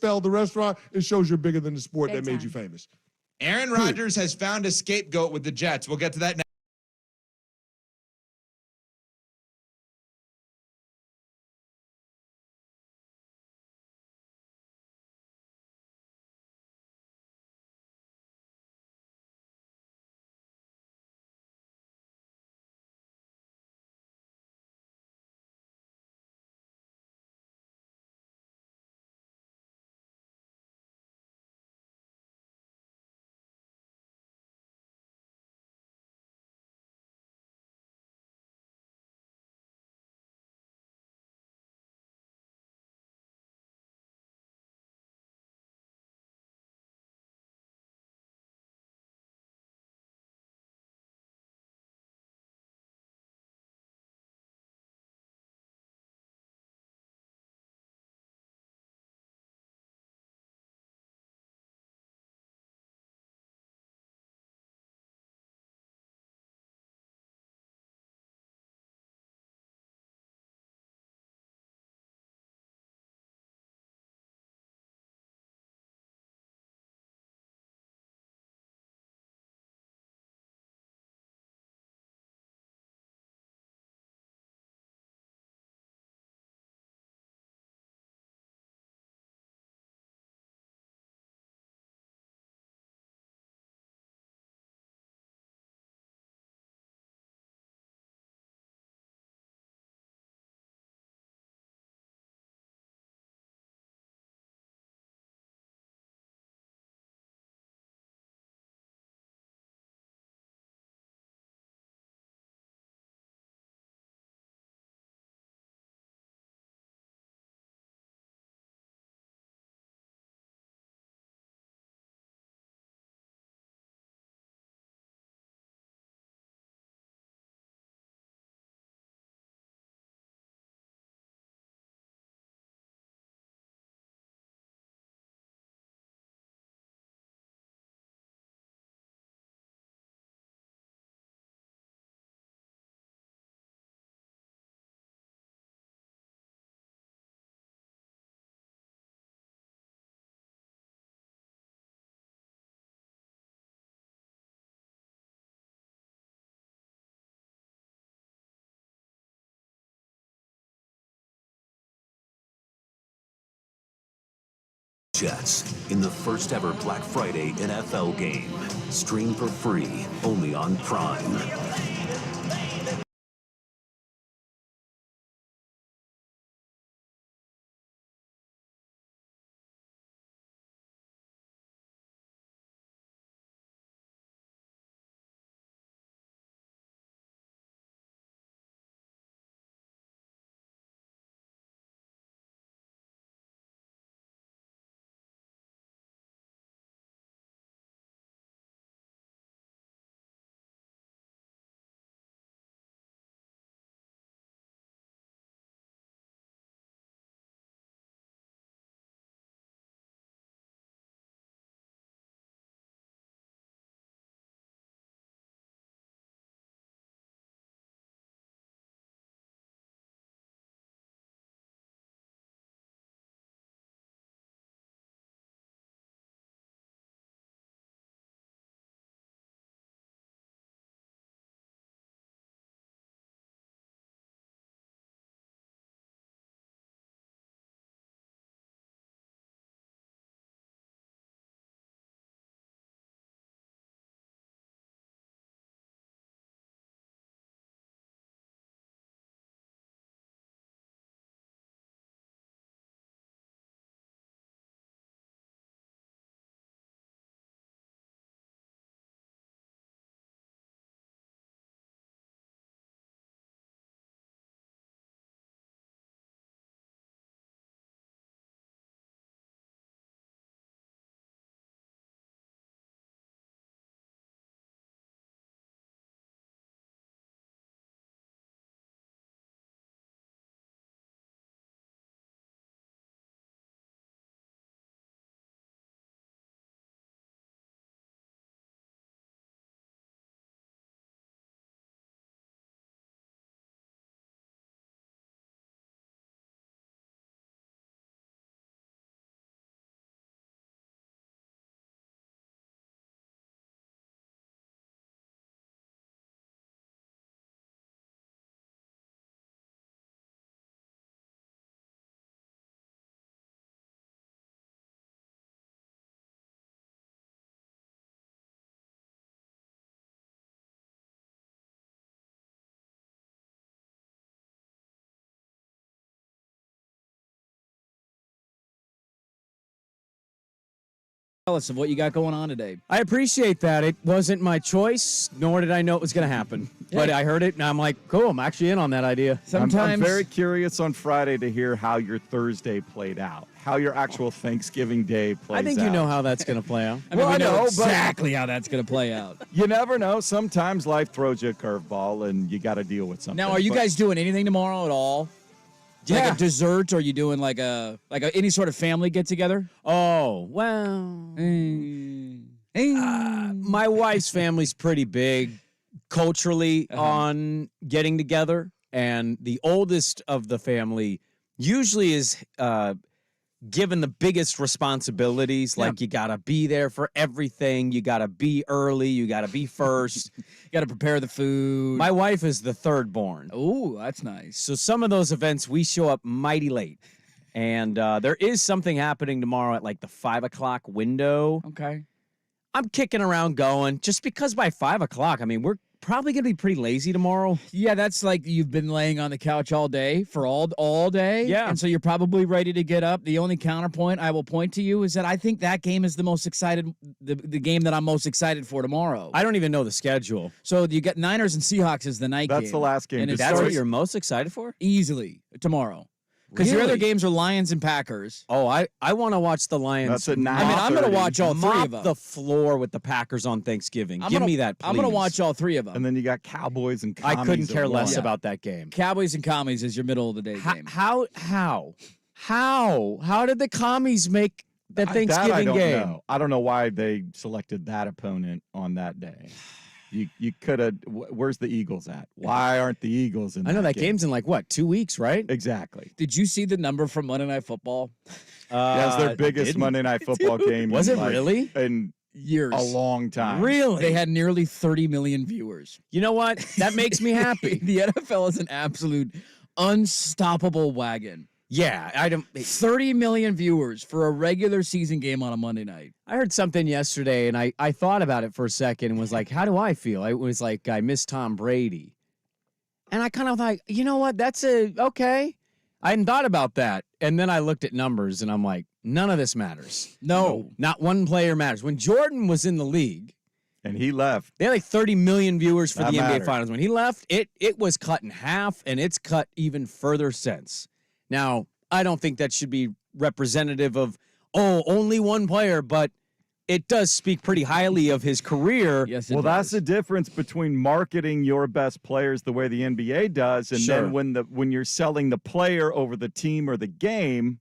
NFL, the restaurant, it shows you're bigger than the sport Big that made time. you famous. Aaron Rodgers has found a scapegoat with the Jets. We'll get to that next. Jets in the first ever Black Friday NFL game. Stream for free only on Prime. Tell us of what you got going on today. I appreciate that. It wasn't my choice, nor did I know it was going to happen. But I heard it, and I'm like, cool, I'm actually in on that idea. I'm very curious on Friday to hear how your Thursday played out, how your actual Thanksgiving Day plays out. I think you know how that's going to play out. I mean, Well, we know I know, but- exactly how that's going to play out. You never know. Sometimes life throws you a curveball, and you got to deal with something. Now, are you guys doing anything tomorrow at all? Yeah. Like a dessert, or are you doing like a any sort of family get together? Oh, well, my wife's family's pretty big culturally on getting together, and the oldest of the family usually is given the biggest responsibilities. Like, you got to be there for everything. You got to be early. You got to be first. You got to prepare the food. My wife is the third born. Oh, that's nice. So some of those events, we show up mighty late. And there is something happening tomorrow at like the 5 o'clock window. Okay. I'm kicking around going, just because by 5 o'clock, I mean, we're probably going to be pretty lazy tomorrow. Yeah, that's like you've been laying on the couch all day for all day. Yeah. And so you're probably ready to get up. The only counterpoint I will point to you is that I think that game is the most excited, the game that I'm most excited for tomorrow. I don't even know the schedule. So you get Niners and Seahawks as the night game. That's the last game. And it That's what starts you're most excited for? easily tomorrow. Because your other Really? games are Lions and Packers. Oh, I want to watch the Lions. That's at I mean, I'm going to 9:30. watch all three mop of them. the floor with the Packers on Thanksgiving. I'm Give gonna- me that, please. I'm going to watch all three of them. And then you got Cowboys and I Commies couldn't at care less 1. about that game. Cowboys and Commies is your middle of the day game. How did the commies make the That Thanksgiving I don't game? know. I don't know why they selected that opponent on that day. You could have. Where's the Eagles at? Why aren't the Eagles in? I know that game? game's in like what, 2 weeks, right? Exactly. Did you see the number from Monday Night Football? Yeah, it's their biggest didn't. Monday Night Football game. Was in it really? In Years. a long time. Really? They had nearly 30 million viewers. You know what? That makes me happy. The NFL is an absolute unstoppable wagon. Yeah, I don't. 30 million viewers for a regular season game on a Monday night. I heard something yesterday, and I thought about it for a second and was like, how do I feel? It was like I miss Tom Brady. And I kind of thought, you know what? That's okay. I hadn't thought about that. And then I looked at numbers, and I'm like, none of this matters. No. Not one player matters. When Jordan was in the league, And he left. they had like 30 million viewers for That the NBA mattered. Finals. When he left, it was cut in half, and it's cut even further since. Now, I don't think that should be representative of, only one player, but it does speak pretty highly of his career. Yes, it Well, that's the does. difference between marketing your best players the way the NBA does, and Sure. then when you're selling the player over the team or the game,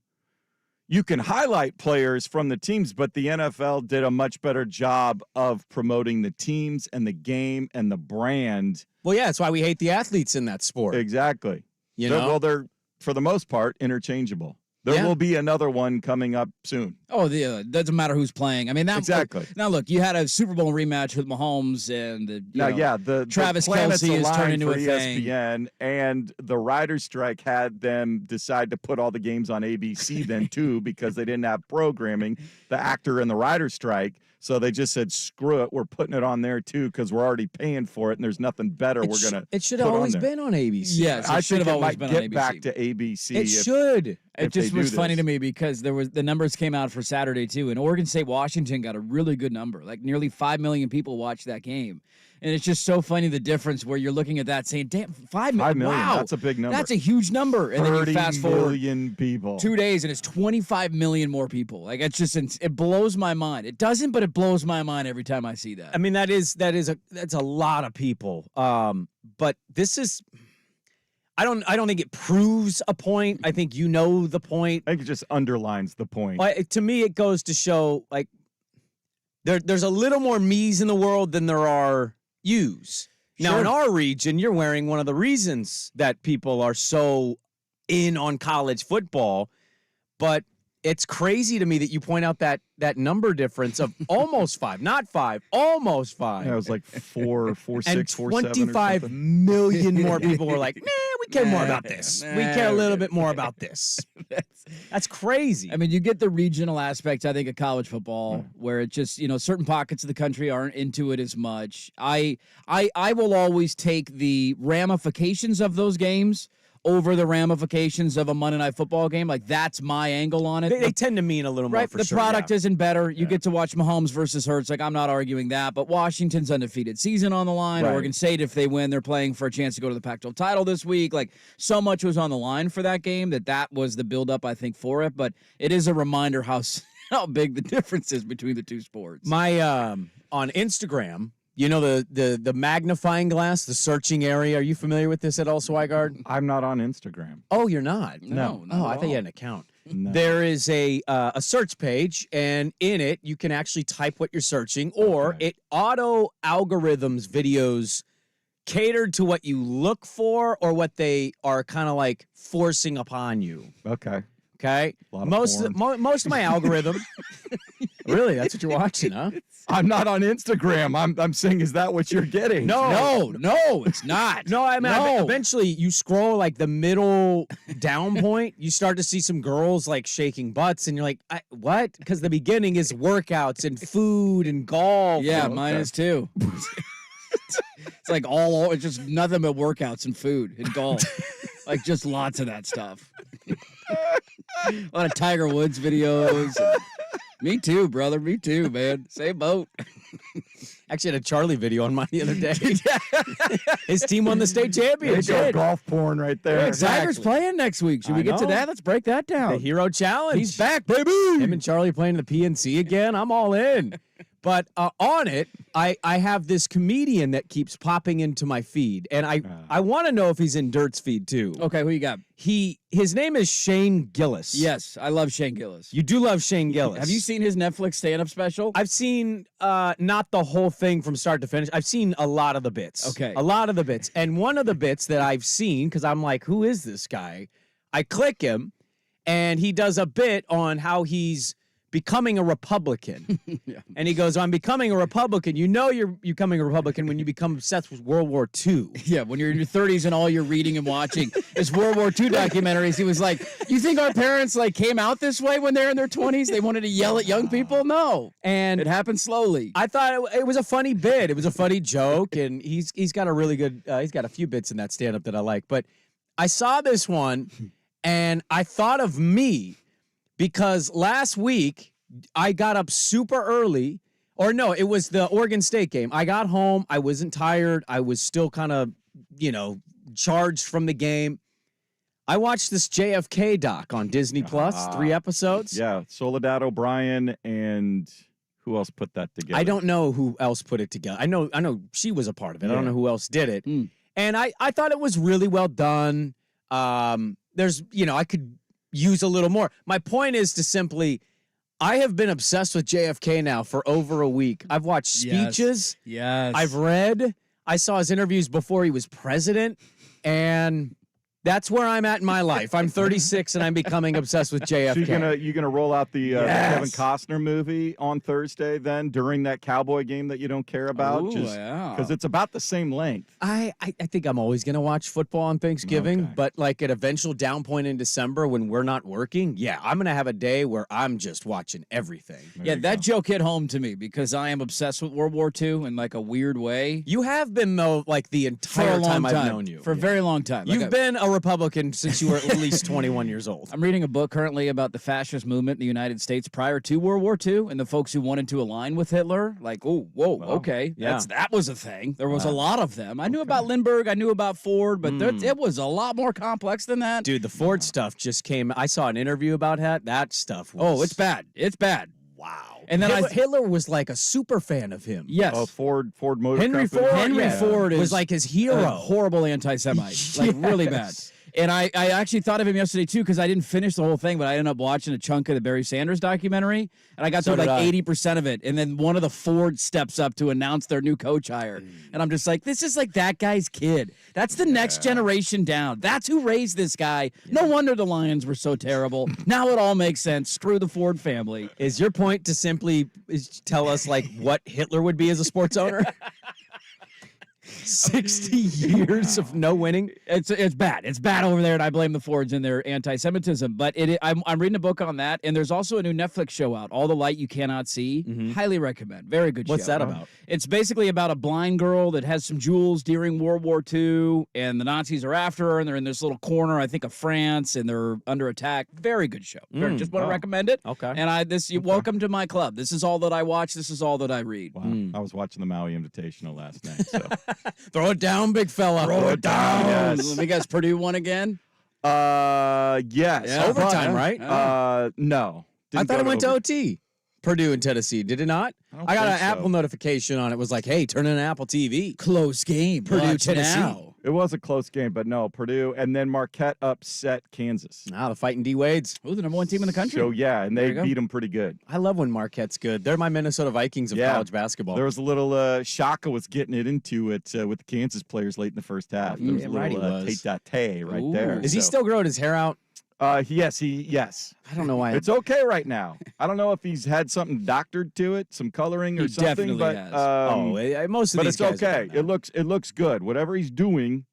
you can highlight players from the teams, but the NFL did a much better job of promoting the teams and the game and the brand. Well, yeah, that's why we hate the athletes in that sport. Exactly. You They're- know? Well, they're, for the most part, interchangeable. There Yeah. will be another one coming up soon. Oh, doesn't matter who's playing. I mean, that Exactly. Now, look, you had a Super Bowl rematch with Mahomes and The Travis planets Kelce is aligned turned into for a thing. ESPN, and the writers' strike had them decide to put all the games on ABC then too because they didn't have programming. The actor and the writers' strike, so they just said, "Screw it, we're putting it on there too because we're already paying for it, and there's nothing better. It we're sh- gonna." It should have put on always there." been on ABC. Yes, I it should think have it always might been get on back ABC. to ABC. It if- should. It if they just do was funny this. to me because the numbers came out for Saturday too, and Oregon State Washington got a really good number. Like nearly 5 million people watched that game, and it's just so funny the difference where you're looking at that saying, "Damn, 5 million! 5 million, Wow, that's a big number. That's a huge number." And then you 30 fast forward million people. 2 days, and it's 25 million more people. Like it's just it blows my mind. It doesn't, but it blows my mind every time I see that. I mean, that's a lot of people. But this is, I don't think it proves a point. I think you know the point. I think it just underlines the point. To me, it goes to show like there's a little more me's in the world than there are you's. Now, Sure. in our region, you're wearing one of the reasons that people are so in on college football, but it's crazy to me that you point out that number difference of almost 5, not 5, almost 5. Yeah, it was like 4, 4, and 6, 4, 7 or 25 something. million more people were like, nah, we care more about this. We care a little bit more about this. That's crazy. I mean, you get the regional aspect, I think, of college football, where it just, certain pockets of the country aren't into it as much. I will always take the ramifications of those games over the ramifications of a Monday Night Football game. Like, that's my angle on it. They tend to mean a little more Right, for the sure. product yeah. isn't better. You get to watch Mahomes versus Hurts. Like, I'm not arguing that, but Washington's undefeated season on the line. Right. Oregon State, if they win, they're playing for a chance to go to the Pac-12 title this week. Like, so much was on the line for that game that was the buildup, I think, for it. But it is a reminder how big the difference is between the two sports. My on Instagram, you know the magnifying glass, the searching area. Are you familiar with this at all, Swigard? I'm not on Instagram. Oh, you're not. No, not Oh, at I thought you all. had an account. No. There is a search page, and in it you can actually type what you're searching, or Okay. it auto algorithms videos catered to what you look for or what they are kind of like forcing upon you. Okay. Okay, Lot of most of my algorithm. Really, that's what you're watching, huh? I'm not on Instagram. I'm saying, is that what you're getting? No, it's not. No, I mean, No. eventually you scroll like the middle down point, you start to see some girls like shaking butts, and you're like, what? Because the beginning is workouts and food and golf. Yeah, and- mine is too. It's like it's just nothing but workouts and food and golf. Like, just lots of that stuff. A lot of Tiger Woods videos. Me too, brother. Me too, man. Same boat. Actually had a Charlie video on mine the other day. His team won the state There you championship. go, golf porn right there. Tiger's playing next week. Should we I get to know. that? Let's break that The down. Hero Challenge. He's back, baby. Him and Charlie playing the PNC again. I'm all in. But on it, I have this comedian that keeps popping into my feed, and I want to know if he's in Dirt's feed too. Okay, who you got? His name is Shane Gillis. Yes, I love Shane Gillis. You do love Shane Gillis. Have you seen his Netflix stand-up special? I've seen not the whole thing from start to finish. I've seen a lot of the bits. Okay. A lot of the bits. And one of the bits that I've seen, because I'm like, who is this guy? I click him, and he does a bit on how he's becoming a Republican. Yeah. And he goes, I'm becoming a Republican. You know you're becoming a Republican when you become obsessed with World War II. Yeah, when you're in your 30s and all you're reading and watching is World War II documentaries. He was like, you think our parents like came out this way when they're in their 20s? They wanted to yell at young people? No. And It happened slowly. I thought it was a funny bit. It was a funny joke, and he's got a really good. He's got a few bits in that stand up that I like. But I saw this one, and I thought of me because last week I got up super early. Or no, it was the Oregon State game. I got home. I wasn't tired. I was still kind of, charged from the game. I watched this JFK doc on Disney Plus, 3 episodes. Yeah, Soledad O'Brien and who else put that together? I don't know who else put it together. I know she was a part of it. I don't know who else did it. Mm. And I thought it was really well done. There's, I could use a little more. My point is to simply, I have been obsessed with JFK now for over a week. I've watched speeches. Yes. I've read. I saw his interviews before he was president. And that's where I'm at in my life. I'm 36 and I'm becoming obsessed with JFK. So you gonna roll out the Yes. Kevin Costner movie on Thursday then during that Cowboy game that you don't care about? Ooh, Just yeah. because it's about the same length. I think I'm always going to watch football on Thanksgiving, Okay. but like at eventual down point in December when we're not working, yeah, I'm going to have a day where I'm just watching everything. Yeah, that joke hit home to me because I am obsessed with World War II in like a weird way. You have been, though, like the For a entire long time time. I've known you. For a very long time. Like You've been a Republican since you were at least 21 years old. I'm reading a book currently about the fascist movement in the United States prior to World War II and the folks who wanted to align with Hitler. Like, oh, whoa, okay. yeah. That was a thing. There was a lot of them. I knew about Lindbergh. I knew about Ford, but it was a lot more complex than that. Dude, the Ford stuff just came. I saw an interview about that stuff. Was, Oh, it's bad. It's bad. Wow. And then Hitler was like a super fan of him. Yes. Oh, Ford Motor Henry Company. Ford, Henry yeah, Ford was is like his a hero. horrible anti-Semite, like really bad. And I actually thought of him yesterday too because I didn't finish the whole thing, but I ended up watching a chunk of the Barry Sanders documentary, and I got So through like did I. 80% of it. And then one of the Ford steps up to announce their new coach hire, and I'm just like, this is like that guy's kid. That's the next generation down. That's who raised this guy. No wonder the Lions were so terrible. Now it all makes sense. Screw the Ford family. Is your point to simply tell us like what Hitler would be as a sports owner? 60 years of no winning. It's bad. It's bad over there, and I blame the Fords and their anti-Semitism. But I'm reading a book on that, and there's also a new Netflix show out, All the Light You Cannot See. Highly recommend. Very good show. What's that about? It's basically about a blind girl that has some jewels during World War II, and the Nazis are after her, and they're in this little corner, I think, of France, and they're under attack. Very good show. Just want to recommend it. Okay. And welcome to my club. This is all that I watch. This is all that I read. Wow. I was watching the Maui Invitational last night. So. Throw it down, big fella. Throw it down. Yes. Let me guess, Purdue won again? Yes. Yeah. Overtime, right? No. I thought it went to OT. Purdue and Tennessee, did it not? don't I got an think so. Apple notification on it. It was like, hey, turn in Apple TV. Close game. Purdue, Watch Tennessee. now. It was a close game, but no, Purdue. And then Marquette upset Kansas. Ah, the fighting D-Wades. Ooh, the number one team in the country. So, yeah, and There they you go. beat them pretty good. I love when Marquette's good. They're my Minnesota Vikings of Yeah. college basketball. There was a little Shaka was getting it into it with the Kansas players late in the first half. There was a Damn right he little was. tate right Ooh. there. Is he So, still growing his hair out? yes. I don't know why. It's okay right now. I don't know if he's had something doctored to it, some coloring or He something. definitely but has. Most of but these it's guys are okay. good now. It looks good. Whatever he's doing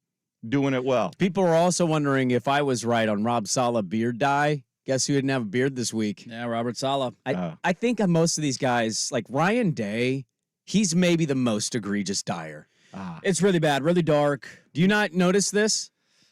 it well. People are also wondering if I was right on Rob Saleh beard dye. Guess who didn't have a beard this week? Yeah, Robert Saleh. I think on most of these guys, like Ryan Day, he's maybe the most egregious dyer. It's really bad, really dark. Do you not notice this?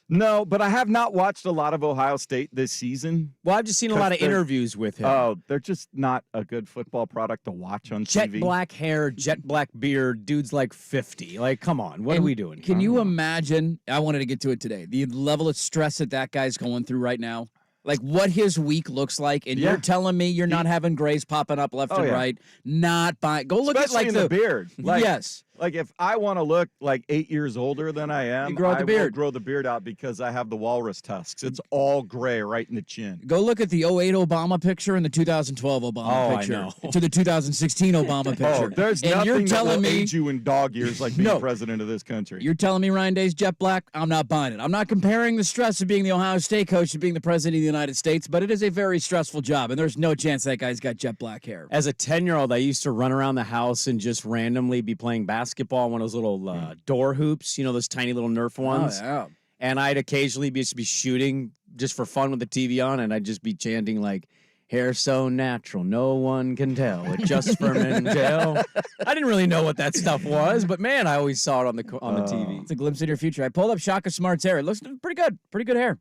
No, but I have not watched a lot of Ohio State this season. Well, I've just seen a lot of They're- interviews with him. Oh, they're just not a good football product to watch on Jet TV. black hair, jet black beard, dude's like 50. Like, come on, what are we doing? Can you imagine? I wanted to get to it today. The level of stress that guy's going through right now. Like what his week looks like, and Yeah. you're telling me you're not having grays popping up left and yeah. right, not by. Go look Especially at in the beard. Like, yes, Like if I want to look like 8 years older than I am, You grow out the I beard. will grow the beard out because I have the walrus tusks. It's all gray right in the chin. go look at the 08 Obama picture and the 2012 Obama Oh, I picture know. to the 2016 Obama picture. Oh, there's and nothing you're that telling will me age you in dog years like being No. president of this country. You're telling me Ryan Day's jet black? I'm not buying it. I'm not comparing the stress of being the Ohio State coach to being the president of the United States, but it is a very stressful job, and there's no chance that guy's got jet black hair. As a 10-year-old, I used to run around the house and just randomly be playing basketball on one of those little door hoops, you know, those tiny little Nerf ones. Oh, yeah. And I'd occasionally be shooting just for fun with the TV on, and I'd just be chanting like, hair so natural, no one can tell. It just for men tell. I didn't really know what that stuff was, but man, I always saw it on the TV. It's a glimpse into your future. I pulled up Shaka Smart's hair. It looks pretty good. Pretty good hair.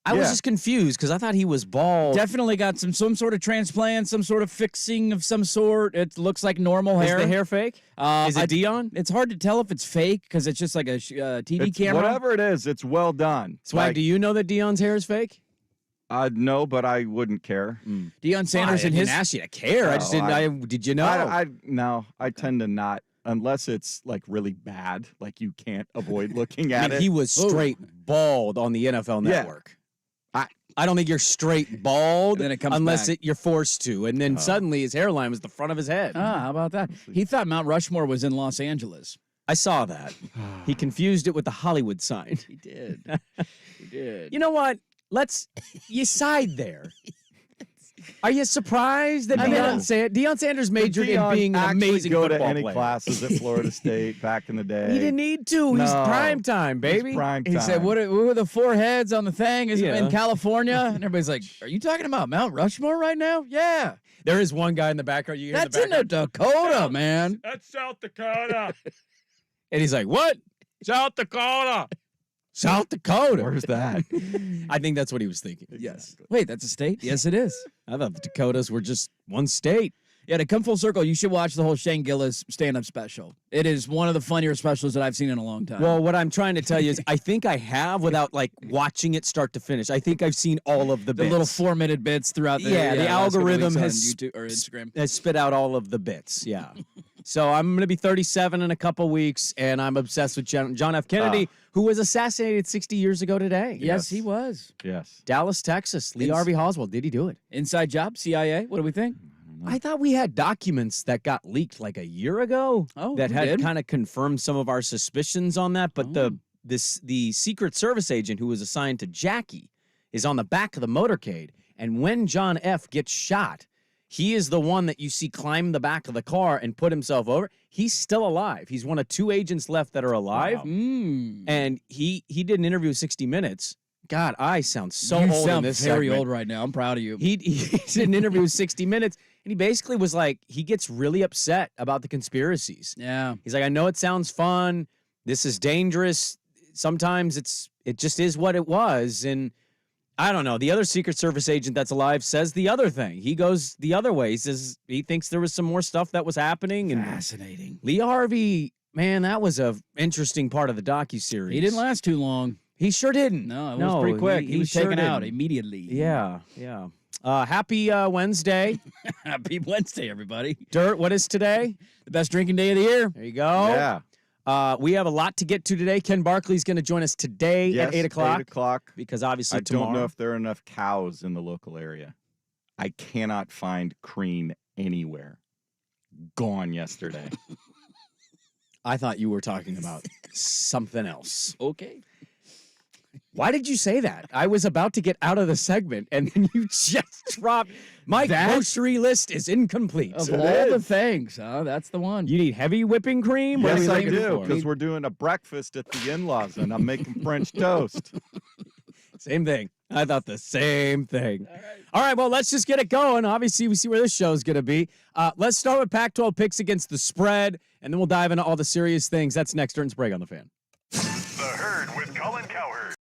I was Yeah. just confused because I thought he was bald. Definitely got some sort of transplant, some sort of fixing of some sort. It looks like normal Is hair. the hair fake? Is it Dion? It's hard to tell if it's fake because it's just like a TV It's- camera. Whatever it is, it's well done. Swag, do you know that Dion's hair is fake? No, but I wouldn't care. Deion Sanders I and didn't his. ask you to care. I just No, didn't. Did you know? No, I tend to not unless it's like really bad, like you can't avoid looking I at mean, it. he was straight bald on the NFL Yeah. Network. I don't think you're straight bald And then it comes unless back. you're forced to. And then suddenly his hairline was the front of his head. How about that? He thought Mount Rushmore was in Los Angeles. I saw that. He confused it with the Hollywood sign. He did. He did. You know what? You side there. Are you surprised that Deion Sanders majored in Deion being an actually amazing go football to any player? classes at Florida State back in the day. He didn't need to. He's No. prime time, baby. He's prime He time. said, what are the four heads on the thing? Is it Yeah. in California? And everybody's like, are you talking about Mount Rushmore right now? Yeah. There is one guy in the background. You hear That's in in the the background. Dakota, man. That's South Dakota. And he's like, what? South Dakota. South Dakota. Where's that? I think that's what he was thinking. Yes. Wait, that's a state? Yes, it is. I thought the Dakotas were just one state. Yeah, to come full circle, you should watch the whole Shane Gillis stand-up special. It is one of the funnier specials that I've seen in a long time. Well, what I'm trying to tell you is I think I have without like watching it start to finish. I think I've seen all of the the bits. little 4-minute bits throughout the Yeah, the last couple algorithm weeks on has YouTube or Instagram. has spit out all of the bits. Yeah. So I'm going to be 37 in a couple weeks, and I'm obsessed with John F. Kennedy, who was assassinated 60 years ago today. Yes, he was. Yes. Dallas, Texas. Lee It's- Harvey Oswald. Did he do it? Inside job, CIA. What do we think? I thought we had documents that got leaked like a year ago Oh, that we had did? kind of confirmed some of our suspicions on that. But the Secret Service agent who was assigned to Jackie is on the back of the motorcade. And when John F. gets shot, He is the one that you see climb the back of the car and put himself over. He's still alive. He's one of 2 agents left that are alive. Wow. And he did an interview with 60 Minutes. God, I sound so you old sound in this very segment. old right now. I'm proud of you. He did an interview with 60 Minutes, and he basically was like, he gets really upset about the conspiracies. Yeah. He's like, I know it sounds fun. This is dangerous. Sometimes it just is what it was. And I don't know. The other Secret Service agent that's alive says the other thing. He goes the other way. He says he thinks there was some more stuff that was happening. And Fascinating. Lee Harvey, man, that was a interesting part of the docuseries. He didn't last too long. He sure didn't. No, it was pretty quick. He was sure taken out didn't. immediately. Yeah. Happy Wednesday. Happy Wednesday, everybody. Dirt, what is today? The best drinking day of the year. There you go. Yeah. We have a lot to get to today. Ken Barkley's going to join us today Yes, at 8 o'clock. 8 o'clock. Because obviously I tomorrow. don't know if there are enough cows in the local area. I cannot find cream anywhere. Gone yesterday. I thought you were talking about something else. Okay. Why did you say that? I was about to get out of the segment, and then you just dropped. My grocery list is incomplete. Of It all the is. things, that's the one. You need heavy whipping cream? What are Yes, we I looking do, for? because we're doing a breakfast at the in-laws, and I'm making French toast. Same thing. I thought the same thing. All right, well, let's just get it going. Obviously, we see where this show is going to be. Let's start with Pac-12 picks against the spread, and then we'll dive into all the serious things. That's next. Dirt and Sprague on the Fan. The Herd with Colin Cowherd.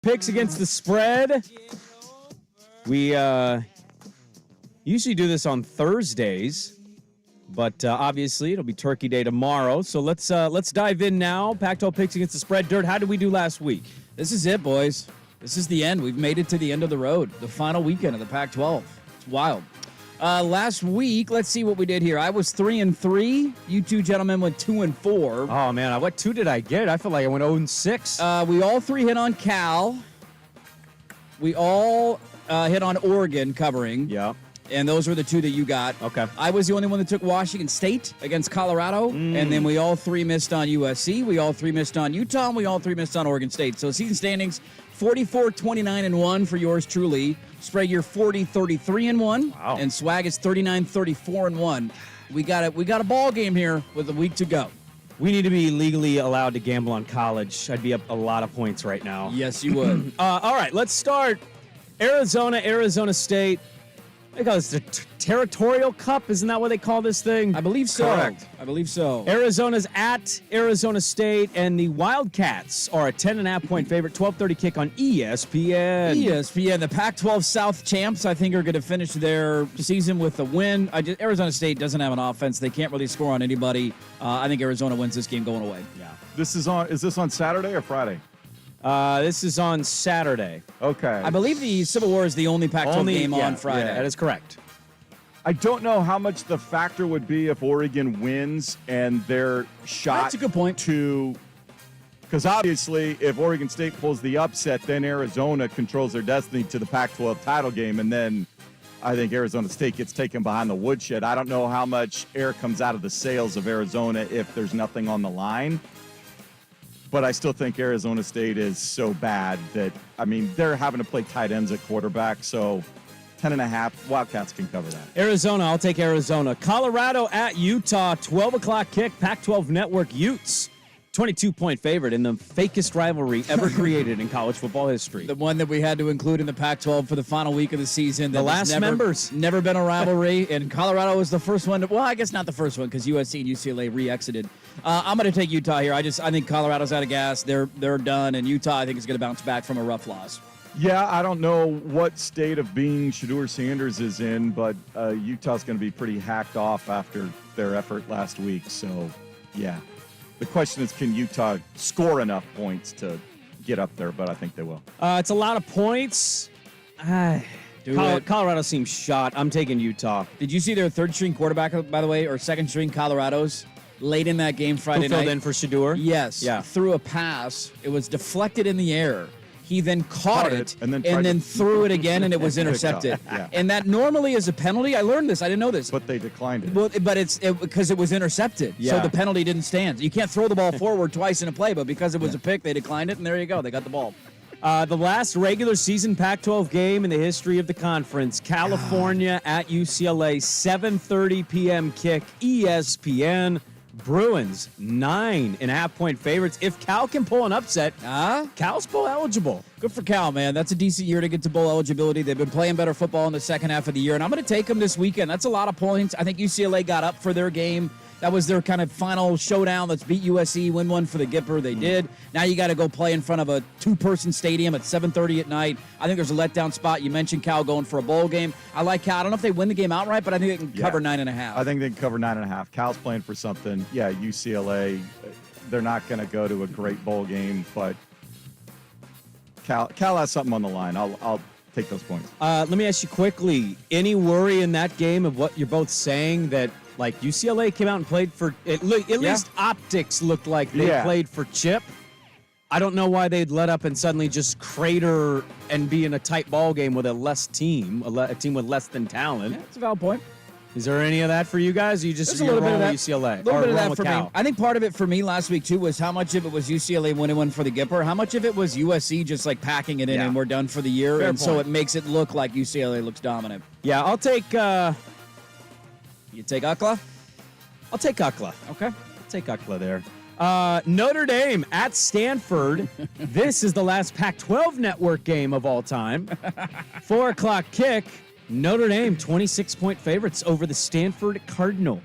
Picks against the spread. We usually do this on Thursdays, but obviously it'll be Turkey Day tomorrow. So let's dive in now. Pac-12 picks against the spread. Dirt, how did we do last week? This is it, boys. This is the end. We've made it to the end of the road. The final weekend of the Pac-12. It's wild. Last week, let's see what we did here. I was 3-3. You two gentlemen went 2-4. Oh man, what 2 did I get? I feel like I went 0-6. We all three hit on Cal. We all hit on Oregon covering. Yeah. And those were the 2 that you got. Okay. I was the only one that took Washington State against Colorado. And then we all 3 missed on USC. We all 3 missed on Utah. And we all 3 missed on Oregon State. So season standings, 44-29-1 for yours truly. Sprague, you're 40-33-1. Wow. And Swag is 39-34-1. We got a ball game here with a week to go. We need to be legally allowed to gamble on college. I'd be up a lot of points right now. Yes, you would. All right, let's start. Arizona State. They call this the Territorial Cup. Isn't that what they call this thing? I believe so. Correct. I believe so. Arizona's at Arizona State, and the Wildcats are a 10.5-point favorite. 12:30 kick on ESPN. ESPN, the Pac-12 South champs, I think, are going to finish their season with a win. Arizona State doesn't have an offense. They can't really score on anybody. I think Arizona wins this game going away. Yeah. Is this on Saturday or Friday? This is on Saturday. Okay. I believe the Civil War is the only Pac-12 game on Friday. Yeah, that is correct. I don't know how much the factor would be if Oregon wins and their shot That's a good point. to, because obviously if Oregon State pulls the upset, then Arizona controls their destiny to the Pac-12 title game, and then I think Arizona State gets taken behind the woodshed. I don't know how much air comes out of the sails of Arizona if there's nothing on the line. But I still think Arizona State is so bad that, I mean, they're having to play tight ends at quarterback, so 10.5, Wildcats can cover that. Arizona, I'll take Arizona. Colorado at Utah, 12 o'clock kick, Pac-12 Network Utes. 22-point favorite in the fakest rivalry ever created in college football history. The one that we had to include in the Pac-12 for the final week of the season. The last members. Never been a rivalry, and Colorado was the first one. Well, I guess not the first one because USC and UCLA re-exited. I'm going to take Utah here. I think Colorado's out of gas. They're done, and Utah I think is going to bounce back from a rough loss. Yeah, I don't know what state of being Shedeur Sanders is in, but Utah's going to be pretty hacked off after their effort last week. So, yeah. The question is, can Utah score enough points to get up there? But I think they will. It's a lot of points. Colorado seems shot. I'm taking Utah. Did you see their third-string quarterback, by the way, or second-string Colorado's late in that game Friday Who filled night? in for Shedeur? Yes. Yeah. Threw a pass. It was deflected in the air. He then caught it and then and tried to- threw it again, and it was intercepted. Yeah. And that normally is a penalty. I learned this. I didn't know this. But they declined it. Well, but it's because it was intercepted, so Yeah. the penalty didn't stand. You can't throw the ball forward twice in a play, but because it was a pick, they declined it, and there you go. They got the ball. The last regular season Pac-12 game in the history of the conference, California at UCLA, 7:30 p.m. kick, ESPN. Bruins, 9.5-point favorites. If Cal can pull an upset, Cal's bowl eligible. Good for Cal, man. That's a decent year to get to bowl eligibility. They've been playing better football in the second half of the year, and I'm going to take them this weekend. That's a lot of points. I think UCLA got up for their game. That was their kind of final showdown. Let's beat USC, win one for the Gipper. They did. Now you got to go play in front of a two-person stadium at 7:30 at night. I think there's a letdown spot. You mentioned Cal going for a bowl game. I like Cal. I don't know if they win the game outright, but I think they can cover 9.5. I think they can cover 9.5. Cal's playing for something. Yeah, UCLA, they're not going to go to a great bowl game, but Cal has something on the line. I'll take those points. Let me ask you quickly, any worry in that game of what you're both saying that, like, UCLA came out and played for, at least optics looked like they played for Chip. I don't know why they'd let up and suddenly just crater and be in a tight ball game with a less team, a team with less than talent. Yeah, that's a valid point. Is there any of that for you guys? Or you just There's a little bit of that. UCLA. A little bit of that for Cal? me. I think part of it for me last week, too, was how much of it was UCLA winning one for the Gipper, how much of it was USC just, like, packing it in and we're done for the year. Fair so point. it makes it look like UCLA looks dominant. Yeah, I'll take You take UCLA? I'll take UCLA. Okay. I'll take UCLA there. Notre Dame at Stanford. This is the last Pac-12 network game of all time. 4 o'clock kick. Notre Dame, 26-point favorites over the Stanford Cardinal.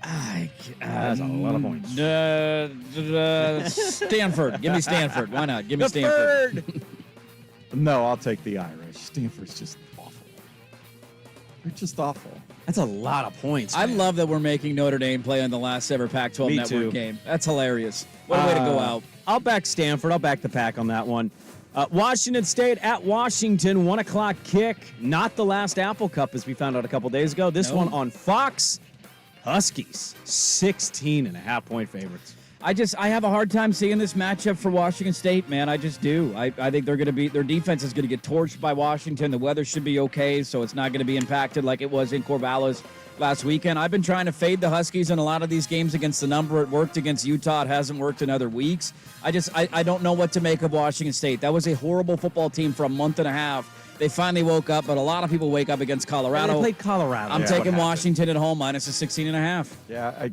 That's a lot of points. Stanford. Give me Stanford. Why not? Give me Stanford. No, I'll take the Irish. Stanford's just awful. They're just awful. That's a lot of points. I man. love that we're making Notre Dame play in the last ever Pac-12 Me network too. game. That's hilarious. What a way to go out. I'll back Stanford. I'll back the Pack on that one. Washington State at Washington, 1 o'clock kick. Not the last Apple Cup, as we found out a couple days ago. This No. one on Fox. Huskies, 16.5-point favorites. I have a hard time seeing this matchup for Washington State, man. I just do. I think they're going to be, their defense is going to get torched by Washington. The weather should be okay, so it's not going to be impacted like it was in Corvallis last weekend. I've been trying to fade the Huskies in a lot of these games against the number. It worked against Utah. It hasn't worked in other weeks. I don't know what to make of Washington State. That was a horrible football team for a month and a half. They finally woke up, but a lot of people wake up against Colorado. They played Colorado. I'm Yeah, taking what happened? Washington at home minus a 16.5. Yeah,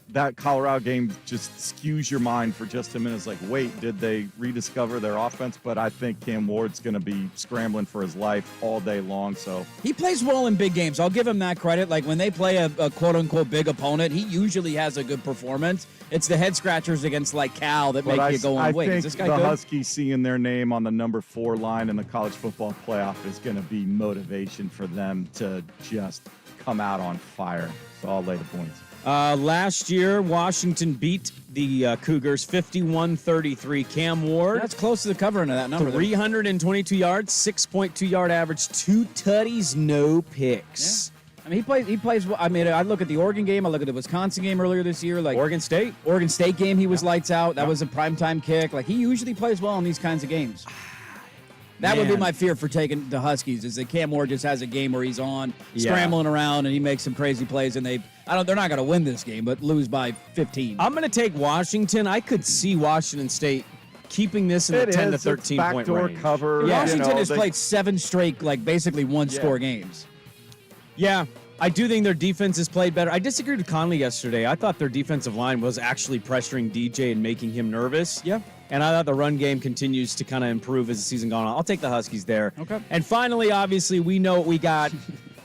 that Colorado game just skews your mind for just a minute. It's like, wait, did they rediscover their offense? But I think Cam Ward's going to be scrambling for his life all day long. So He plays well in big games. I'll give him that credit. Like when they play a quote-unquote big opponent, he usually has a good performance. It's the head scratchers against like Cal that make you go, I wait, think is this guy the good? Huskies seeing their name on the number 4 line in the college football playoff is going to be motivation for them to just come out on fire. So I'll lay the points. Last year, Washington beat the Cougars 51-33. Cam Ward, That's close to the covering of that number. 322 yards, 6.2 yard average, 2 tutties, no picks. I mean, he plays. I mean, I look at the Oregon game. I look at the Wisconsin game earlier this year. Like Oregon State. Oregon State game, he was lights out. That was a primetime kick. Like he usually plays well in these kinds of games. That would be Man. my fear for taking the Huskies is that Cam Ward just has a game where he's on Yeah. scrambling around and he makes some crazy plays and they're not going to win this game, but lose by 15. I'm going to take Washington. I could see Washington State keeping this in the 10 to 13 point backdoor range. cover. Yeah. Washington has played 7 straight, like basically one-score games. Yeah, I do think their defense has played better. I disagreed with Conley yesterday. I thought their defensive line was actually pressuring DJ and making him nervous. Yeah. And I thought the run game continues to kind of improve as the season goes on. I'll take the Huskies there. Okay. And finally, obviously, we know what we got.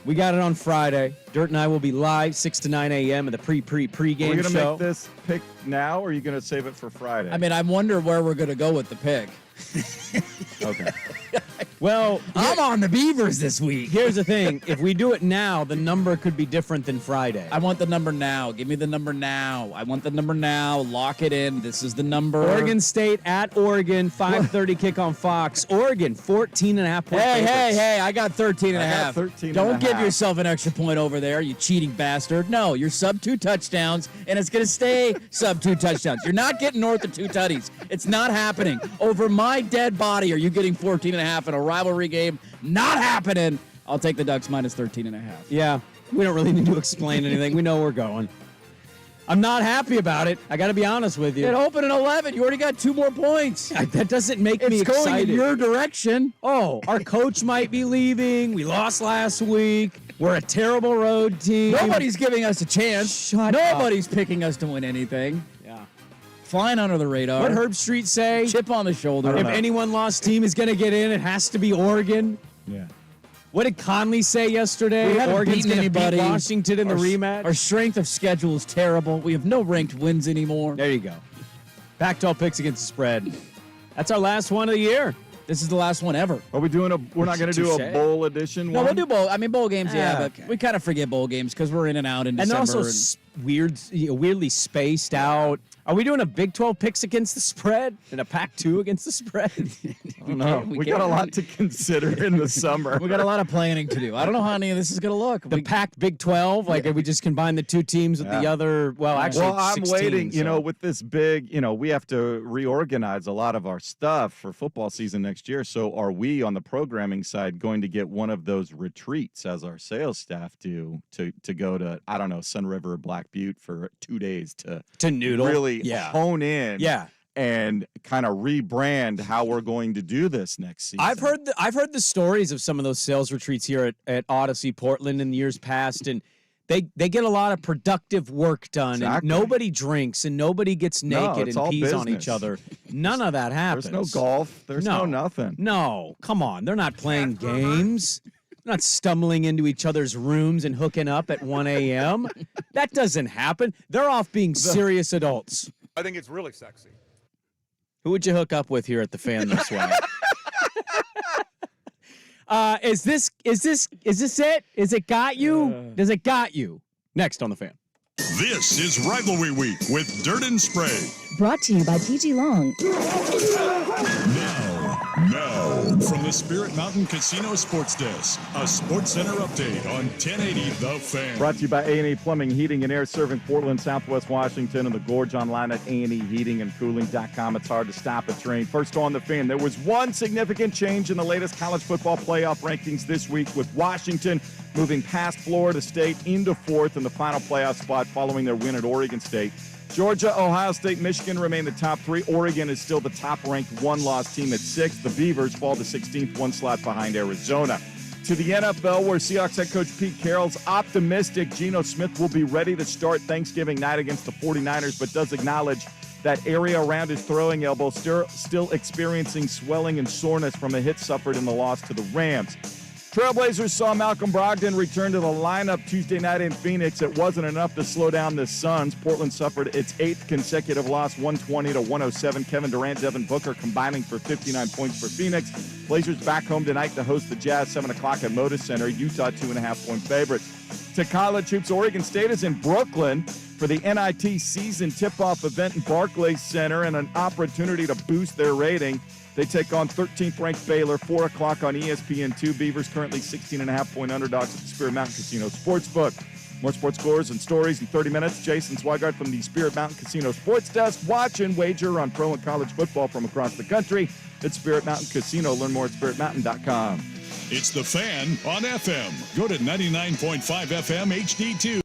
We got it on Friday. Dirt and I will be live 6 to 9 a.m. at the pregame Are we going to show. make this pick now, or are you going to save it for Friday? I mean, I wonder where we're going to go with the pick. okay. Well, I'm on the Beavers this week. here's the thing. If we do it now, the number could be different than Friday. I want the number now. Give me the number now. I want the number now. Lock it in. This is the number. Oregon State at Oregon, 5:30 kick on Fox. Oregon, 14.5 point favorites. Hey, I got 13 and a I got half. 13 and Don't a give half. yourself an extra point over there, you cheating bastard. No, you're sub 2 touchdowns, and it's going to stay sub 2 touchdowns. You're not getting north of 2 tutties. It's not happening. Over my dead body, are you getting 14 and a half in a rivalry game? Not happening. I'll take the Ducks minus 13 and a half. Yeah, we don't really need to explain anything. We know we're going. I'm not happy about it. I got to be honest with you. It opened at 11. You already got 2 more points. That doesn't make me It's going excited. in your direction. Oh, our coach might be leaving. We lost last week. We're a terrible road team. Nobody's giving us a chance. Shut Nobody's picking us to win anything. Yeah. Flying under the radar. What Herb Street say? Chip on the shoulder. If anyone lost team is going to get in, it has to be Oregon. Yeah. What did Conley say yesterday? We haven't Oregon's beaten going to beat anybody. Washington in the rematch. Our strength of schedule is terrible. We have no ranked wins anymore. There you go. Pac-12 picks against the spread. That's our last one of the year. This is the last one ever. Are we doing we're not going to do a Touche. bowl edition No, one? we'll do bowl. I mean, bowl games, yeah, but okay. we kind of forget bowl games because we're in and out in And December. they're also weirdly spaced out. Are we doing a Big 12 picks against the spread and a Pac-2 against the spread? No, we got a lot to consider in the summer. We got a lot of planning to do. I don't know how any of this is going to look. The Pac Big 12, like if we just combine the 2 teams with the other, well, actually, Well, I'm 16, waiting. You know, so. with this big, we have to reorganize a lot of our stuff for football season next year. So, are we on the programming side going to get one of those retreats as our sales staff do to go to, I don't know, Sun River or Black Butte for 2 days to noodle, really yeah, hone in, yeah, and kind of rebrand how we're going to do this next season. I've heard the stories of some of those sales retreats here at Odyssey Portland in years past, and they get a lot of productive work done, Exactly. and nobody drinks and nobody gets naked it's and all pees on business. each other. None of that happens. There's no golf. There's no nothing. No, come on. They're not playing games. They're not stumbling into each other's rooms and hooking up at 1 a.m. That doesn't happen. They're off being serious adults. I think it's really sexy. Who would you hook up with here at the Fan this way? Is this it? Is it got you? Does it got you? Next on the Fan. This is Rivalry Week with Dirt and Sprague. Brought to you by PG Long. Now, from the Spirit Mountain Casino Sports Desk, a Sports Center update on 1080 The Fan. Brought to you by A&E Plumbing, Heating, and Air, serving Portland, Southwest Washington, and the Gorge online at aneheatingandcooling.com. It's hard to stop a train. First on the Fan, there was one significant change in the latest college football playoff rankings this week, with Washington moving past Florida State into fourth in the final playoff spot following their win at Oregon State. Georgia, Ohio State, Michigan remain the top three. Oregon is still the top-ranked one-loss team at 6. The Beavers fall to 16th, one slot behind Arizona. To the NFL, where Seahawks head coach Pete Carroll's optimistic Geno Smith will be ready to start Thanksgiving night against the 49ers, but does acknowledge that area around his throwing elbow still experiencing swelling and soreness from a hit suffered in the loss to the Rams. Trailblazers saw Malcolm Brogdon return to the lineup Tuesday night in Phoenix. It wasn't enough to slow down the Suns. Portland suffered its 8th consecutive loss, 120-107. Kevin Durant, Devin Booker combining for 59 points for Phoenix. Blazers back home tonight to host the Jazz, 7 o'clock at Moda Center. Utah, 2.5-point favorites. To college hoops, Oregon State is in Brooklyn for the NIT season tip-off event in Barclays Center and an opportunity to boost their rating. They take on 13th-ranked Baylor, 4 o'clock on ESPN2. Beavers currently 16.5-point underdogs at the Spirit Mountain Casino Sportsbook. More sports scores and stories in 30 minutes. Jason Swigart from the Spirit Mountain Casino Sports Desk. Watch and wager on pro and college football from across the country at Spirit Mountain Casino. Learn more at spiritmountain.com. It's The Fan on FM. Go to 99.5 FM HD2.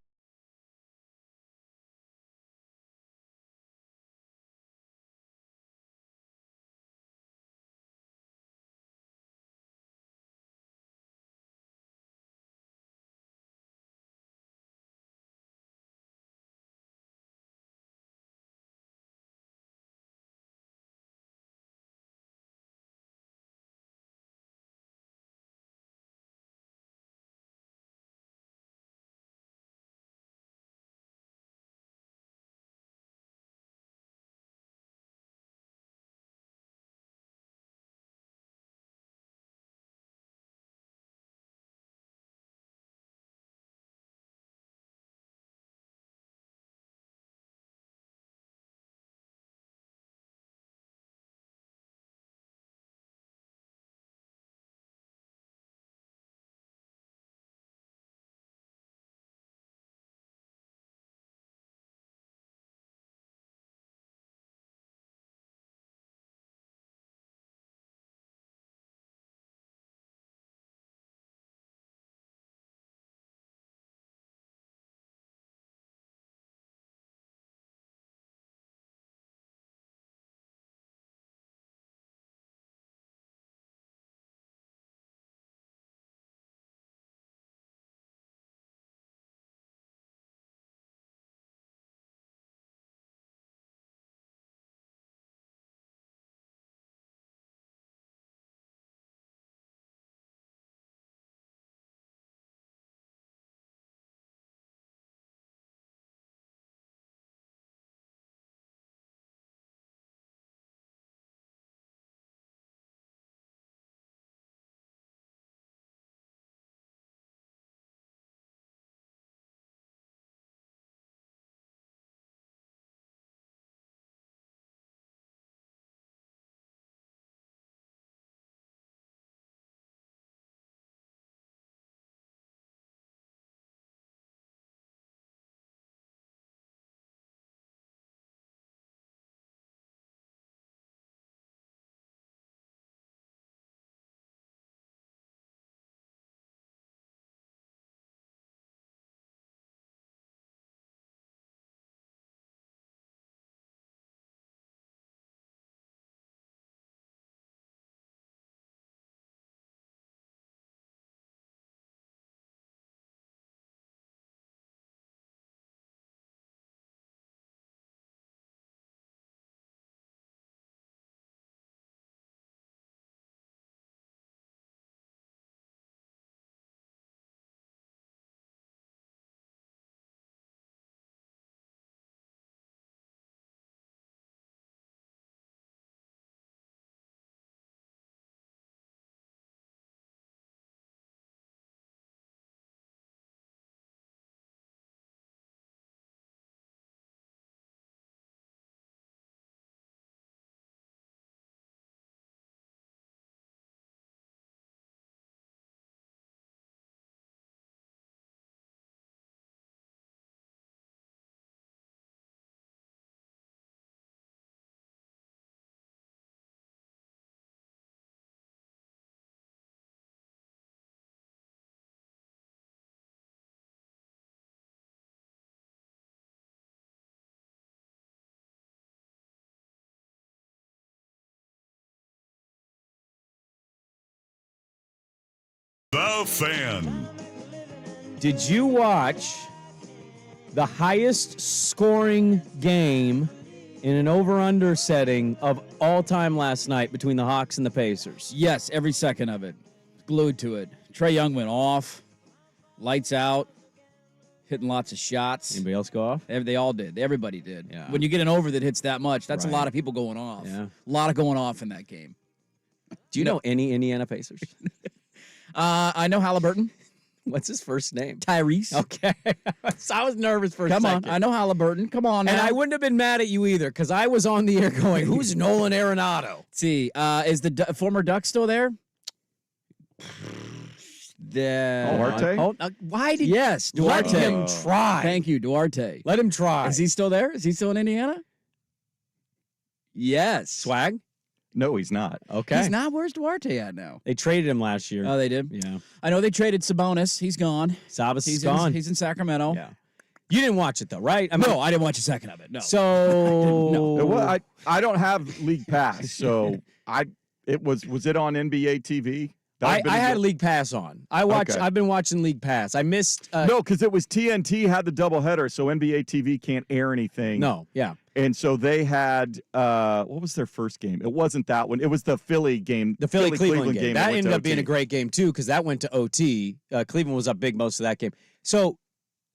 The Fan. Did you watch the highest scoring game in an over-under setting of all time last night between the Hawks and the Pacers? Yes, every second of it. Glued to it. Trae Young went off. Lights out. Hitting lots of shots. Anybody else go off? They all did. Everybody did. Yeah. When you get an over that hits that much, that's Right. a lot of people going off. Yeah. A lot of going off in that game. Do you know any Indiana Pacers? I know Halliburton. What's his first name? Tyrese. Okay. So I was nervous for a Come on. second. I know Halliburton. Come on now. And I wouldn't have been mad at you either because I was on the air going, who's Nolan Arenado? See, is the former Duck still there? Duarte? Why did Yes, let Duarte. him try? Thank you, Duarte. Let him try. Is he still there? Is he still in Indiana? Yes. Swag? No, he's not. Okay. He's not. Where's Duarte at now? They traded him last year. Oh, they did? Yeah. I know they traded Sabonis. He's gone. Sabas He's is gone. he's in Sacramento. Yeah. You didn't watch it though, right? I mean, No, I didn't watch a second of it. No. So I don't have League Pass, so was it on NBA TV? I had League Pass on. Okay. I've been watching League Pass. I missed No, because it was TNT had the doubleheader, so NBA TV can't air anything. No, yeah. And so they had what was their first game? It wasn't that one. It was the Philly game. The Philly Cleveland game. That went ended to up being OT. a great game too because that went to OT. Cleveland was up big most of that game. So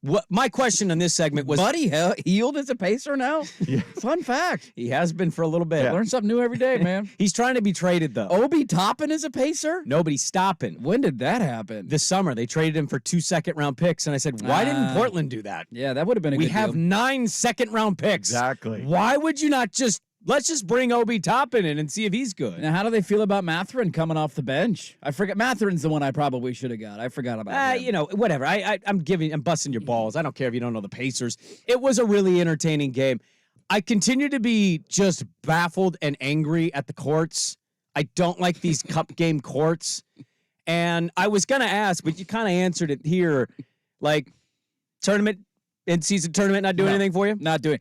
what my question on this segment was Buddy healed as a Pacer now? Yeah. Fun fact. he has been for a little bit. Yeah. Learn something new every day, man. He's trying to be traded though. Obi Toppin is a Pacer? Nobody's stopping. When did that happen? This summer they traded him for 2 second-round picks, and I said, why didn't Ah. Portland do that? Yeah, that would have been a We good have deal. 9 second-round picks. Exactly. Why would you not let's just bring Obi Toppin in and see if he's good? Now, how do they feel about Mathurin coming off the bench? I forget. Mathurin's the one I probably should have got. I forgot about him. You know, whatever. I'm busting your balls. I don't care if you don't know the Pacers. It was a really entertaining game. I continue to be just baffled and angry at the courts. I don't like these cup game courts. And I was going to ask, but you kind of answered it here. Like, in-season tournament not doing No. anything for you? Not doing.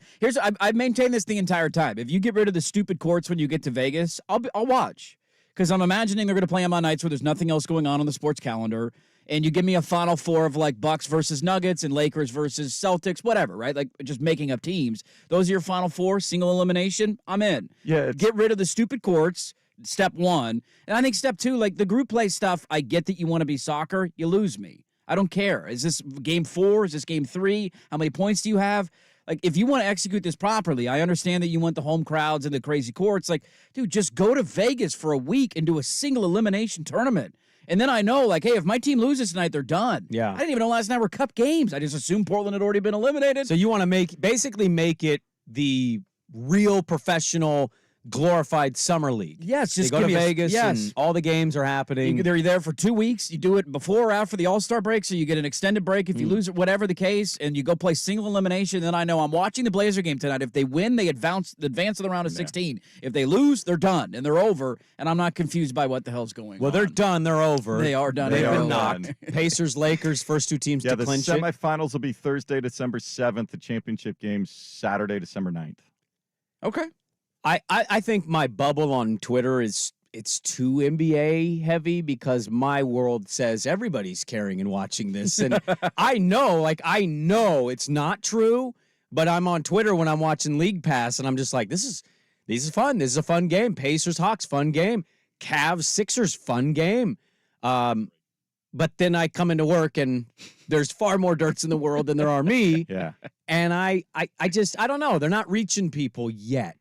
I've maintained this the entire time. If you get rid of the stupid courts when you get to Vegas, I'll watch because I'm imagining they're going to play them on nights where there's nothing else going on the sports calendar, and you give me a Final Four of like Bucks versus Nuggets and Lakers versus Celtics, whatever, right? Like just making up teams. Those are your Final Four, single elimination. I'm in. Yeah, Get rid of the stupid courts. Step one, and I think step two, like the group play stuff. I get that you want to be soccer. You lose me. I don't care. Is this game 4? Is this game 3? How many points do you have? Like, if you want to execute this properly, I understand that you want the home crowds and the crazy courts. Like, dude, just go to Vegas for a week and do a single elimination tournament. And then I know, like, hey, if my team loses tonight, they're done. Yeah. I didn't even know last night were cup games. I just assumed Portland had already been eliminated. So you want to basically make it the real professional glorified summer league. yes, They just go give to me Vegas yes. and all the games are happening. They're there for 2 weeks. You do it before or after the All-Star break, so you get an extended break if you lose it, whatever the case, and you go play single elimination. Then I know I'm watching the Blazer game tonight. If they win, they advance to the round of 16. If they lose, they're done, and they're over, and I'm not confused by what the hell's going on. Well, they're done. They're over. They are done. They They've are been done. knocked. Pacers, Lakers, first 2 teams Yeah, to the clinch it. semifinals will be Thursday, December 7th. The championship game Saturday, December 9th. Okay. I think my bubble on Twitter it's too NBA heavy because my world says everybody's caring and watching this. And I know it's not true, but I'm on Twitter when I'm watching League Pass and I'm just like, this is fun. This is a fun game. Pacers, Hawks, fun game. Cavs, Sixers, fun game. But then I come into work and there's far more dirts in the world than there are me. Yeah. And I don't know. They're not reaching people yet.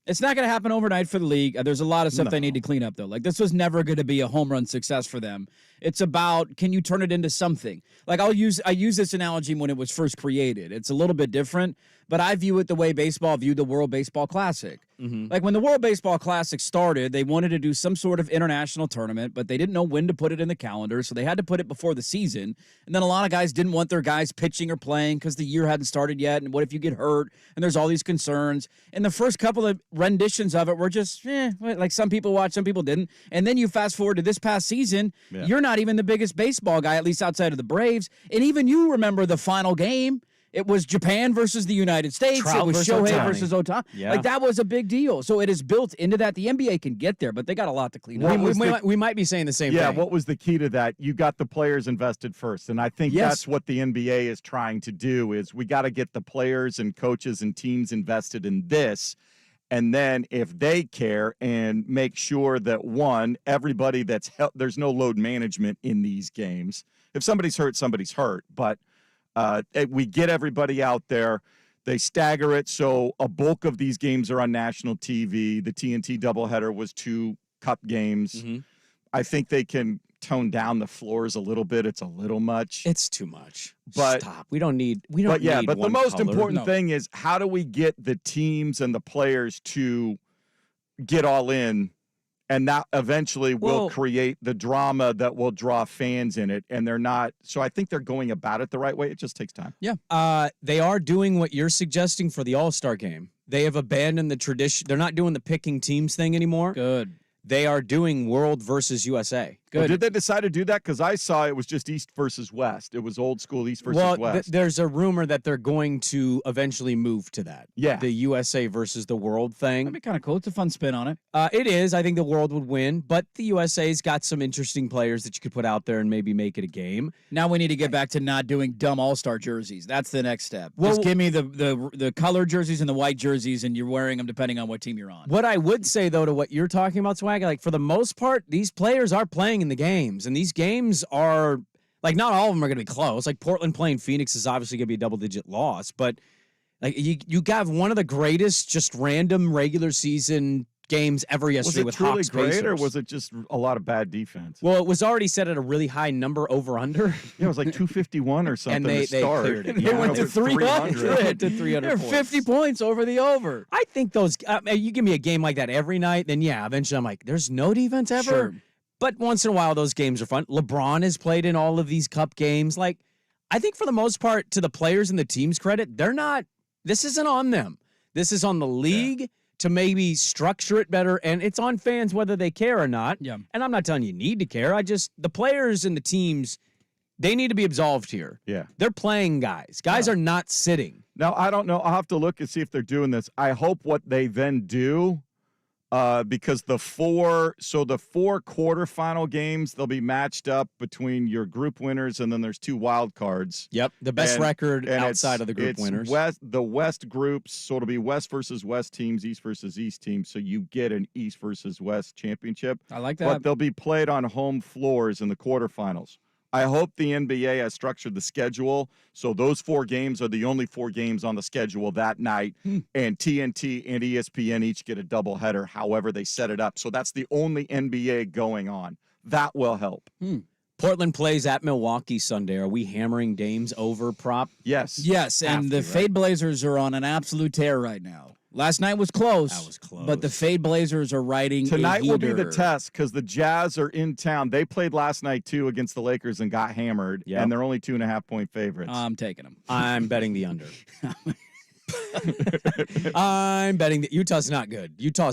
It's not going to happen overnight for the league. There's a lot of stuff No. they need to clean up, though. Like, this was never going to be a home run success for them. It's about, can you turn it into something? Like, I use this analogy when it was first created. It's a little bit different, but I view it the way baseball viewed the World Baseball Classic. Like, when the World Baseball Classic started, they wanted to do some sort of international tournament, but they didn't know when to put it in the calendar, so they had to put it before the season. And then a lot of guys didn't want their guys pitching or playing because the year hadn't started yet, and what if you get hurt? And there's all these concerns. And the first couple of renditions of it were just, like some people watched, some people didn't. And then you fast forward to this past season, you're not even the biggest baseball guy, at least outside of the Braves. And even you remember the final game. It was Japan versus the United States. Trout it was versus Shohei Ohtani. versus Ohtani. Yeah. Like, that was a big deal. So it is built into that. The NBA can get there, but they got a lot to clean up. We might be saying the same Yeah, thing. what was the key to that? You got the players invested first, and I think Yes. that's what the NBA is trying to do. Is we got to get the players and coaches and teams invested in this, and then if they care and make sure that everybody there's no load management in these games. If somebody's hurt, somebody's hurt, but we get everybody out there. They stagger it, so a bulk of these games are on national TV. The TNT doubleheader was 2 cup games. Mm-hmm. I think they can tone down the floors a little bit. It's a little much. It's too much. But- Stop. We don't need. But the one most color. important No. thing is how do we get the teams and the players to get all in, and that eventually will Well- create the drama that will draw fans in it. And they're not. So I think they're going about it the right way. It just takes time. They are doing what you're suggesting for the All-Star game. They have abandoned the tradition. They're not doing the picking teams thing anymore. Good. They are doing World versus USA. Well, Good. did they decide to do that? Because I saw it was just East versus West. It was old school East versus West. There's a rumor that they're going to eventually move to that. Yeah. The USA versus the world thing. That'd be kind of cool. It's a fun spin on it. It is. I think the world would win, but the USA's got some interesting players that you could put out there and maybe make it a game. Now we need to get back to not doing dumb all-star jerseys. That's the next step. Well- Just give me the colored jerseys and the white jerseys, and you're wearing them depending on what team you're on. What I would say, though, to what you're talking about, Swag, like for the most part, these players are playing in the games, and these games are, like, not all of them are going to be close. Like, Portland playing Phoenix is obviously going to be a double-digit loss, but like you got one of the greatest just random regular season games ever yesterday Was it with truly Hawks great, or Pacers. was it just a lot of bad defense? Well, it was already set at a really high number over-under. Yeah, it was like 251 or something And they to start. cleared it. And They it went to was 300. To 300 They're points. 50 points over the over. I think those. You give me a game like that every night, then yeah, eventually I'm like, there's no defense ever. Sure. But once in a while, those games are fun. LeBron has played in all of these cup games. Like, I think for the most part, to the players and the team's credit, they're not. This isn't on them. This is on the league to maybe structure it better, and it's on fans whether they care or not. Yeah. And I'm not telling you need to care. The players and the teams, they need to be absolved here. Yeah. They're playing guys. Guys are not sitting. Now, I don't know. I'll have to look and see if they're doing this. I hope what they then do, because the four quarterfinal games, they'll be matched up between your group winners, and then there's 2 wild cards. Yep. The best And- record and outside of the group it's winners. The West groups, so it'll be West versus West teams, East versus East teams, so you get an East versus West championship. I like that. But they'll be played on home floors in the quarterfinals. I hope the NBA has structured the schedule so those 4 games are the only 4 games on the schedule that night, and TNT and ESPN each get a doubleheader, however they set it up. So that's the only NBA going on. That will help. Portland plays at Milwaukee Sunday. Are we hammering Dame's over prop? Yes. Yes, and Have the to, right? Fade Blazers are on an absolute tear right now. Last night was close. That was close. But the Fade Blazers are riding Tonight a will be the heater. test because the Jazz are in town. They played last night, too, against the Lakers and got hammered, Yep. and they're only 2.5-point favorites. I'm taking them. I'm betting the under. I'm betting that Utah's not good. Utah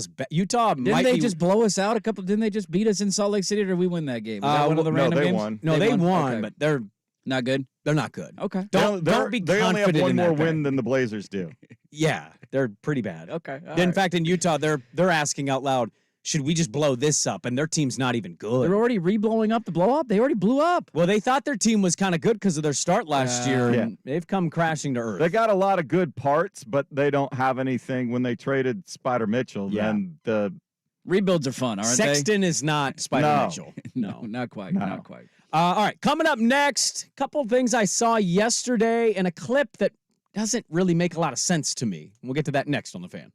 Didn't might they be, just blow us out a couple? Didn't they just beat us in Salt Lake City, or did we win that game? Was that one of the no, random they games? won. No, they won, Okay. but they're Not good. not good. Okay. Don't be They only have confident one in more that win bet. than the Blazers do. Yeah, they're pretty bad. Okay. In fact, in Utah, they're asking out loud, should we just blow this up? And their team's not even good. they're already re-blowing up the blow up. They already blew up. Well, they thought their team was kind of good because of their start last year, Yeah. and they've come crashing to earth. They got a lot of good parts, but they don't have anything. When they traded Spider Mitchell, Yeah. then the Rebuilds are fun, aren't Sexton is not Spider No. Mitchell. they? No, not quite. No. Not quite. All right, coming up next, a couple of things I saw yesterday and a clip that doesn't really make a lot of sense to me. We'll get to that next on The Fan.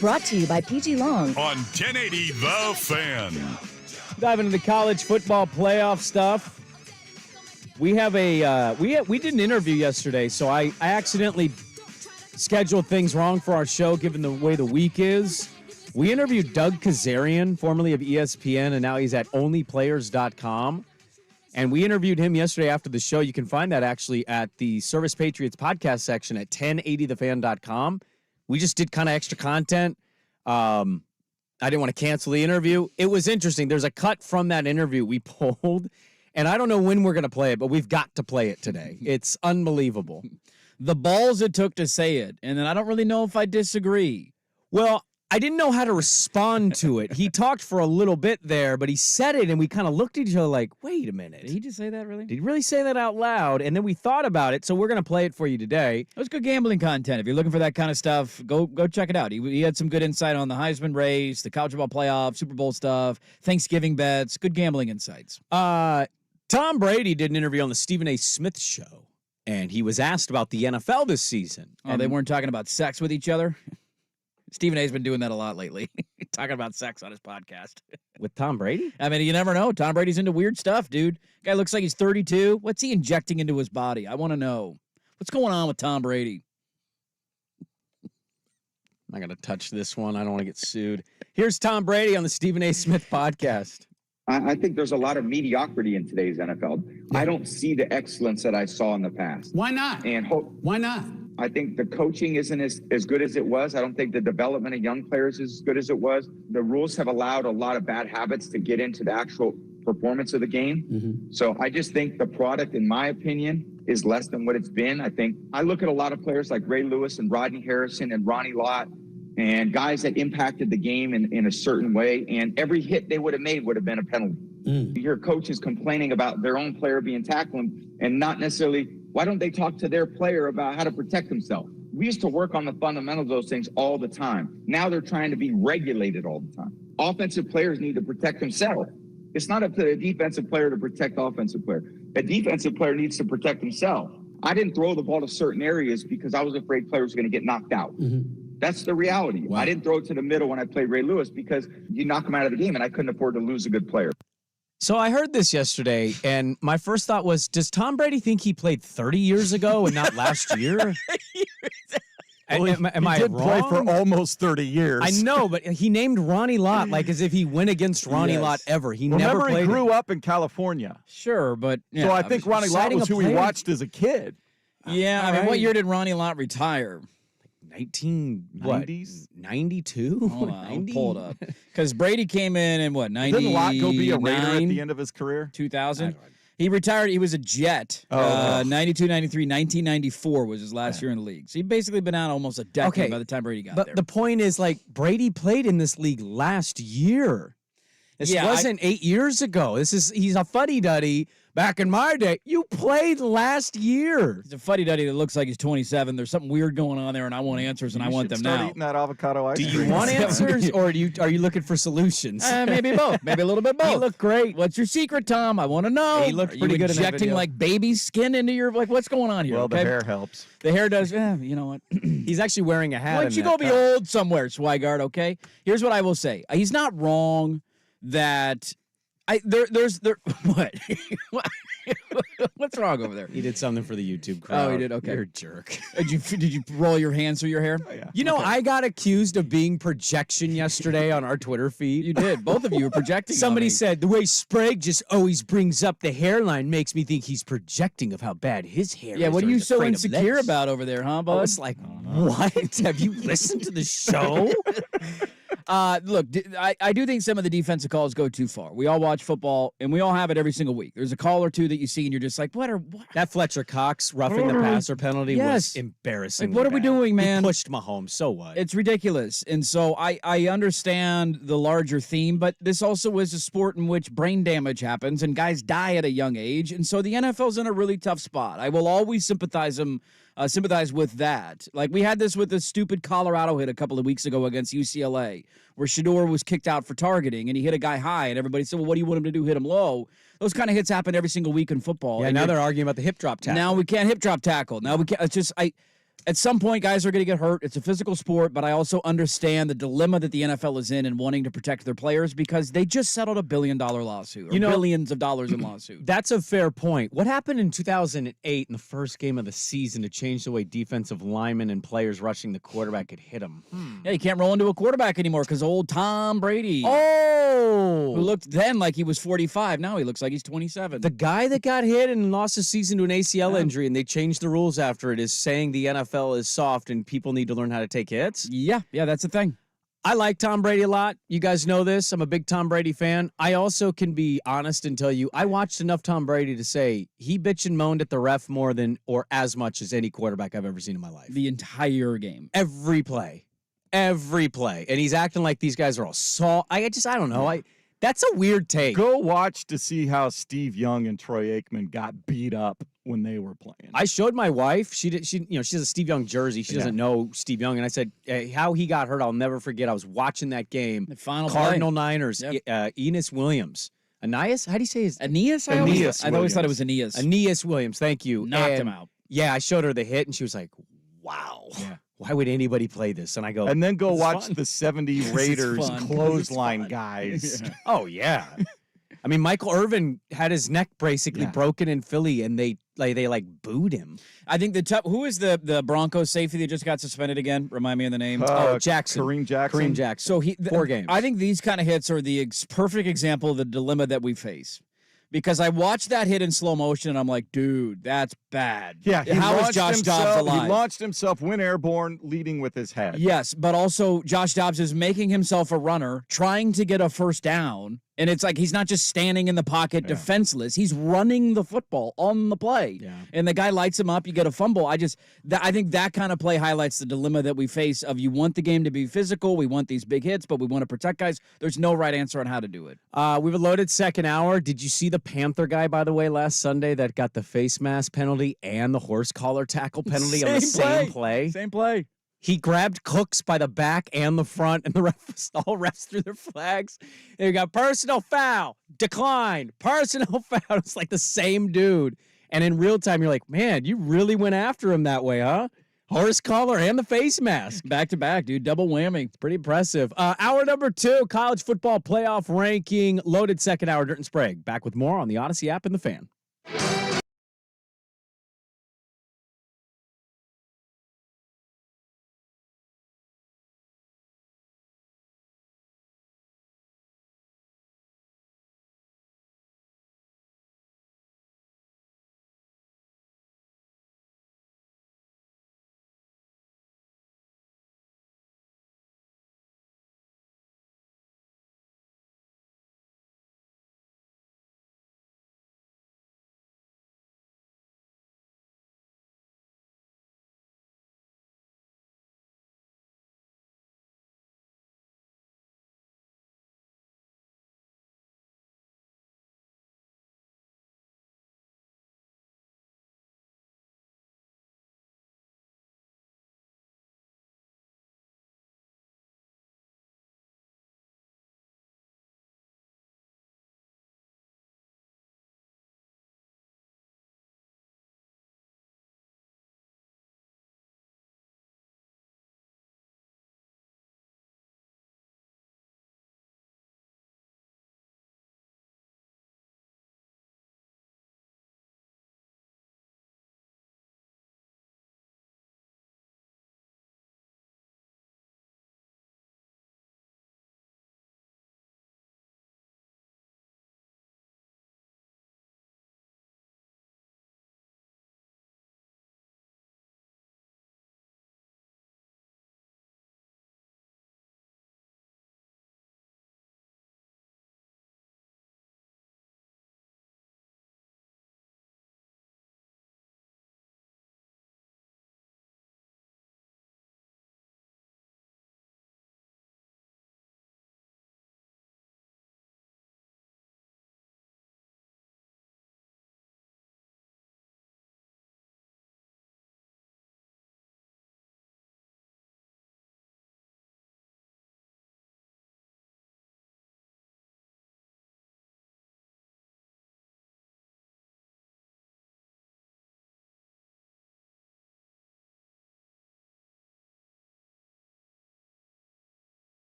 Brought to you by PG Long. On 1080 The Fan. Diving into the college football playoff stuff. We have we did an interview yesterday, so I accidentally scheduled things wrong for our show given the way the week is. We interviewed Doug Kazarian, formerly of ESPN, and now he's at onlyplayers.com. And we interviewed him yesterday after the show. You can find that actually at the Service Patriots podcast section at 1080thefan.com. We just did kind of extra content. I didn't want to cancel the interview. It was interesting. There's a cut from that interview we pulled, and I don't know when we're going to play it, but we've got to play it today. It's unbelievable. The balls it took to say it, and then I don't really know if I disagree. Well, I didn't know how to respond to it. He talked for a little bit there, but he said it, and we kind of looked at each other like, wait a minute. Did he just say that, really? Did he really say that out loud? And then we thought about it, so we're going to play it for you today. It was good gambling content. If you're looking for that kind of stuff, go check it out. He had some good insight on the Heisman race, the college football playoff, Super Bowl stuff, Thanksgiving bets, good gambling insights. Tom Brady did an interview on the Stephen A. Smith Show, and he was asked about the NFL this season. Oh, they weren't talking about sex with each other? Stephen A's been doing that a lot lately, talking about sex on his podcast. With Tom Brady? I mean, you never know. Tom Brady's into weird stuff, dude. Guy looks like he's 32. What's he injecting into his body? I want to know. What's going on with Tom Brady? I'm not going to touch this one. I don't want to get sued. Here's Tom Brady on the Stephen A. Smith podcast. I think there's a lot of mediocrity in today's NFL. I don't see the excellence that I saw in the past. Why not? Why not? I think the coaching isn't as good as it was. I don't think the development of young players is as good as it was. The rules have allowed a lot of bad habits to get into the actual performance of the game. Mm-hmm. So I just think the product, in my opinion, is less than what it's been. I look at a lot of players like Ray Lewis and Rodney Harrison and Ronnie Lott and guys that impacted the game in a certain way. And every hit they would have made would have been a penalty. Mm. You hear coaches complaining about their own player being tackled and not necessarily, why don't they talk to their player about how to protect himself? We used to work on the fundamentals of those things all the time. Now they're trying to be regulated all the time. Offensive players need to protect themselves. It's not up to the defensive player to protect the offensive player. A defensive player needs to protect himself. I didn't throw the ball to certain areas because I was afraid players were going to get knocked out. Mm-hmm. That's the reality. Wow. I didn't throw it to the middle when I played Ray Lewis because you knock him out of the game, and I couldn't afford to lose a good player. So I heard this yesterday, and my first thought was, does Tom Brady think he played 30 years ago and not last year? Am I did wrong? play for almost 30 years. I know, but he named Ronnie Lott like as if he went against Ronnie Yes. Lott ever. He Remember, never played. he grew up in California. Sure, but... So I think Ronnie Lott was who he watched as a kid. Yeah, I mean, what year did Ronnie Lott retire? 1990s? 92? Hold on, I'll pull it up. Because Brady came in what, 90? Didn't Lott go be a Raider at the end of his career? 2000? He retired. He was a Jet. 92, 93, 1994 was his last year in the league. So he'd basically been out almost a decade by the time Brady got there. But the point is, like, Brady played in this league last year. This wasn't 8 years ago. He's a fuddy-duddy. Back in my day, you played last year. He's a fuddy-duddy that looks like he's 27. There's something weird going on there, and I want answers, and I want them start now. Eating that avocado ice Do cream. you want answers, or are you looking for solutions? Maybe both. Maybe a little bit both. He looked great. What's your secret, Tom? I want to know. He looked Are pretty you good in that injecting video. like baby skin into your what's going on here? Well, okay? the hair helps. The hair does. You know what? He's actually wearing a hat. Why don't you in go that be cut. old somewhere, Swigard? Okay. Here's what I will say. He's not wrong that there's what. What's wrong over there? He did something for the YouTube crowd. Oh, he did? Okay. You're a jerk. Did you roll your hands through your hair? Oh, yeah. You know, I got accused of being projection yesterday on our Twitter feed. You did. Both of you were projecting. Somebody on me. said the way Sprague just always brings up the hairline makes me think he's projecting of how bad his hair is. Yeah, what or are you he's so afraid of insecure legs. about over there, huh, I bud? was like, what? Have you listened to the show? Look, I do think some of the defensive calls go too far. We all watch football, and we all have it every single week. There's a call or two that you see, and you're just like, what? That Fletcher Cox roughing the passer penalty Yes. was embarrassing. Like, what are we doing, man? He pushed Mahomes, so what? It's ridiculous. And so I understand the larger theme, but this also is a sport in which brain damage happens and guys die at a young age. And so the NFL's in a really tough spot. I will always sympathize with that. Like we had this with the stupid Colorado hit a couple of weeks ago against UCLA, where Shador was kicked out for targeting and he hit a guy high, and everybody said, well, what do you want him to do? Hit him low. Those kind of hits happen every single week in football. Yeah, and now they're arguing about the hip drop tackle. Now we can't hip drop tackle. Now we can't. It's just At some point, guys are going to get hurt. It's a physical sport, but I also understand the dilemma that the NFL is in wanting to protect their players because they just settled $1 billion lawsuit, or billions of dollars in lawsuit. That's a fair point. What happened in 2008 in the first game of the season to change the way defensive linemen and players rushing the quarterback could hit him? Yeah, you can't roll into a quarterback anymore because old Tom Brady, Oh! who looked then like he was 45, now he looks like he's 27. The guy that got hit and lost his season to an ACL injury, and they changed the rules after it, is saying the NFL is soft and people need to learn how to take hits. Yeah, that's the thing. I like Tom Brady a lot. You guys know this. I'm a big Tom Brady fan. I also can be honest and tell you I watched enough Tom Brady to say he bitched and moaned at the ref more than or as much as any quarterback I've ever seen in my life. The entire game. Every play. And he's acting like these guys are all I don't know. That's a weird take. Go watch to see how Steve Young and Troy Aikman got beat up when they were playing. I showed my wife. She has a Steve Young jersey. She doesn't know Steve Young, and I said how he got hurt. I'll never forget. I was watching that game. The final Cardinal play. Niners. Yep. Enos Williams. Aeneas? How do you say his Aeneas? I always thought it was Aeneas. Aeneas Williams. Thank you. Knocked him out. Yeah, I showed her the hit, and she was like, "Wow, why would anybody play this?" And I go, and then go watch fun. the 70 Raiders clothesline guys. Yeah. Oh yeah. I mean, Michael Irvin had his neck basically broken in Philly, and they booed him. I think who is the Broncos safety that just got suspended again? Remind me of the name. Jackson. Kareem Jackson. Kareem Jackson. So 4 games. I think these kind of hits are the perfect example of the dilemma that we face. Because I watched that hit in slow motion, and I'm like, dude, that's bad. Yeah, how is Josh Dobbs alive? He launched himself, went airborne, leading with his head. Yes, but also Josh Dobbs is making himself a runner, trying to get a first down, and it's like he's not just standing in the pocket defenseless. He's running the football on the play. Yeah. And the guy lights him up, you get a fumble. I think that kind of play highlights the dilemma that we face of you want the game to be physical, we want these big hits, but we want to protect guys. There's no right answer on how to do it. We have a loaded second hour. Did you see the Panther guy, by the way, last Sunday that got the face mask penalty and the horse collar tackle penalty on the same play? Same play. He grabbed Cooks by the back and the front, and all refs threw their flags. And we got personal foul, decline, personal foul. It's like the same dude. And in real time, you're like, man, you really went after him that way, huh? Horse collar and the face mask. Back to back, dude. Double whammy. It's pretty impressive. Hour number 2, college football playoff ranking. Loaded second hour, Dirt and Sprague. Back with more on the Odyssey app and the Fan.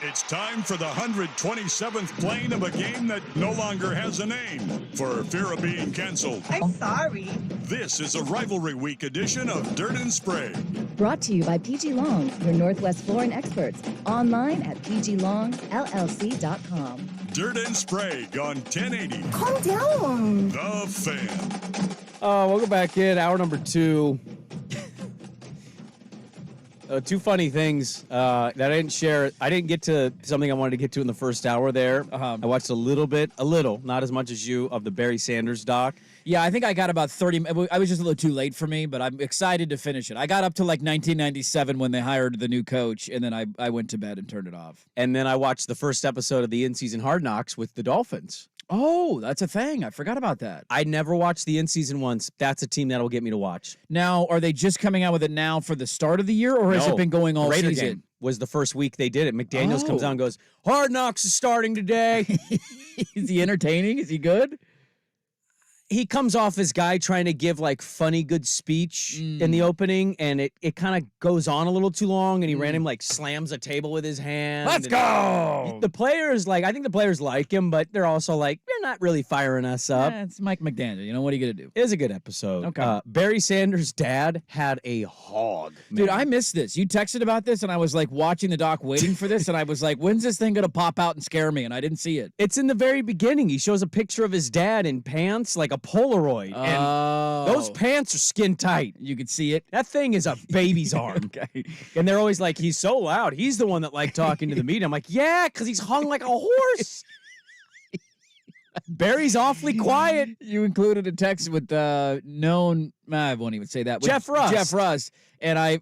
It's time for the 127th playing of a game that no longer has a name for fear of being canceled. I'm sorry. This is a rivalry week edition of Dirt and Sprague. Brought to you by PG Long, your Northwest flooring experts. Online at pglongllc.com. Dirt and Sprague on 1080. Calm down. The Fan. Welcome back in. Hour number 2. Two funny things that I didn't share. I didn't get to something I wanted to get to in the first hour there. I watched a little, not as much as you, of the Barry Sanders doc. Yeah, I think I got about 30. I was just a little too late for me, but I'm excited to finish it. I got up to like 1997 when they hired the new coach, and then I went to bed and turned it off. And then I watched the first episode of the in-season Hard Knocks with the Dolphins. Oh, that's a thing. I forgot about that. I never watched the in-season ones. That's a team that'll get me to watch. Now, are they just coming out with it now for the start of the year, or has it been going all Raider season? Game was the first week they did it. McDaniels comes out and goes, Hard Knocks is starting today. Is he entertaining? Is he good? He comes off as guy trying to give like funny, good speech in the opening, and it kind of goes on a little too long, and he randomly like slams a table with his hand. Let's go! The players, I think the players like him, but they're also like, you're not really firing us up. Yeah, it's Mike McDaniel. You know, what are you going to do? It was a good episode. Okay. Barry Sanders' dad had a hog. Dude, I missed this. You texted about this, and I was like watching the doc waiting for this, and I was like, when's this thing going to pop out and scare me? And I didn't see it. It's in the very beginning. He shows a picture of his dad in pants, like a Polaroid. And those pants are skin tight. You could see it. That thing is a baby's arm. Okay. And they're always like, he's so loud. He's the one that liked talking to the media. I'm like, yeah, because he's hung like a horse. Barry's awfully quiet. You included a text with known, I won't even say that. Jeff Rust. Jeff Rust. And I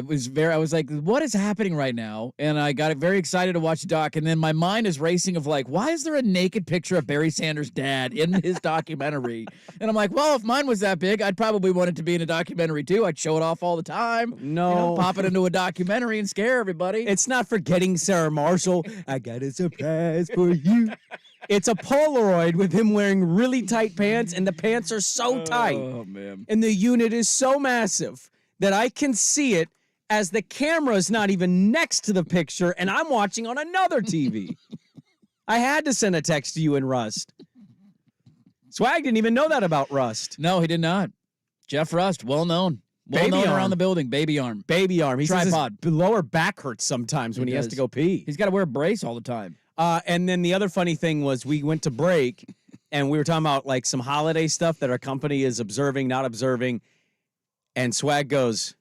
was like, what is happening right now? And I got very excited to watch the doc. And then my mind is racing of like, why is there a naked picture of Barry Sanders' dad in his documentary? And I'm like, well, if mine was that big, I'd probably want it to be in a documentary too. I'd show it off all the time. No. You know, pop it into a documentary and scare everybody. It's not forgetting Sarah Marshall. I got a surprise for you. It's a Polaroid with him wearing really tight pants, and the pants are so tight. Oh, man. And the unit is so massive that I can see it as the camera is not even next to the picture, and I'm watching on another TV. I had to send a text to you and Rust. Swag didn't even know that about Rust. No, he did not. Jeff Rust, well known. Well known around the building. Baby arm. Baby arm. He Tripod. Says his lower back hurts sometimes when he has to go pee. He's got to wear a brace all the time. And then the other funny thing was we went to break, and we were talking about like some holiday stuff that our company is observing, not observing. And Swag goes,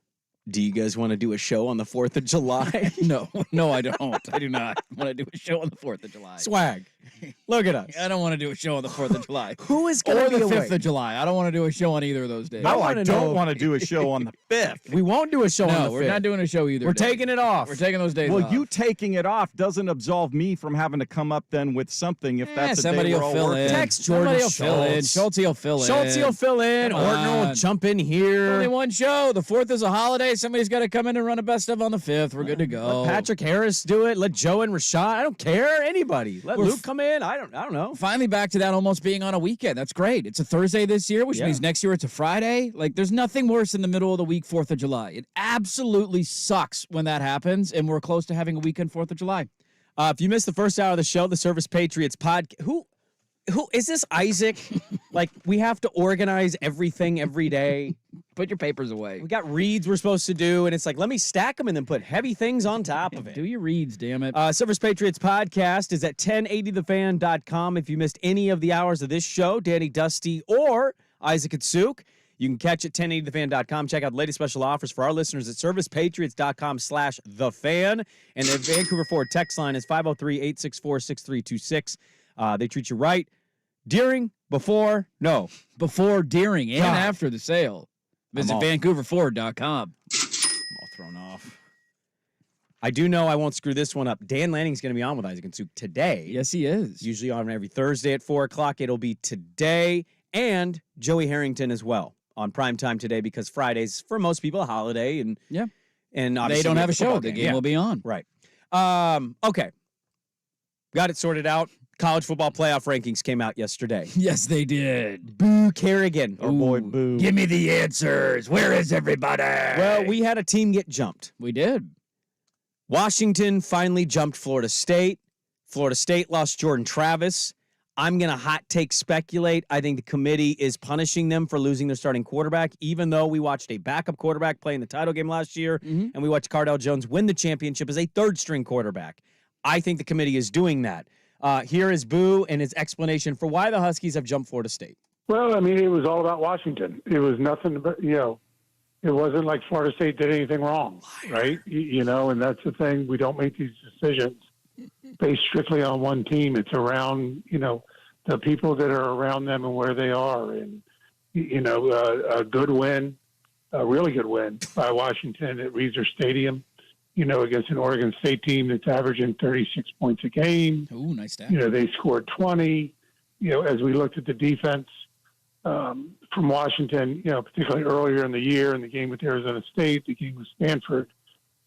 do you guys want to do a show on the 4th of July? No, I don't. I do not want to do a show on the 4th of July. Swag, look at us. I don't want to do a show on the 4th of July. Who is going to be the away? 5th of July. I don't want to do a show on either of those days. No, I don't want to do a show on the 5th. We won't do a show on the 5th. No, we're not doing a show either. We're taking it off. We're taking those days Well, off. you taking it off doesn't absolve me from having to come up then with something if that's a somebody day we're will all fill working. in. Text Jordan Somebody will fill in. Schultz. Schulte will fill in. Schultz will fill in. Come Ortner will on. jump in here. Only one show. The 4th is a holiday. Somebody's got to come in and run a best of on the 5th. We're good to go. Let Patrick Harris do it. Let Joe and Rashad. I don't care. Anybody. Let We're Luke come in. I don't know. Finally back to that almost being on a weekend. That's great. It's a Thursday this year, which means next year it's a Friday. Like, there's nothing worse in the middle of the week, 4th of July. It absolutely sucks when that happens, and we're close to having a weekend 4th of July. If you missed the first hour of the show, the Service Patriots podcast. Who is this, Isaac? Like, we have to organize everything every day. Put your papers away. We got reads we're supposed to do, and it's like, let me stack them and then put heavy things on top of it. Do your reads, damn it. Service Patriots podcast is at 1080thefan.com. If you missed any of the hours of this show, Danny Dusty or Isaac Atsuk, you can catch it at 1080thefan.com. Check out the latest special offers for our listeners at servicepatriots.com/thefan. And the Vancouver Ford text line is 503-864-6326. They treat you right during, before, during, and after the sale. Visit VancouverFord.com. I'm all thrown off. I do know I won't screw this one up. Dan Lanning's going to be on with Isaac and Suk today. Yes, he is. Usually on every Thursday at 4 o'clock. It'll be today, and Joey Harrington as well on primetime today, because Friday's, for most people, a holiday. And obviously they don't have a show. football The game will be on. Right. Okay. Got it sorted out. College football playoff rankings came out yesterday. Yes, they did. Boo Kerrigan. Oh, boy, boo. Give me the answers. Where is everybody? Well, we had a team get jumped. We did. Washington finally jumped Florida State. Florida State lost Jordan Travis. I'm going to hot take speculate. I think the committee is punishing them for losing their starting quarterback, even though we watched a backup quarterback play in the title game last year, and we watched Cardale Jones win the championship as a third-string quarterback. I think the committee is doing that. Here is Boo and his explanation for why the Huskies have jumped Florida State. Well, I mean, it was all about Washington. It was nothing but, it wasn't like Florida State did anything wrong, right? And that's the thing. We don't make these decisions based strictly on one team. It's around, the people that are around them and where they are. And, a good win, a really good win by Washington at Reser Stadium, against an Oregon State team that's averaging 36 points a game. Ooh, nice stat. They scored 20. As we looked at the defense from Washington, particularly earlier in the year in the game with Arizona State, the game with Stanford,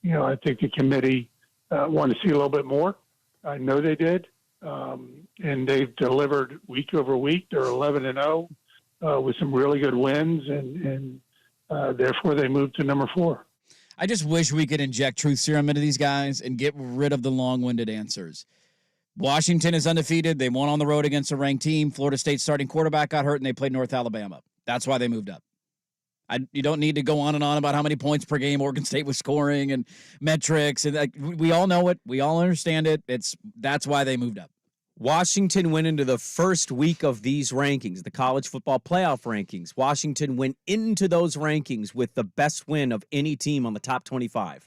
I think the committee wanted to see a little bit more. I know they did. And they've delivered week over week. They're 11-0 with some really good wins, and therefore they moved to number 4. I just wish we could inject truth serum into these guys and get rid of the long-winded answers. Washington is undefeated. They won on the road against a ranked team. Florida State's starting quarterback got hurt, and they played North Alabama. That's why they moved up. You don't need to go on and on about how many points per game Oregon State was scoring and metrics. And we all know it. We all understand it. That's why they moved up. Washington went into the first week of these rankings, the college football playoff rankings. Washington went into those rankings with the best win of any team on the top 25.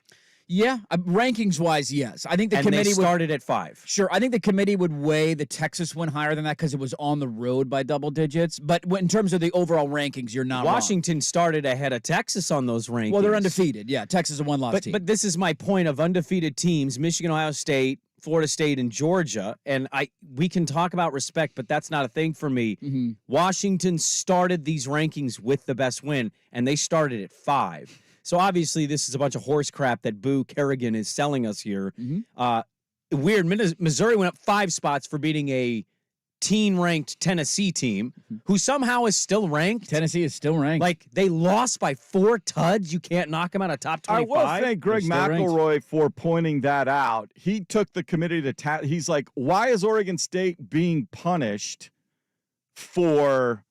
Yeah, rankings-wise, yes. I think the committee started at 5. Sure, I think the committee would weigh the Texas win higher than that because it was on the road by double digits. But in terms of the overall rankings, you're not Washington wrong. started ahead of Texas on those rankings. Well, they're undefeated. Yeah, Texas is a one-loss team. But this is my point of undefeated teams, Michigan, Ohio State, Florida State, and Georgia. And we can talk about respect, but that's not a thing for me. Mm-hmm. Washington started these rankings with the best win, and they started at 5. So obviously this is a bunch of horse crap that Boo Kerrigan is selling us here. Mm-hmm. Weird. Missouri went up 5 spots for beating a teen-ranked Tennessee team who somehow is still ranked. Tennessee is still ranked. Like, they lost by 4 tuds. You can't knock them out of top 25. I will thank Greg McElroy for pointing that out. He took the committee to he's like, why is Oregon State being punished for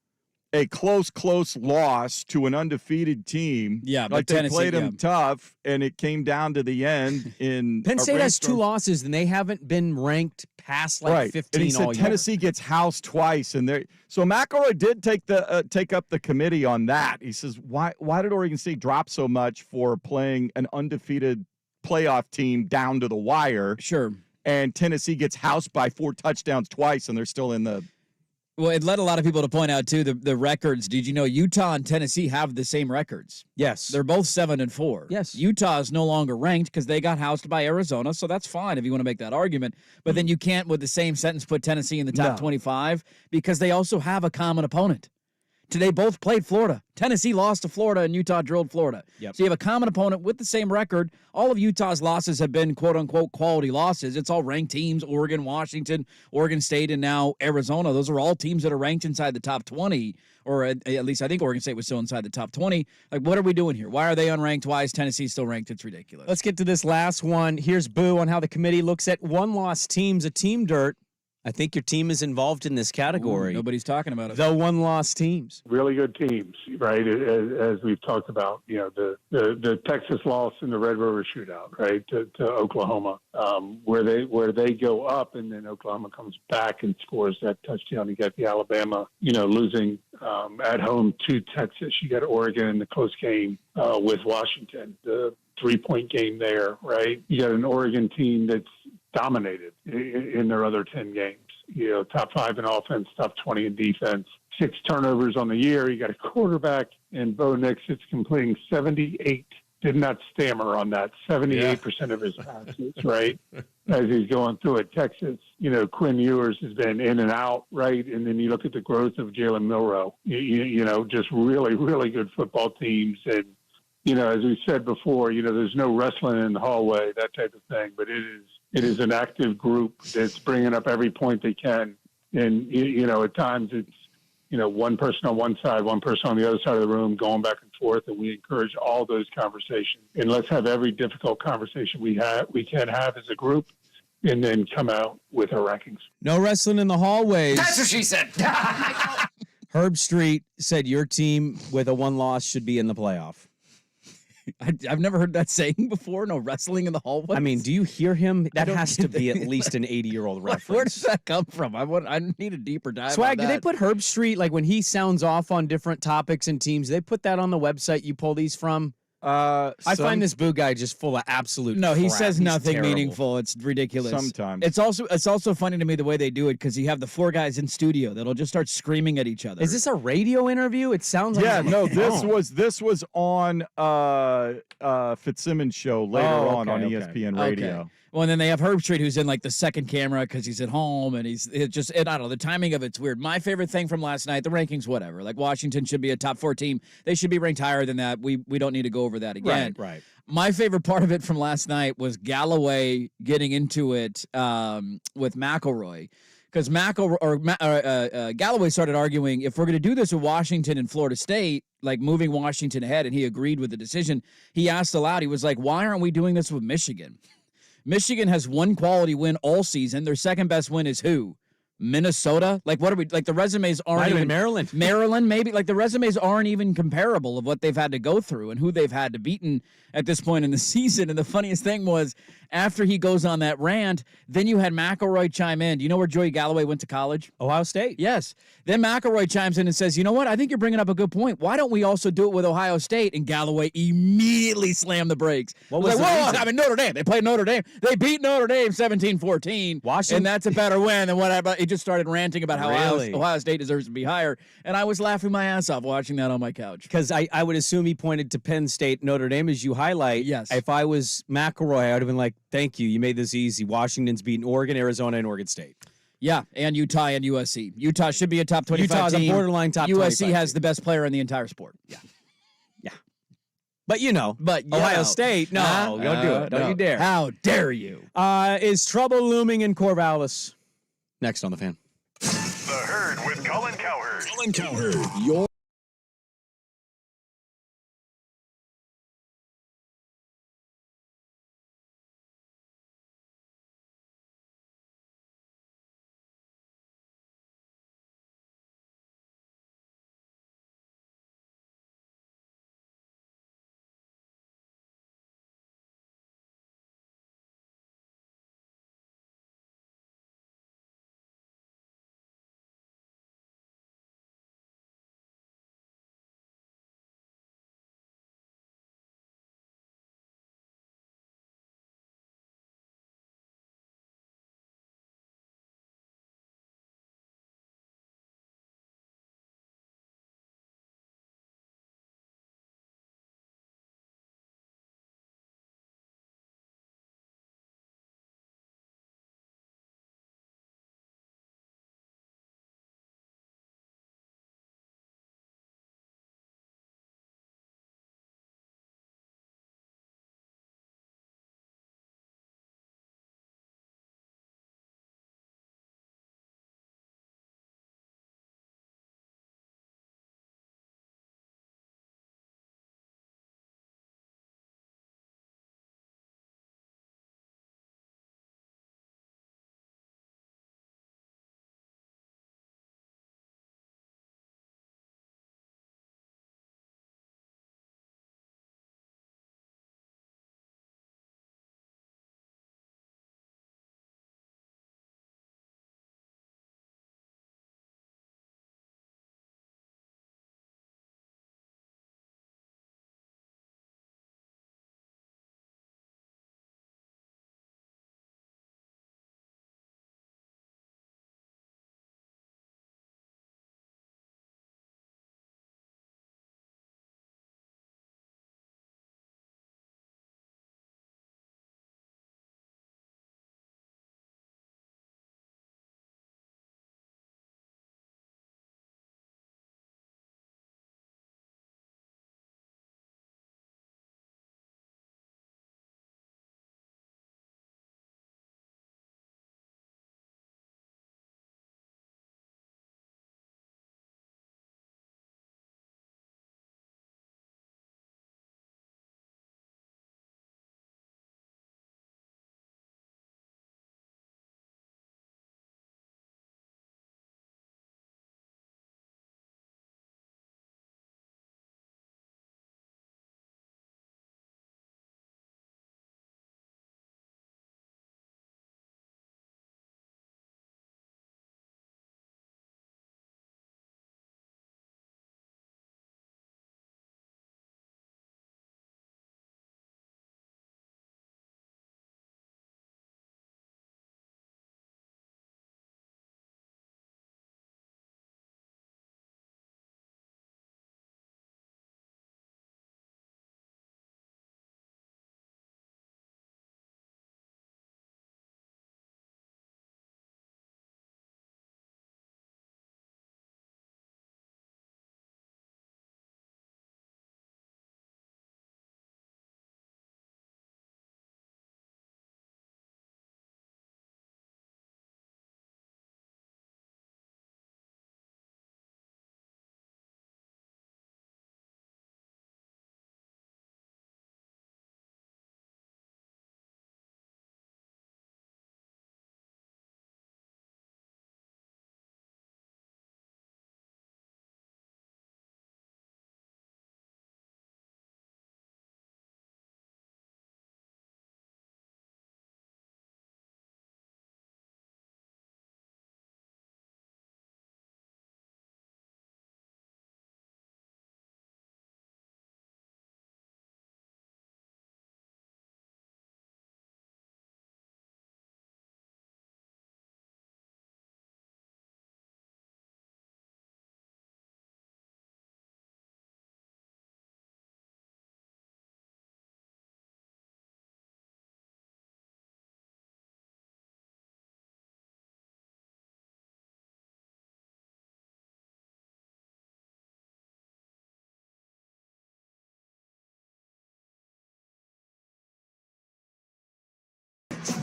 a close loss to an undefeated team? Yeah, like but they Tennessee, played them tough, and it came down to the end. In Penn State has 2 losses, and they haven't been ranked past 15 and he said all year. Tennessee gets housed twice, and so McElroy did take up the committee on that. He says, why did Oregon State drop so much for playing an undefeated playoff team down to the wire? Sure. And Tennessee gets housed by 4 touchdowns twice, and they're still in the. Well, it led a lot of people to point out, too, the records. Did you know Utah and Tennessee have the same records? Yes. They're both 7-4. Yes. Utah is no longer ranked because they got housed by Arizona, so that's fine if you want to make that argument. But then you can't, with the same sentence, put Tennessee in the top 25 because they also have a common opponent. They both played Florida. Tennessee lost to Florida, and Utah drilled Florida. Yep. So you have a common opponent with the same record. All of Utah's losses have been, quote-unquote, quality losses. It's all ranked teams, Oregon, Washington, Oregon State, and now Arizona. Those are all teams that are ranked inside the top 20, or at least I think Oregon State was still inside the top 20. Like, what are we doing here? Why are they unranked? Why is Tennessee still ranked? It's ridiculous. Let's get to this last one. Here's Boo on how the committee looks at one-loss teams, a team dirt. I think your team is involved in this category. Ooh, nobody's talking about it. The one-loss teams. Really good teams, right? As we've talked about, the Texas loss in the Red River Shootout, right, to Oklahoma, where they go up and then Oklahoma comes back and scores that touchdown. You got the Alabama, losing at home to Texas. You got Oregon in the close game with Washington, the 3-point game there, right? You got an Oregon team that's dominated in their other 10 games. Top 5 in offense, top 20 in defense, 6 turnovers on the year. You got a quarterback in Bo Nix that's completing 78. Did not stammer on that. 78% of his passes, right? As he's going through it. Texas, Quinn Ewers has been in and out, right? And then you look at the growth of Jalen Milroe. Just really, really good football teams. And, as we said before, there's no wrestling in the hallway, that type of thing. But it is an active group that's bringing up every point they can. And, at times one person on one side, one person on the other side of the room, going back and forth, and we encourage all those conversations. And let's have every difficult conversation we can have as a group, and then come out with our rankings. No wrestling in the hallways. That's what she said. Herb Street said your team with a one loss should be in the playoff. I've never heard that saying before. No wrestling in the hallway. I mean, do you hear him? That don't has to get be at it. least an 80-year-old reference. Where does that come from? I need a deeper dive. Swag, on do they that. put Herb Street, like when he sounds off on different topics and teams, they put that on the website you pull these from? I find this boo guy just full of absolute No, he crap. says He's nothing terrible. meaningful. It's ridiculous. Sometimes. It's also funny to me the way they do it, because you have the four guys in studio that'll just start screaming at each other. Is this a radio interview? It sounds like Yeah, it's no, on the phone. this was on Fitzsimmons' show later on okay. ESPN Radio. Okay. Well, and then they have Herb Street, who's in like the second camera because he's at home, and I don't know, the timing of it's weird. My favorite thing from last night, the rankings, whatever. Like Washington should be a top 4 team. They should be ranked higher than that. We don't need to go over that again. Right. My favorite part of it from last night was Galloway getting into it with McElroy. Because Galloway started arguing, if we're going to do this with Washington and Florida State, like moving Washington ahead, and he agreed with the decision, he asked aloud, he was like, why aren't we doing this with Michigan? Michigan has one quality win all season. Their second best win is who? Minnesota? Like, what are we, like, the resumes aren't Might have even been Maryland. Maryland, maybe. Like, the resumes aren't even comparable of what they've had to go through and who they've had to beaten at this point in the season. And the funniest thing was, after he goes on that rant, then you had McElroy chime in. Do you know where Joey Galloway went to college? Ohio State. Yes. Then McElroy chimes in and says, you know what? I think you're bringing up a good point. Why don't we also do it with Ohio State? And Galloway immediately slammed the brakes. What was was like, the whoa, reason? I mean, Notre Dame. They played Notre Dame. They beat Notre Dame 17-14. Washington. And that's a better win than what he just started ranting about how Really? Ohio State deserves to be higher. And I was laughing my ass off watching that on my couch. Because I would assume he pointed to Penn State, Notre Dame, as you highlight. Yes. If I was McElroy, I would have been like, thank you. You made this easy. Washington's beaten Oregon, Arizona, and Oregon State. Yeah, and Utah and USC. Utah should be a top 25 Utah's a team. borderline top USC 25 has team. the best player in the entire sport. Yeah. But Ohio State, no, don't do it. Don't no. you dare. How dare you? Is trouble looming in Corvallis? Next on The Fan. The Herd with Colin Cowherd. Colin Cowherd, your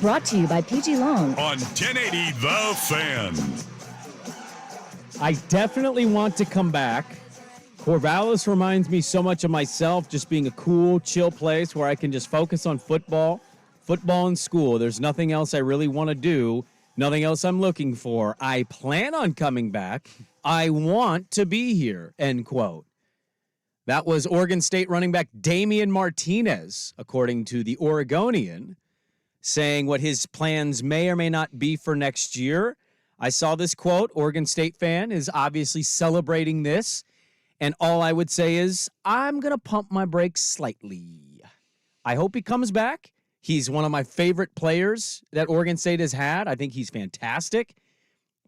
Brought to you by PG Long. On 1080 The Fan. I definitely want to come back. Corvallis reminds me so much of myself, just being a cool, chill place where I can just focus on football and school. There's nothing else I really want to do, nothing else I'm looking for. I plan on coming back. I want to be here, end quote. That was Oregon State running back Damian Martinez, according to the Oregonian, saying what his plans may or may not be for next year. I saw this quote. Oregon State fan is obviously celebrating this. And all I would say is, I'm going to pump my brakes slightly. I hope he comes back. He's one of my favorite players that Oregon State has had. I think he's fantastic.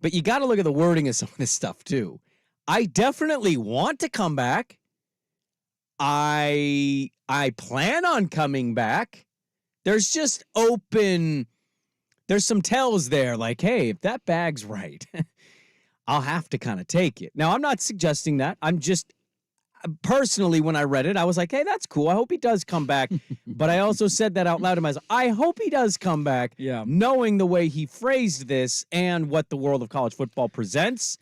But you got to look at the wording of some of this stuff, too. I definitely want to come back. I plan on coming back. There's just there's some tells there, like, hey, if that bag's right, I'll have to kind of take it. Now, I'm not suggesting that. I'm just, personally, when I read it, I was like, hey, that's cool. I hope he does come back. But I also said that out loud to myself. I hope he does come back, knowing the way he phrased this and what the world of college football presents.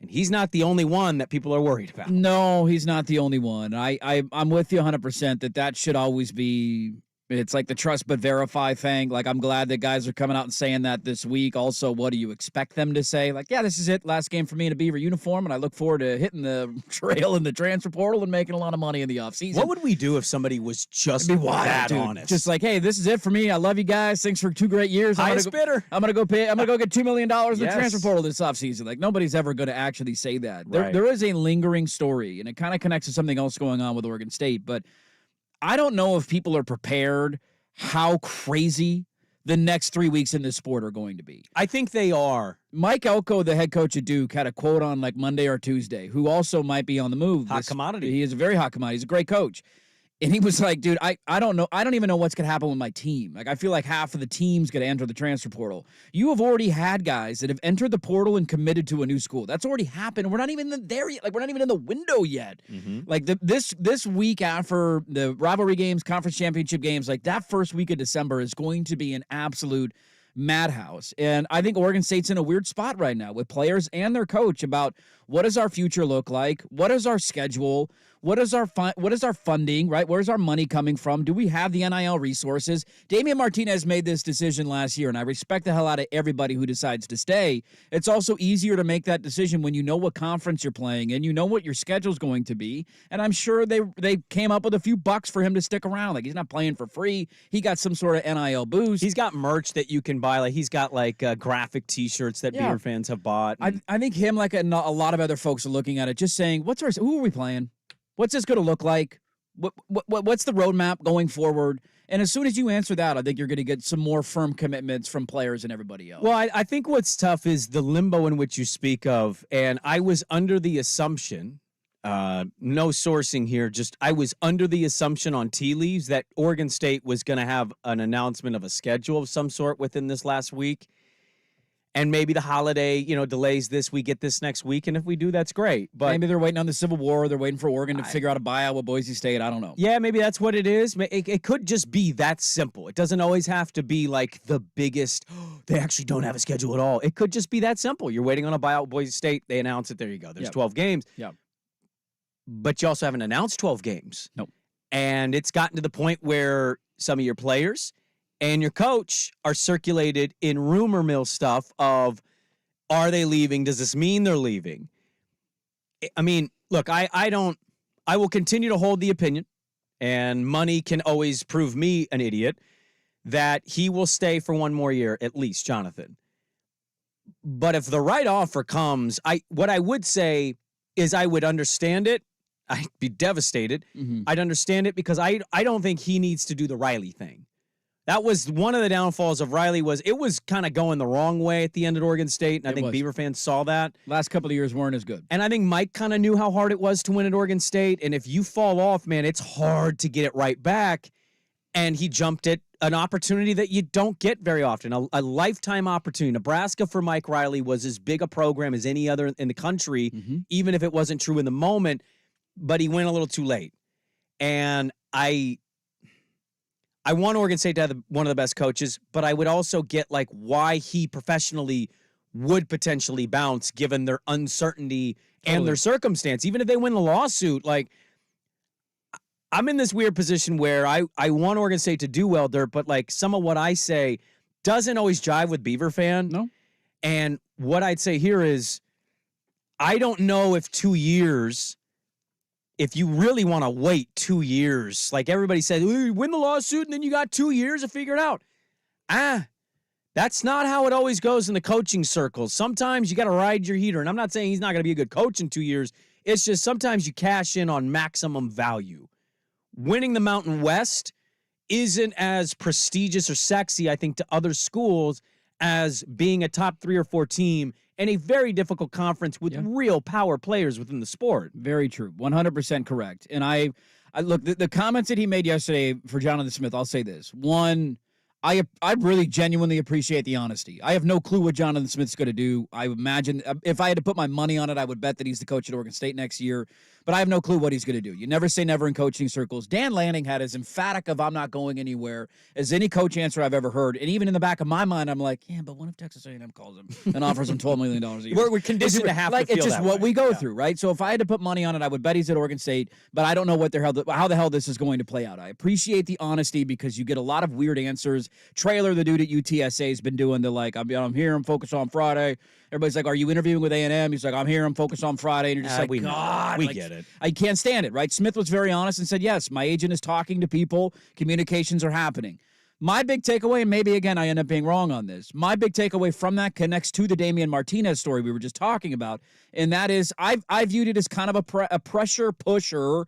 And he's not the only one that people are worried about. No, he's not the only one. I'm with you 100% that should always be. It's like the trust but verify thing. Like, I'm glad that guys are coming out and saying that this week. Also, what do you expect them to say? Like, yeah, this is it. Last game for me in a Beaver uniform, and I look forward to hitting the trail in the transfer portal and making a lot of money in the offseason. What would we do if somebody was just that honest? Just like, hey, this is it for me. I love you guys. Thanks for 2 great years. Highest bidder. I'm gonna go get $2 million in the transfer portal this offseason. Like, nobody's ever going to actually say that. There is a lingering story, and it kind of connects to something else going on with Oregon State, but I don't know if people are prepared how crazy the next 3 weeks in this sport are going to be. I think they are. Mike Elko, the head coach at Duke, had a quote on like Monday or Tuesday, who also might be on the move. Hot commodity. He is a very hot commodity. He's a great coach. And he was like, dude, I don't know. I don't even know what's going to happen with my team. Like, I feel like half of the team's going to enter the transfer portal. You have already had guys that have entered the portal and committed to a new school. That's already happened. We're not even there yet. Like, we're not even in the window yet. Mm-hmm. Like, this week after the rivalry games, conference championship games, like that first week of December is going to be an absolute madhouse. And I think Oregon State's in a weird spot right now with players and their coach about what does our future look like? What is our schedule? What is our funding, right? Where's our money coming from? Do we have the NIL resources? Damian Martinez made this decision last year, and I respect the hell out of everybody who decides to stay. It's also easier to make that decision when you know what conference you're playing and you know what your schedule's going to be. And I'm sure they came up with a few bucks for him to stick around. Like, he's not playing for free. He got some sort of NIL boost. He's got merch that you can buy. Like, he's got graphic T-shirts that Beaver fans have bought. I think him, like a lot of other folks, are looking at it, just saying, who are we playing? What's this going to look like? What's the roadmap going forward? And as soon as you answer that, I think you're going to get some more firm commitments from players and everybody else. Well, I think what's tough is the limbo in which you speak of. And I was under the assumption, no sourcing here, just I was under the assumption on tea leaves that Oregon State was going to have an announcement of a schedule of some sort within this last week. And maybe the holiday, delays this. We get this next week, and if we do, that's great. But maybe they're waiting on the Civil War. They're waiting for Oregon to figure out a buyout with Boise State. I don't know. Yeah, maybe that's what it is. It could just be that simple. It doesn't always have to be like the biggest, they actually don't have a schedule at all. It could just be that simple. You're waiting on a buyout with Boise State. They announce it. There you go. There's 12 games. Yeah. But you also haven't announced 12 games. Nope. And it's gotten to the point where some of your players and your coach are circulated in rumor mill stuff of, are they leaving? Does this mean they're leaving? I mean, look, I will continue to hold the opinion, and money can always prove me an idiot, that he will stay for one more year, at least, Jonathan. But if the right offer comes, what I would say is I would understand it. I'd be devastated. Mm-hmm. I'd understand it because I don't think he needs to do the Riley thing. That was one of the downfalls of Riley, was it was kind of going the wrong way at the end at Oregon State, and I think Beaver fans saw that. Last couple of years weren't as good. And I think Mike kind of knew how hard it was to win at Oregon State, and if you fall off, man, it's hard to get it right back. And he jumped at an opportunity that you don't get very often, a lifetime opportunity. Nebraska for Mike Riley was as big a program as any other in the country, even if it wasn't true in the moment, but he went a little too late. And I I want Oregon State to have one of the best coaches, but I would also get like why he professionally would potentially bounce given their uncertainty and their circumstance. Even if they win the lawsuit, like I'm in this weird position where I want Oregon State to do well there, but like some of what I say doesn't always jive with Beaver fan. No. And what I'd say here is I don't know if 2 years, if you really want to wait 2 years, like everybody said, you win the lawsuit and then you got 2 years to figure it out. That's not how it always goes in the coaching circles. Sometimes you got to ride your heater. And I'm not saying he's not going to be a good coach in 2 years. It's just sometimes you cash in on maximum value. Winning the Mountain West isn't as prestigious or sexy, I think, to other schools as being a top 3 or 4 team in a very difficult conference with real power players within the sport. Very true. 100% correct. And I look, the comments that he made yesterday for Jonathan Smith, I'll say this. One, I really genuinely appreciate the honesty. I have no clue what Jonathan Smith's going to do. I imagine if I had to put my money on it, I would bet that he's the coach at Oregon State next year. But I have no clue what he's going to do. You never say never in coaching circles. Dan Lanning had as emphatic of I'm not going anywhere as any coach answer I've ever heard. And even in the back of my mind, I'm like, yeah, but what if Texas A&M calls him and offers him $12 million a year? We're conditioned to have to feel it's just that what way. we go through, right? So if I had to put money on it, I would bet he's at Oregon State. But I don't know how the hell this is going to play out. I appreciate the honesty because you get a lot of weird answers. Trailer, the dude at UTSA, has been doing the like, I'm here, I'm focused on Friday. Everybody's like, are you interviewing with A&M? He's like, I'm here, I'm focused on Friday. And you're just like, God. We get it. I can't stand it, right? Smith was very honest and said, yes, my agent is talking to people. Communications are happening. My big takeaway, and maybe, again, I end up being wrong on this, my big takeaway from that connects to the Damian Martinez story we were just talking about, and that is I viewed it as kind of a pressure pusher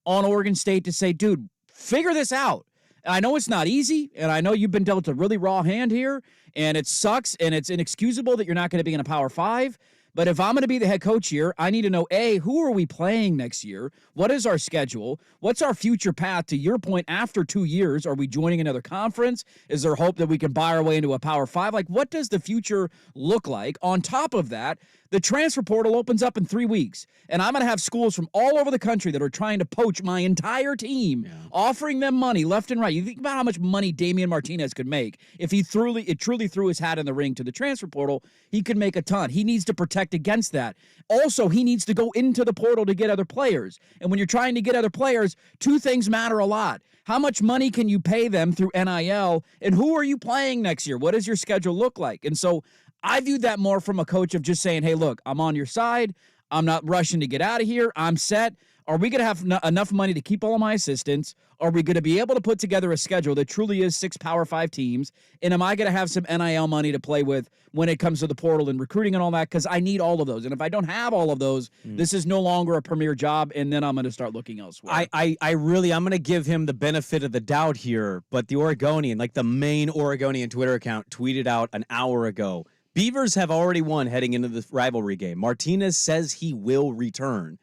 on Oregon State to say, dude, figure this out. I know it's not easy, and I know you've been dealt a really raw hand here, and it sucks, and it's inexcusable that you're not going to be in a Power 5. But if I'm going to be the head coach here, I need to know, A, who are we playing next year? What is our schedule? What's our future path? To your point, after 2 years, are we joining another conference? Is there hope that we can buy our way into a Power 5? Like, what does the future look like? On top of that, the transfer portal opens up in 3 weeks, and I'm going to have schools from all over the country that are trying to poach my entire team, offering them money left and right. You think about how much money Damian Martinez could make if he truly threw his hat in the ring to the transfer portal. He could make a ton. He needs to protect against that. Also, he needs to go into the portal to get other players. And when you're trying to get other players, 2 things matter a lot. How much money can you pay them through NIL? And who are you playing next year? What does your schedule look like? And so I viewed that more from a coach of just saying, hey, look, I'm on your side. I'm not rushing to get out of here. I'm set. Are we going to have enough money to keep all of my assistants? Are we going to be able to put together a schedule that truly is 6 Power 5 teams? And am I going to have some NIL money to play with when it comes to the portal and recruiting and all that? Because I need all of those. And if I don't have all of those, this is no longer a premier job, and then I'm going to start looking elsewhere. I'm going to give him the benefit of the doubt here, but the Oregonian, like the main Oregonian Twitter account, tweeted out an hour ago, Beavers have already won heading into the rivalry game. Martinez says he will return.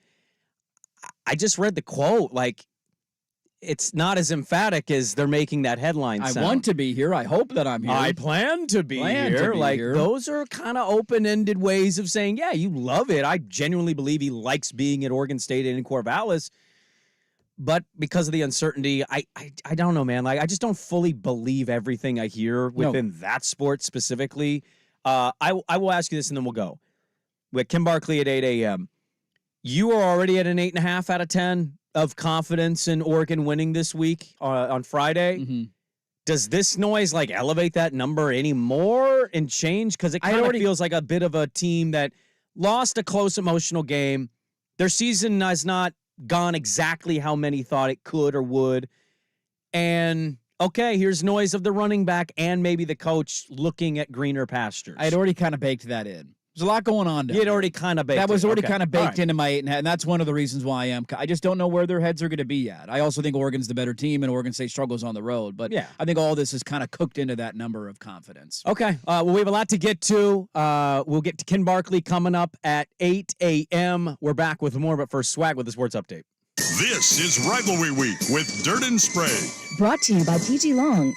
I just read the quote. Like, it's not as emphatic as they're making that headline sound. I want to be here. I hope that I'm here. I plan to be here. Those are kind of open-ended ways of saying, yeah, you love it. I genuinely believe he likes being at Oregon State and in Corvallis. But because of the uncertainty, I don't know, man. Like, I just don't fully believe everything I hear within that sport specifically. I will ask you this, and then we'll go. With Kim Barkley at 8 a.m., you are already at an 8.5 out of 10 of confidence in Oregon winning this week on Friday. Mm-hmm. Does this noise like elevate that number anymore and change? Because it kind of feels like a bit of a team that lost a close emotional game. Their season has not gone exactly how many thought it could or would. And okay, here's noise of the running back and maybe the coach looking at greener pastures. I had already kind of baked that in. There's a lot going on down You had already kind of baked That was already kind of baked right. into my 8.5, and that's one of the reasons why I just don't know where their heads are going to be at. I also think Oregon's the better team, and Oregon State struggles on the road. But yeah. I think all this is kind of cooked into that number of confidence. Okay. Well, we have a lot to get to. We'll get to Ken Barkley coming up at 8 a.m. We're back with more, but first, Swag with the sports update. This is Rivalry Week with Dirt and Sprague. Brought to you by TG Long.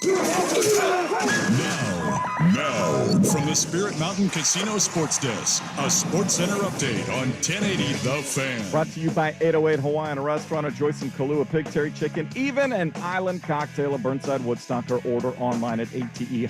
Now, Now, from the Spirit Mountain Casino Sports Desk, a Sports Center update on 1080 The Fan. Brought to you by 808 Hawaiian Restaurant, a Joyce and Kahlua Pig Terry Chicken, even an island cocktail of Burnside Woodstocker. Order online at ate-oh-ate.com.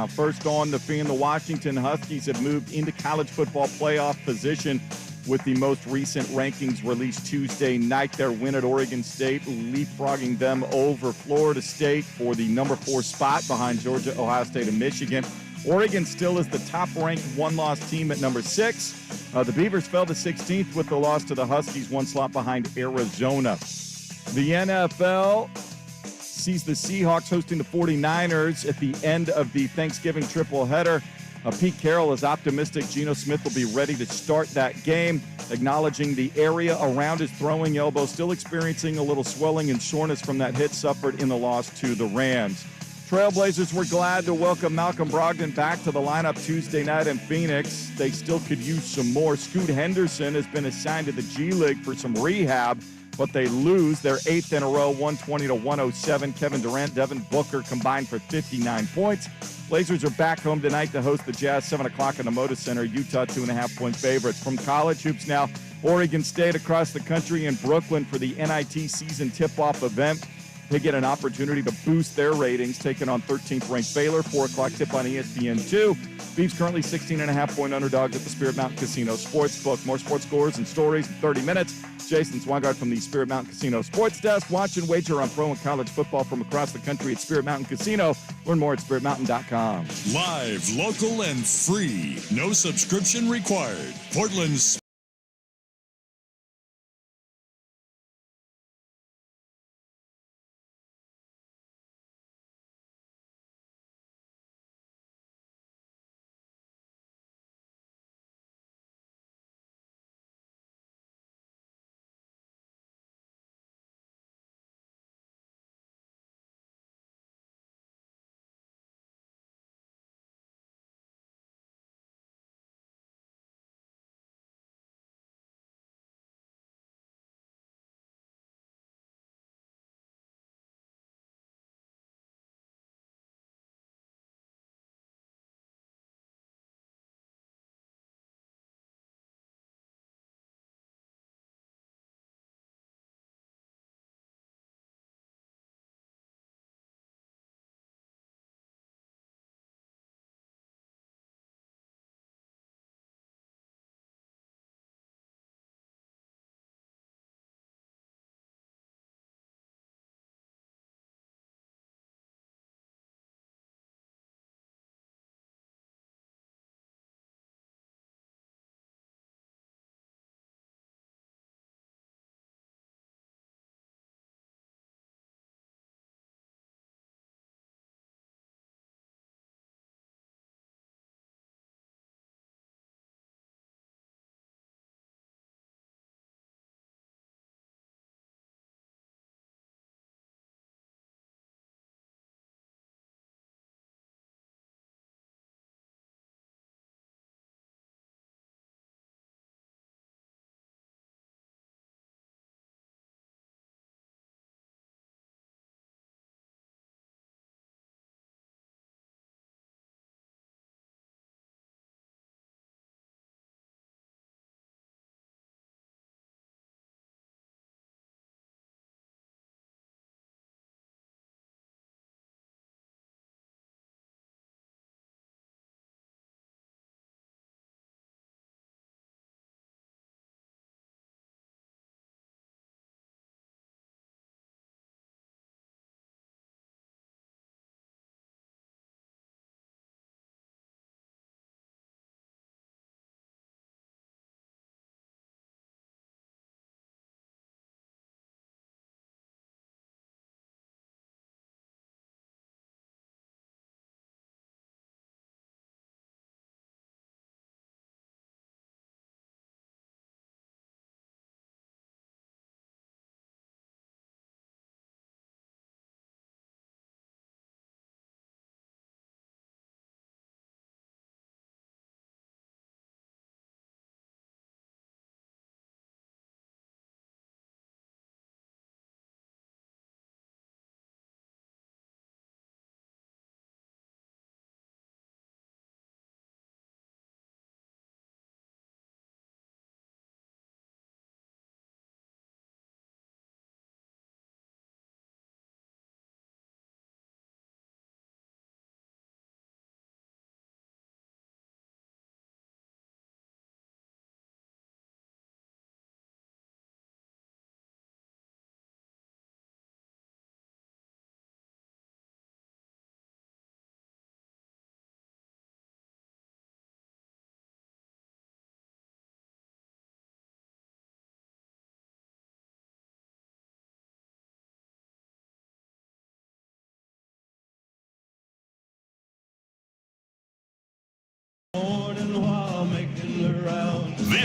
First on the Fan, the Washington Huskies have moved into college football playoff position with the most recent rankings released Tuesday night. Their win at Oregon State, leapfrogging them over Florida State for the number 4 spot behind Georgia, Ohio State, and Michigan. Oregon still is the top-ranked one-loss team at number 6. The Beavers fell to 16th with the loss to the Huskies, 1 slot behind Arizona. The NFL sees the Seahawks hosting the 49ers at the end of the Thanksgiving triple header. Pete Carroll is optimistic Geno Smith will be ready to start that game, acknowledging the area around his throwing elbow, still experiencing a little swelling and soreness from that hit suffered in the loss to the Rams. Trailblazers were glad to welcome Malcolm Brogdon back to the lineup Tuesday night in Phoenix. They still could use some more. Scoot Henderson has been assigned to the G League for some rehab, but they lose their 8th in a row, 120-107. Kevin Durant, Devin Booker combined for 59 points. Blazers are back home tonight to host the Jazz, 7 o'clock in the Moda Center. Utah, 2.5-point favorites. From college hoops now, Oregon State across the country in Brooklyn for the NIT season tip-off event. They get an opportunity to boost their ratings, taking on 13th-ranked Baylor. 4 o'clock tip on ESPN2. Beavs currently 16.5-point underdogs at the Spirit Mountain Casino Sportsbook. More sports scores and stories in 30 minutes. Jason Swangard from the Spirit Mountain Casino Sports Desk. Watch and wager on pro and college football from across the country at Spirit Mountain Casino. Learn more at spiritmountain.com. Live, local, and free. No subscription required. Portland's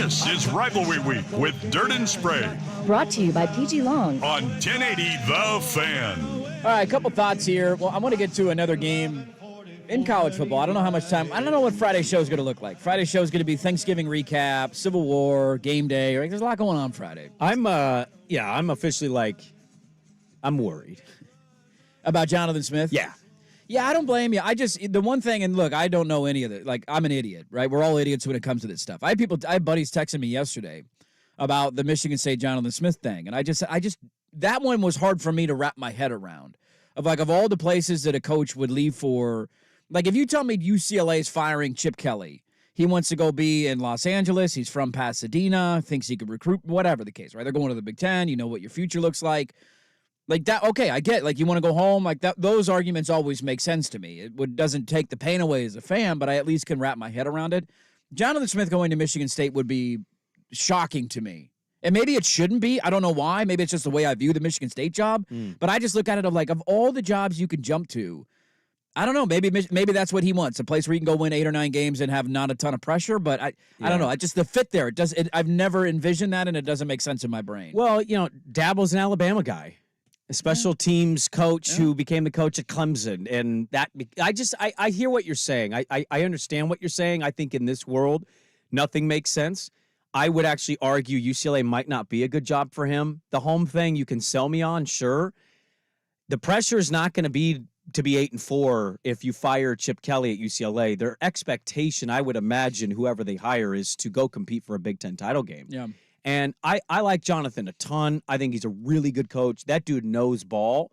This is Rivalry Week with Dirt and Sprague Brought to you by PG Long. on 1080 The Fan. All right, a couple thoughts here. Well, I want to get to another game in college football. I don't know how much time. I don't know what Friday's show is going to look like. Friday's show is going to be Thanksgiving recap, Civil War, game day. Right? There's a lot going on Friday. I'm officially I'm worried. About Jonathan Smith? Yeah. Yeah, I don't blame you. The one thing, and look, I don't know any of it. Like, I'm an idiot, right? We're all idiots when it comes to this stuff. I had buddies texting me yesterday about the Michigan State Jonathan Smith thing, and I just that one was hard for me to wrap my head around. Of all the places that a coach would leave for, like, if you tell me UCLA is firing Chip Kelly, he wants to go be in Los Angeles, he's from Pasadena, thinks he could recruit, whatever the case, right? They're going to the Big Ten, you know what your future looks like. Like that, okay, I get, like, you want to go home, like that. Those arguments always make sense to me. It doesn't take the pain away as a fan, but I at least can wrap my head around it. Jonathan Smith going to Michigan State would be shocking to me. And maybe it shouldn't be. I don't know why. Maybe it's just the way I view the Michigan State job. But I just look at it of all the jobs you can jump to, I don't know. Maybe that's what he wants, a place where he can go win 8 or 9 games and have not a ton of pressure. But I don't know. The fit there, I've never envisioned that, and it doesn't make sense in my brain. Well, Dabo's an Alabama guy. A special teams coach who became the coach at Clemson. And that I hear what you're saying. I understand what you're saying. I think in this world, nothing makes sense. I would actually argue UCLA might not be a good job for him. The home thing you can sell me on, sure. The pressure is not going to be 8-4 if you fire Chip Kelly at UCLA. Their expectation, I would imagine, whoever they hire, is to go compete for a Big Ten title game. Yeah. And I like Jonathan a ton. I think he's a really good coach. That dude knows ball,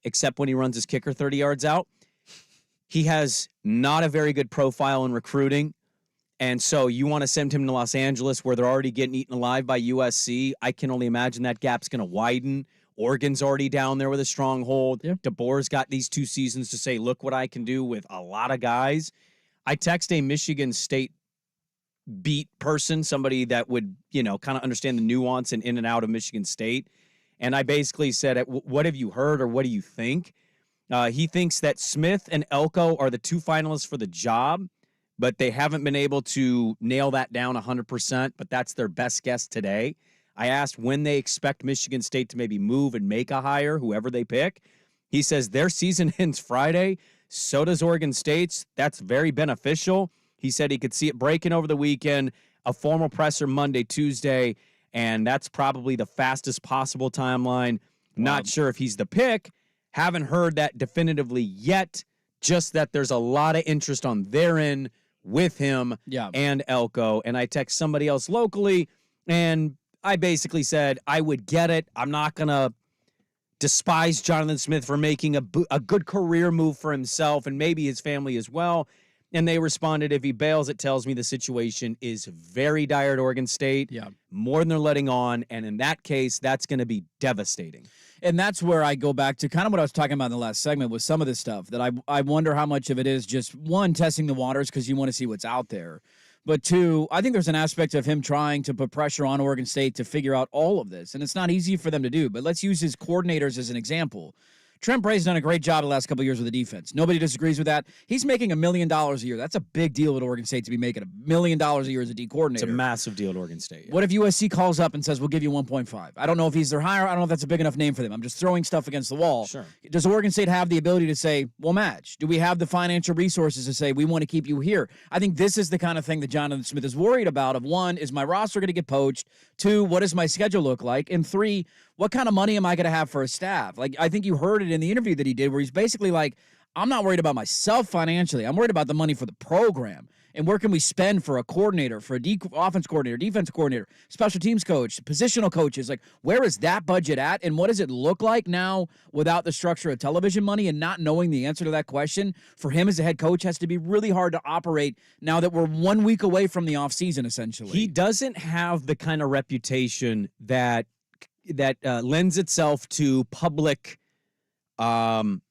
except when he runs his kicker 30 yards out. He has not a very good profile in recruiting. And so you want to send him to Los Angeles where they're already getting eaten alive by USC. I can only imagine that gap's going to widen. Oregon's already down there with a stronghold. Yeah. DeBoer's got these 2 seasons to say, look what I can do with a lot of guys. I text a Michigan State beat person, somebody that would, kind of understand the nuance and in and out of Michigan State. And I basically said, what have you heard or what do you think? He thinks that Smith and Elko are the 2 finalists for the job, but they haven't been able to nail that down 100%, but that's their best guess today. I asked when they expect Michigan State to maybe move and make a hire, whoever they pick. He says their season ends Friday. So does Oregon State's. That's very beneficial. He said he could see it breaking over the weekend, a formal presser Monday, Tuesday, and that's probably the fastest possible timeline. Not sure if he's the pick. Haven't heard that definitively yet, just that there's a lot of interest on their end with him and Elko. And I text somebody else locally, and I basically said I would get it. I'm not going to despise Jonathan Smith for making a good career move for himself and maybe his family as well. And they responded, if he bails, it tells me the situation is very dire at Oregon State, more than they're letting on. And in that case, that's going to be devastating. And that's where I go back to kind of what I was talking about in the last segment with some of this stuff, that I wonder how much of it is just, 1, testing the waters because you want to see what's out there. But 2, I think there's an aspect of him trying to put pressure on Oregon State to figure out all of this. And it's not easy for them to do. But let's use his coordinators as an example. Trent Bray's done a great job the last couple of years with the defense. Nobody disagrees with that. He's making $1 million a year. That's a big deal at Oregon State to be making $1 million a year as a D coordinator. It's a massive deal at Oregon State. What if USC calls up and says, we'll give you 1.5? I don't know if he's their hire. I don't know if that's a big enough name for them. I'm just throwing stuff against the wall. Sure. Does Oregon State have the ability to say, we'll match? Do we have the financial resources to say, we want to keep you here? I think this is the kind of thing that Jonathan Smith is worried about. Of 1, is my roster going to get poached? 2, what does my schedule look like? And 3, what kind of money am I going to have for a staff? Like, I think you heard it in the interview that he did where he's basically like, I'm not worried about myself financially. I'm worried about the money for the program. And where can we spend for a coordinator, for a offense coordinator, defense coordinator, special teams coach, positional coaches? Like, where is that budget at? And what does it look like now without the structure of television money and not knowing the answer to that question? For him as a head coach has to be really hard to operate now that we're 1 week away from the offseason, essentially. He doesn't have the kind of reputation that lends itself to public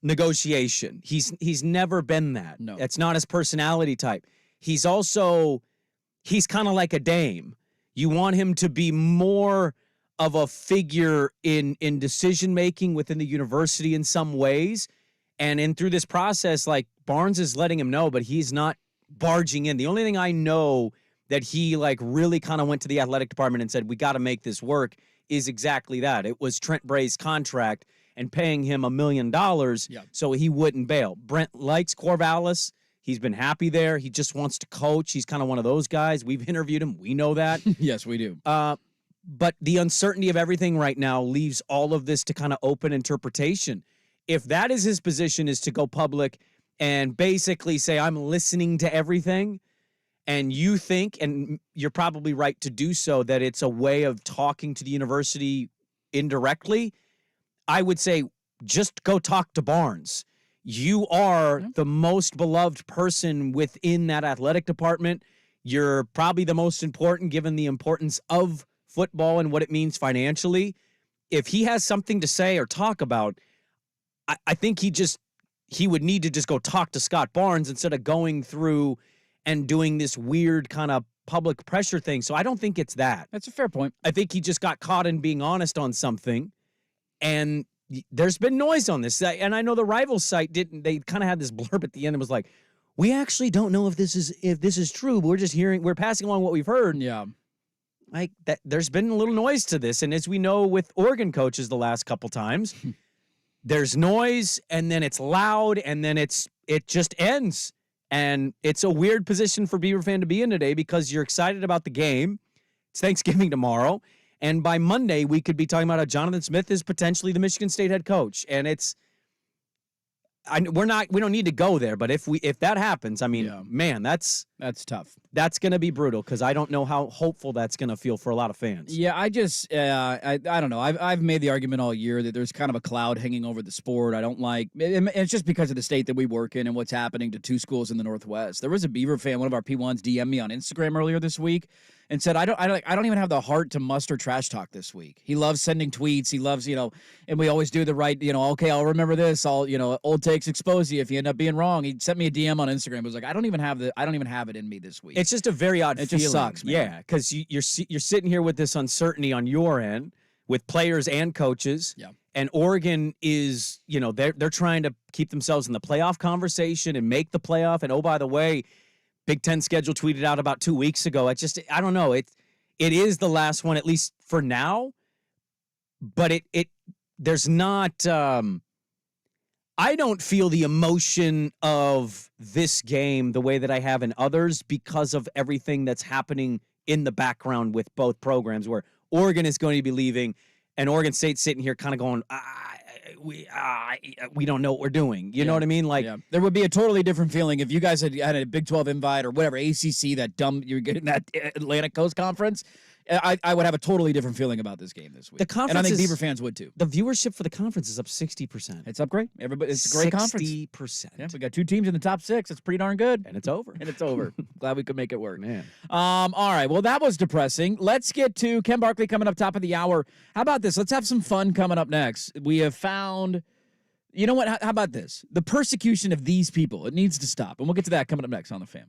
negotiation. He's never been that. No. It's not his personality type. He's kind of like a Dame. You want him to be more of a figure in decision making within the university in some ways. And through this process, like, Barnes is letting him know, but he's not barging in. The only thing I know that he like really kind of went to the athletic department and said, we got to make this work, is exactly that. It was Trent Bray's contract and paying him $1 million so he wouldn't bail. Brent likes Corvallis. He's been happy there. He just wants to coach. He's kind of one of those guys. We've interviewed him. We know that. Yes, we do. But the uncertainty of everything right now leaves all of this to kind of open interpretation. If that is his position, is to go public and basically say, I'm listening to everything, and you think, and you're probably right to do so, that it's a way of talking to the university indirectly, I would say just go talk to Barnes. You are the most beloved person within that athletic department. You're probably the most important given the importance of football and what it means financially. If he has something to say or talk about, I think he would need to just go talk to Scott Barnes instead of going through and doing this weird kind of public pressure thing. So I don't think it's that. That's a fair point. I think he just got caught in being honest on something, and there's been noise on this. And I know the rival site they kind of had this blurb at the end that was like, we actually don't know if this is true. We're passing along what we've heard. Yeah. Like that, there's been a little noise to this. And as we know with Oregon coaches the last couple times, there's noise and then it's loud and then it just ends. And it's a weird position for Beaver fan to be in today because you're excited about the game. It's Thanksgiving tomorrow. And by Monday, we could be talking about how Jonathan Smith is potentially the Michigan State head coach. And we don't need to go there, but if that happens, I mean, man, that's tough. That's going to be brutal because I don't know how hopeful that's going to feel for a lot of fans. Yeah, I don't know. I've made the argument all year that there's kind of a cloud hanging over the sport. I don't like, and it's just because of the state that we work in and what's happening to two schools in the Northwest. There was a Beaver fan, one of our P1s, DM me on Instagram earlier this week and said, I don't even have the heart to muster trash talk this week. He loves sending tweets. He loves, and we always do the right, okay, I'll remember this. I'll, old takes expose you if you end up being wrong. He sent me a DM on Instagram. It was like, I don't even have it in me this week. It's just a very odd feeling. It just sucks, man. Yeah, because you're sitting here with this uncertainty on your end with players and coaches. Yeah. And Oregon is, they're trying to keep themselves in the playoff conversation and make the playoff. And oh, by the way, Big Ten schedule tweeted out about 2 weeks ago. I don't know. It is the last one, at least for now. But there's not. I don't feel the emotion of this game the way that I have in others because of everything that's happening in the background with both programs, where Oregon is going to be leaving and Oregon State's sitting here kind of going, we don't know what we're doing. You know what I mean? Like, there would be a totally different feeling if you guys had a Big 12 invite or whatever, ACC, you're getting that Atlantic Coast Conference. I would have a totally different feeling about this game this week. The conference, and I think Beaver fans would too. The viewership for the conference is up 60%. It's up great. It's a great conference. 60%. Yeah, we got two teams in the top 6. It's pretty darn good. And it's over. Glad we could make it work. Man. All right. Well, that was depressing. Let's get to Ken Barkley coming up top of the hour. How about this? Let's have some fun coming up next. We have found, you know what? How about this? The persecution of these people. It needs to stop. And we'll get to that coming up next on The Fan.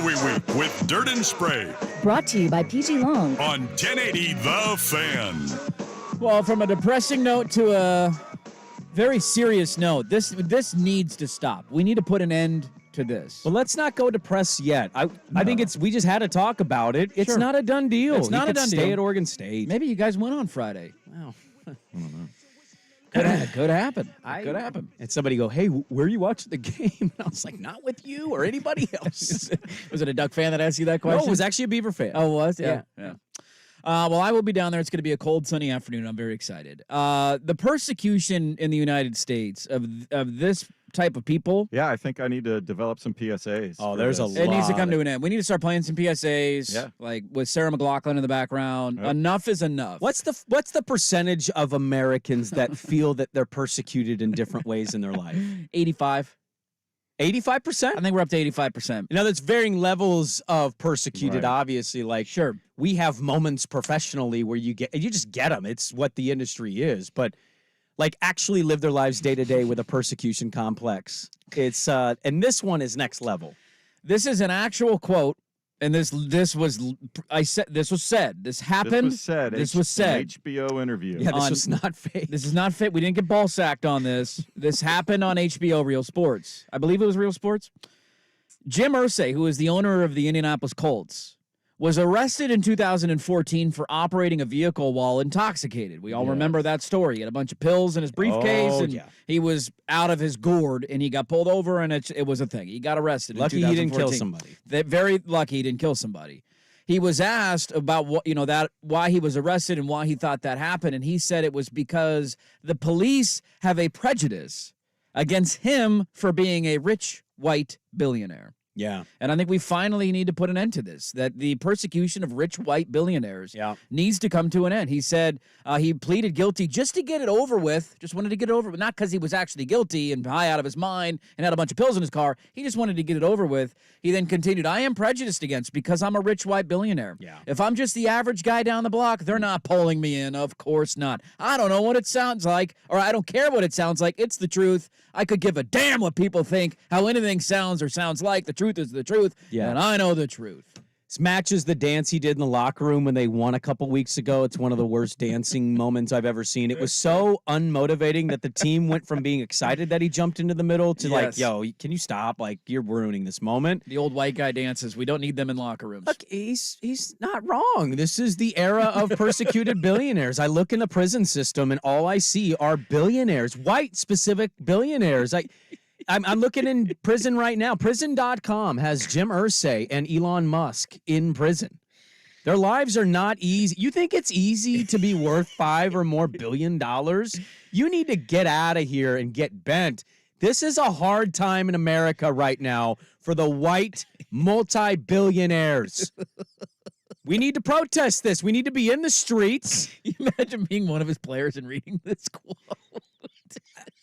Rivalry Week with Dirt and Sprague Brought to you by PG Long. on 1080 The Fan. Well, from a depressing note to a very serious note, this needs to stop. We need to put an end to this. But let's not go depressed yet. I think we just had to talk about it. It's Sure. not a done deal. It's not He a could done stay deal. at Oregon State. Maybe you guys went on Friday. Wow. Could happen. Could happen. And somebody go, hey, where are you watching the game? And I was like, not with you or anybody else. Was it a Duck fan that asked you that No, question? it was actually a Beaver fan. Oh, it was? Yeah. Well, I will be down there. It's going to be a cold, sunny afternoon. I'm very excited. The persecution in the United States of this type of people, Yeah, I think I need to develop some PSAs. Oh, for there's this. a it needs to lot come to of- an end. We need to start playing some PSAs, Yeah. like with Sarah McLachlan in the background. Yep. Enough is enough. What's the percentage of Americans that feel that they're persecuted in different ways in their life? 85? 85%? I think we're up to 85%. You know, there's varying levels of persecuted, Right. obviously. Like, Sure. we have moments professionally where you just get them. It's what the industry is. But like actually live their lives day to day with a persecution complex. It's and this one is next level. This is an actual quote, and this was said. This happened. This was said. An HBO interview. Yeah, this On- was not fake. This is not fit. We didn't get ball sacked on this. This happened on HBO Real Sports. I believe it was Real Sports. Jim Irsay, who is the owner of the Indianapolis Colts, was arrested in 2014 for operating a vehicle while intoxicated. We all remember that story. He had a bunch of pills in his briefcase, Oh, and yeah. he was out of his gourd, and he got pulled over, and it was a thing. He got arrested Lucky in he 2014. didn't kill somebody. Very lucky he didn't kill somebody. He was asked about why he was arrested and why he thought that happened, and he said it was because the police have a prejudice against him for being a rich white billionaire. Yeah. And I think we finally need to put an end to this, that the persecution of rich white billionaires needs to come to an end. He said he pleaded guilty just to get it over with, just wanted to get it over with, not because he was actually guilty and high out of his mind and had a bunch of pills in his car. He just wanted to get it over with. He then continued, I am prejudiced against because I'm a rich white billionaire. Yeah. If I'm just the average guy down the block, they're not pulling me in. Of course not. I don't know what it sounds like, or I don't care what it sounds like. It's the truth. I could give a damn what people think, how anything sounds or sounds like. The truth is the truth, and I know the truth. This matches the dance he did in the locker room when they won a couple weeks ago. It's one of the worst dancing moments I've ever seen. It was so unmotivating that the team went from being excited that he jumped into the middle to like, yo, can you stop? Like, you're ruining this moment. The old white guy dances. We don't need them in locker rooms. Look, he's not wrong. This is the era of persecuted billionaires. I look in the prison system and all I see are billionaires, white specific billionaires. I'm looking in prison right now. Prison.com has Jim Irsay and Elon Musk in prison. Their lives are not easy. You think it's easy to be worth $5 or more billion? You need to get out of here and get bent. This is a hard time in America right now for the white multi-billionaires. We need to protest this. We need to be in the streets. You imagine being one of his players and reading this quote.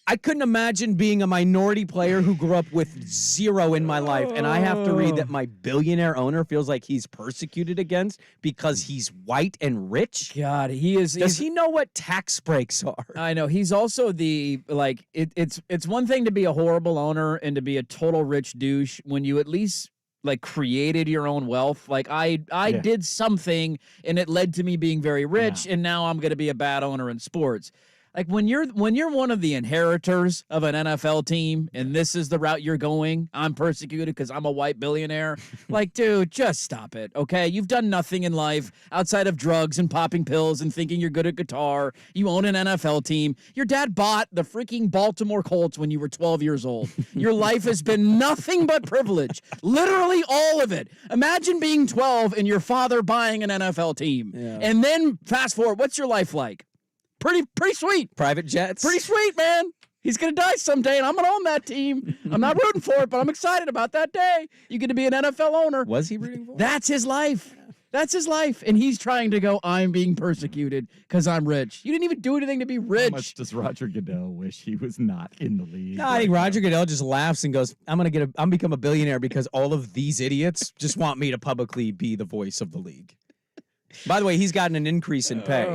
I couldn't imagine being a minority player who grew up with zero in my life, and I have to read that my billionaire owner feels like he's persecuted against because he's white and rich. God, he is. Does he know what tax breaks are? I know. He's also it's one thing to be a horrible owner and to be a total rich douche when you at least created your own wealth. Like I did something and it led to me being very rich, and now I'm going to be a bad owner in sports. Like when you're one of the inheritors of an NFL team and this is the route you're going, I'm persecuted because I'm a white billionaire. Like, dude, just stop it, okay? You've done nothing in life outside of drugs and popping pills and thinking you're good at guitar. You own an NFL team. Your dad bought the freaking Baltimore Colts when you were 12 years old. Your life has been nothing but privilege. Literally all of it. Imagine being 12 and your father buying an NFL team. Yeah. And then fast forward, what's your life like? Pretty sweet. Private jets? Pretty sweet, man. He's going to die someday, and I'm going to own that team. I'm not rooting for it, but I'm excited about that day. You get to be an NFL owner. Was he rooting for it? That's his life. That's his life. And he's trying to go, I'm being persecuted because I'm rich. You didn't even do anything to be rich. How much does Roger Goodell wish he was not in the league? No, I think Roger Goodell just laughs and goes, I'm become a billionaire because all of these idiots just want me to publicly be the voice of the league. By the way, he's gotten an increase in pay.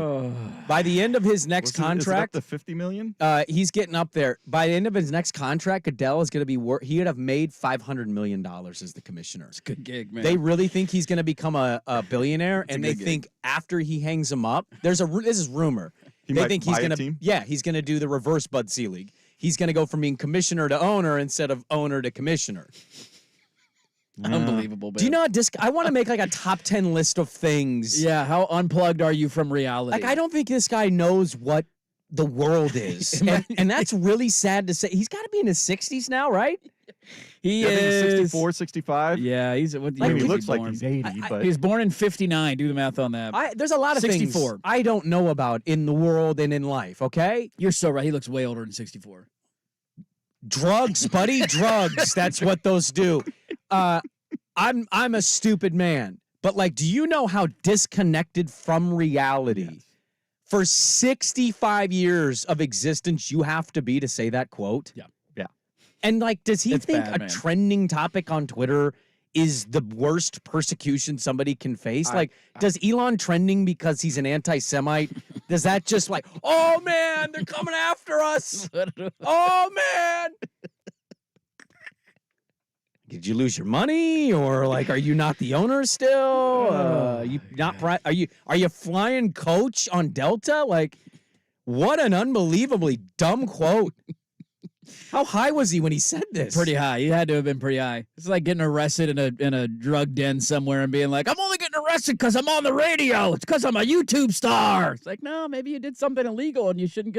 By the end of his next contract, is it up to $50 million? He's getting up there. By the end of his next contract, Goodell is going to be he would have made $500 million as the commissioner. It's a good gig, man. They really think he's going to become a billionaire, and they think after he hangs him up, this is rumor. They think he's going to he's going to do the reverse Bud Selig. He's going to go from being commissioner to owner instead of owner to commissioner. Unbelievable, man. Do you know I want to make like a top 10 list of things. Yeah, how unplugged are you from reality? Like, I don't think this guy knows what the world is. and that's really sad to say. He's got to be in his 60s now, right? He is 64, 65. Yeah, he's what he looks like he's 80, but he's born in 59. Do the math on that. There's a lot of 64 things I don't know about in the world and in life, okay? You're so right. He looks way older than 64. Drugs, buddy, drugs. That's what those do. I'm a stupid man, but like, do you know how disconnected from reality for 65 years of existence you have to be to say that quote? Yeah. And like, does he think bad, a man. trending topic on Twitter is the worst persecution somebody can face? Does Elon trending because he's an anti-Semite? Does that just like, oh man, they're coming after us? Oh man. Did you lose your money, or like, are you not the owner still? You not? Are you flying coach on Delta? Like, what an unbelievably dumb quote. How high was he when he said this? Pretty high. He had to have been pretty high. It's like getting arrested in a drug den somewhere and being like, I'm only getting arrested because I'm on the radio. It's because I'm a YouTube star. It's like, no, maybe you did something illegal and you shouldn't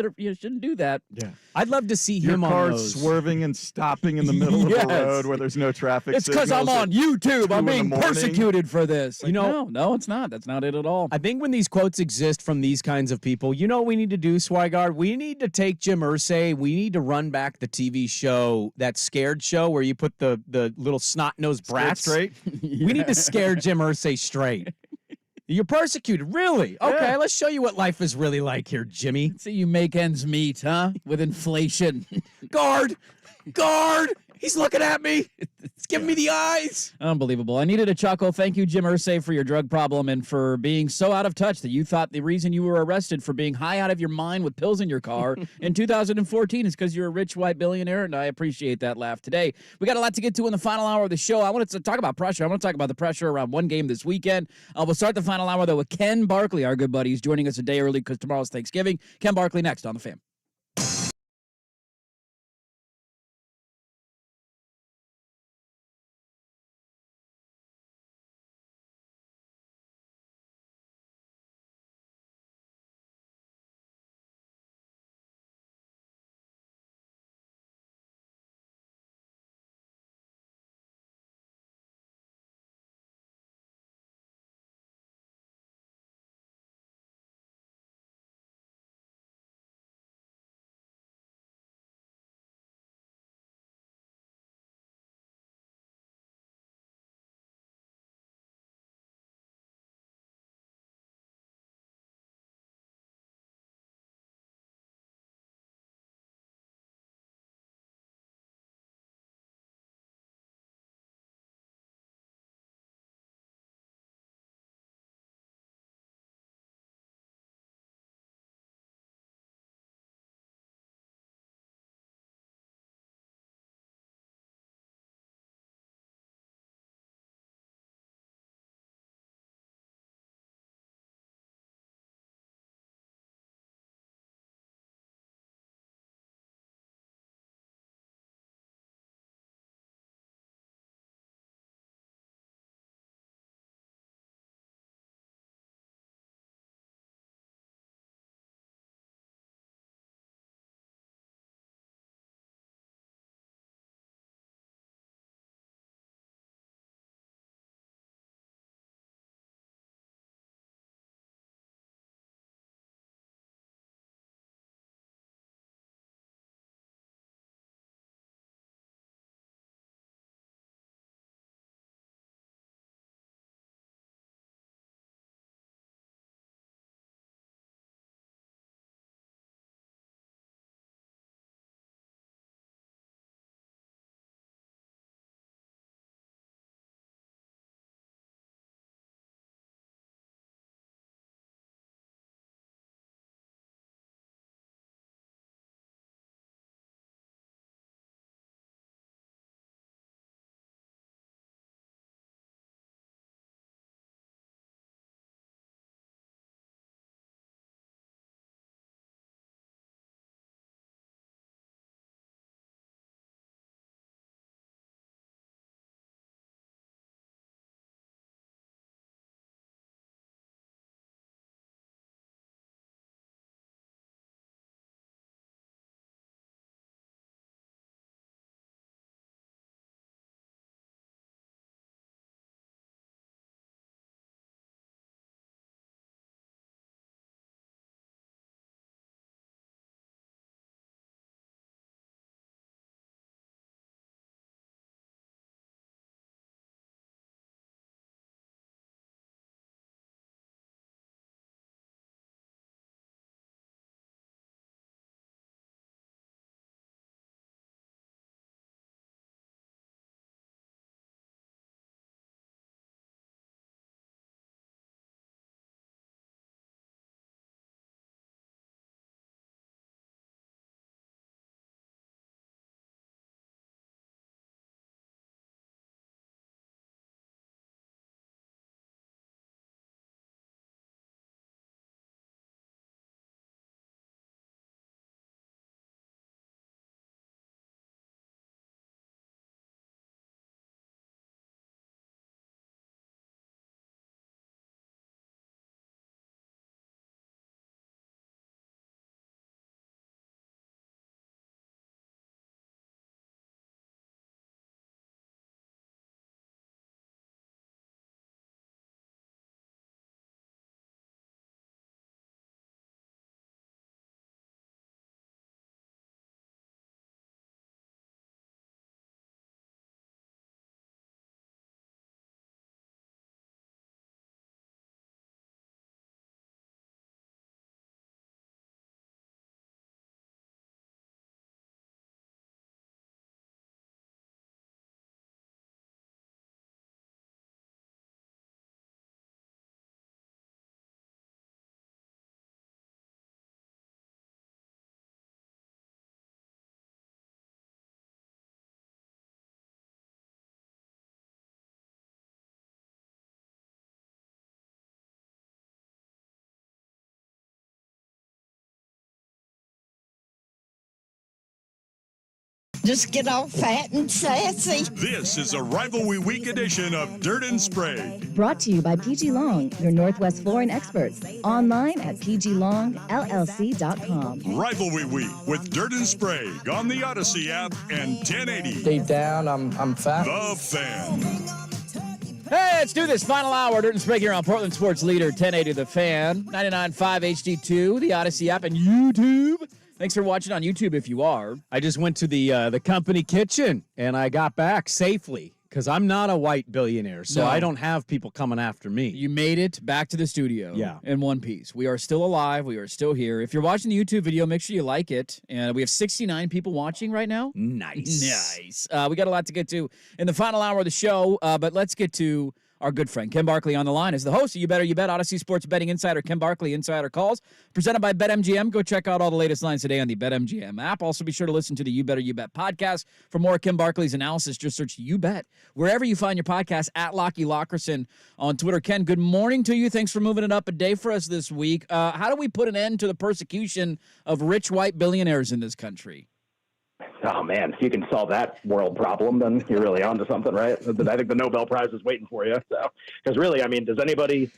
do that. Yeah. I'd love to see Your him on car those. swerving and stopping in the middle of the road where there's no traffic. It's because I'm on YouTube. I'm being persecuted for this. Like, no, it's not. That's not it at all. I think when these quotes exist from these kinds of people, you know what we need to do, Swigard? We need to take Jim Irsay. We need to run back the TV show, that Scared show where you put the little snot-nosed brats. Straight? We need to scare Jim Irsay straight. You're persecuted, really? Okay, let's show you what life is really like here, Jimmy. See you make ends meet, huh? With inflation. Guard! He's looking at me. It's giving me the eyes. Unbelievable. I needed a chuckle. Thank you, Jim Irsay, for your drug problem and for being so out of touch that you thought the reason you were arrested for being high out of your mind with pills in your car in 2014 is because you're a rich white billionaire, and I appreciate that laugh today. We got a lot to get to in the final hour of the show. I wanted to talk about pressure. I want to talk about the pressure around one game this weekend. We'll start the final hour, though, with Ken Barkley, our good buddy. He's joining us a day early because tomorrow's Thanksgiving. Ken Barkley next on The Fan. Just get all fat and sassy. This is a Rivalry Week edition of Dirt and Sprague. Brought to you by PG Long, your Northwest flooring experts. Online at pglongllc.com. Rivalry Week with Dirt and Sprague on the Odyssey app and 1080. Deep down, I'm fat. The Fan. Hey, let's do this. Final hour. Dirt and Sprague here on Portland Sports Leader 1080 The Fan, 99.5 HD2, the Odyssey app, and YouTube. Thanks for watching on YouTube if you are. I just went to the company kitchen and I got back safely because I'm not a white billionaire, so No. I don't have people coming after me. You made it back to the studio Yeah. in one piece. We are still alive. We are still here. If you're watching the YouTube video, make sure you like it. And we have 69 people watching right now. Nice. Nice. We got a lot to get to in the final hour of the show, but let's get to our good friend Ken Barkley on the line is the host of You Better You Bet, Odyssey Sports Betting Insider, Ken Barkley Insider Calls, presented by BetMGM. Go check out all the latest lines today on the BetMGM app. Also, be sure to listen to the You Better You Bet podcast. For more Ken Barkley's analysis, just search You Bet wherever you find your podcast, at Lockie Lockerson on Twitter. Ken, good morning to you. Thanks for moving it up a day for us this week. How do we put an end to the persecution of rich white billionaires in this country? Oh, man, if you can solve that world problem, then you're really onto something, right? I think the Nobel Prize is waiting for you. So, because really, I mean, does anybody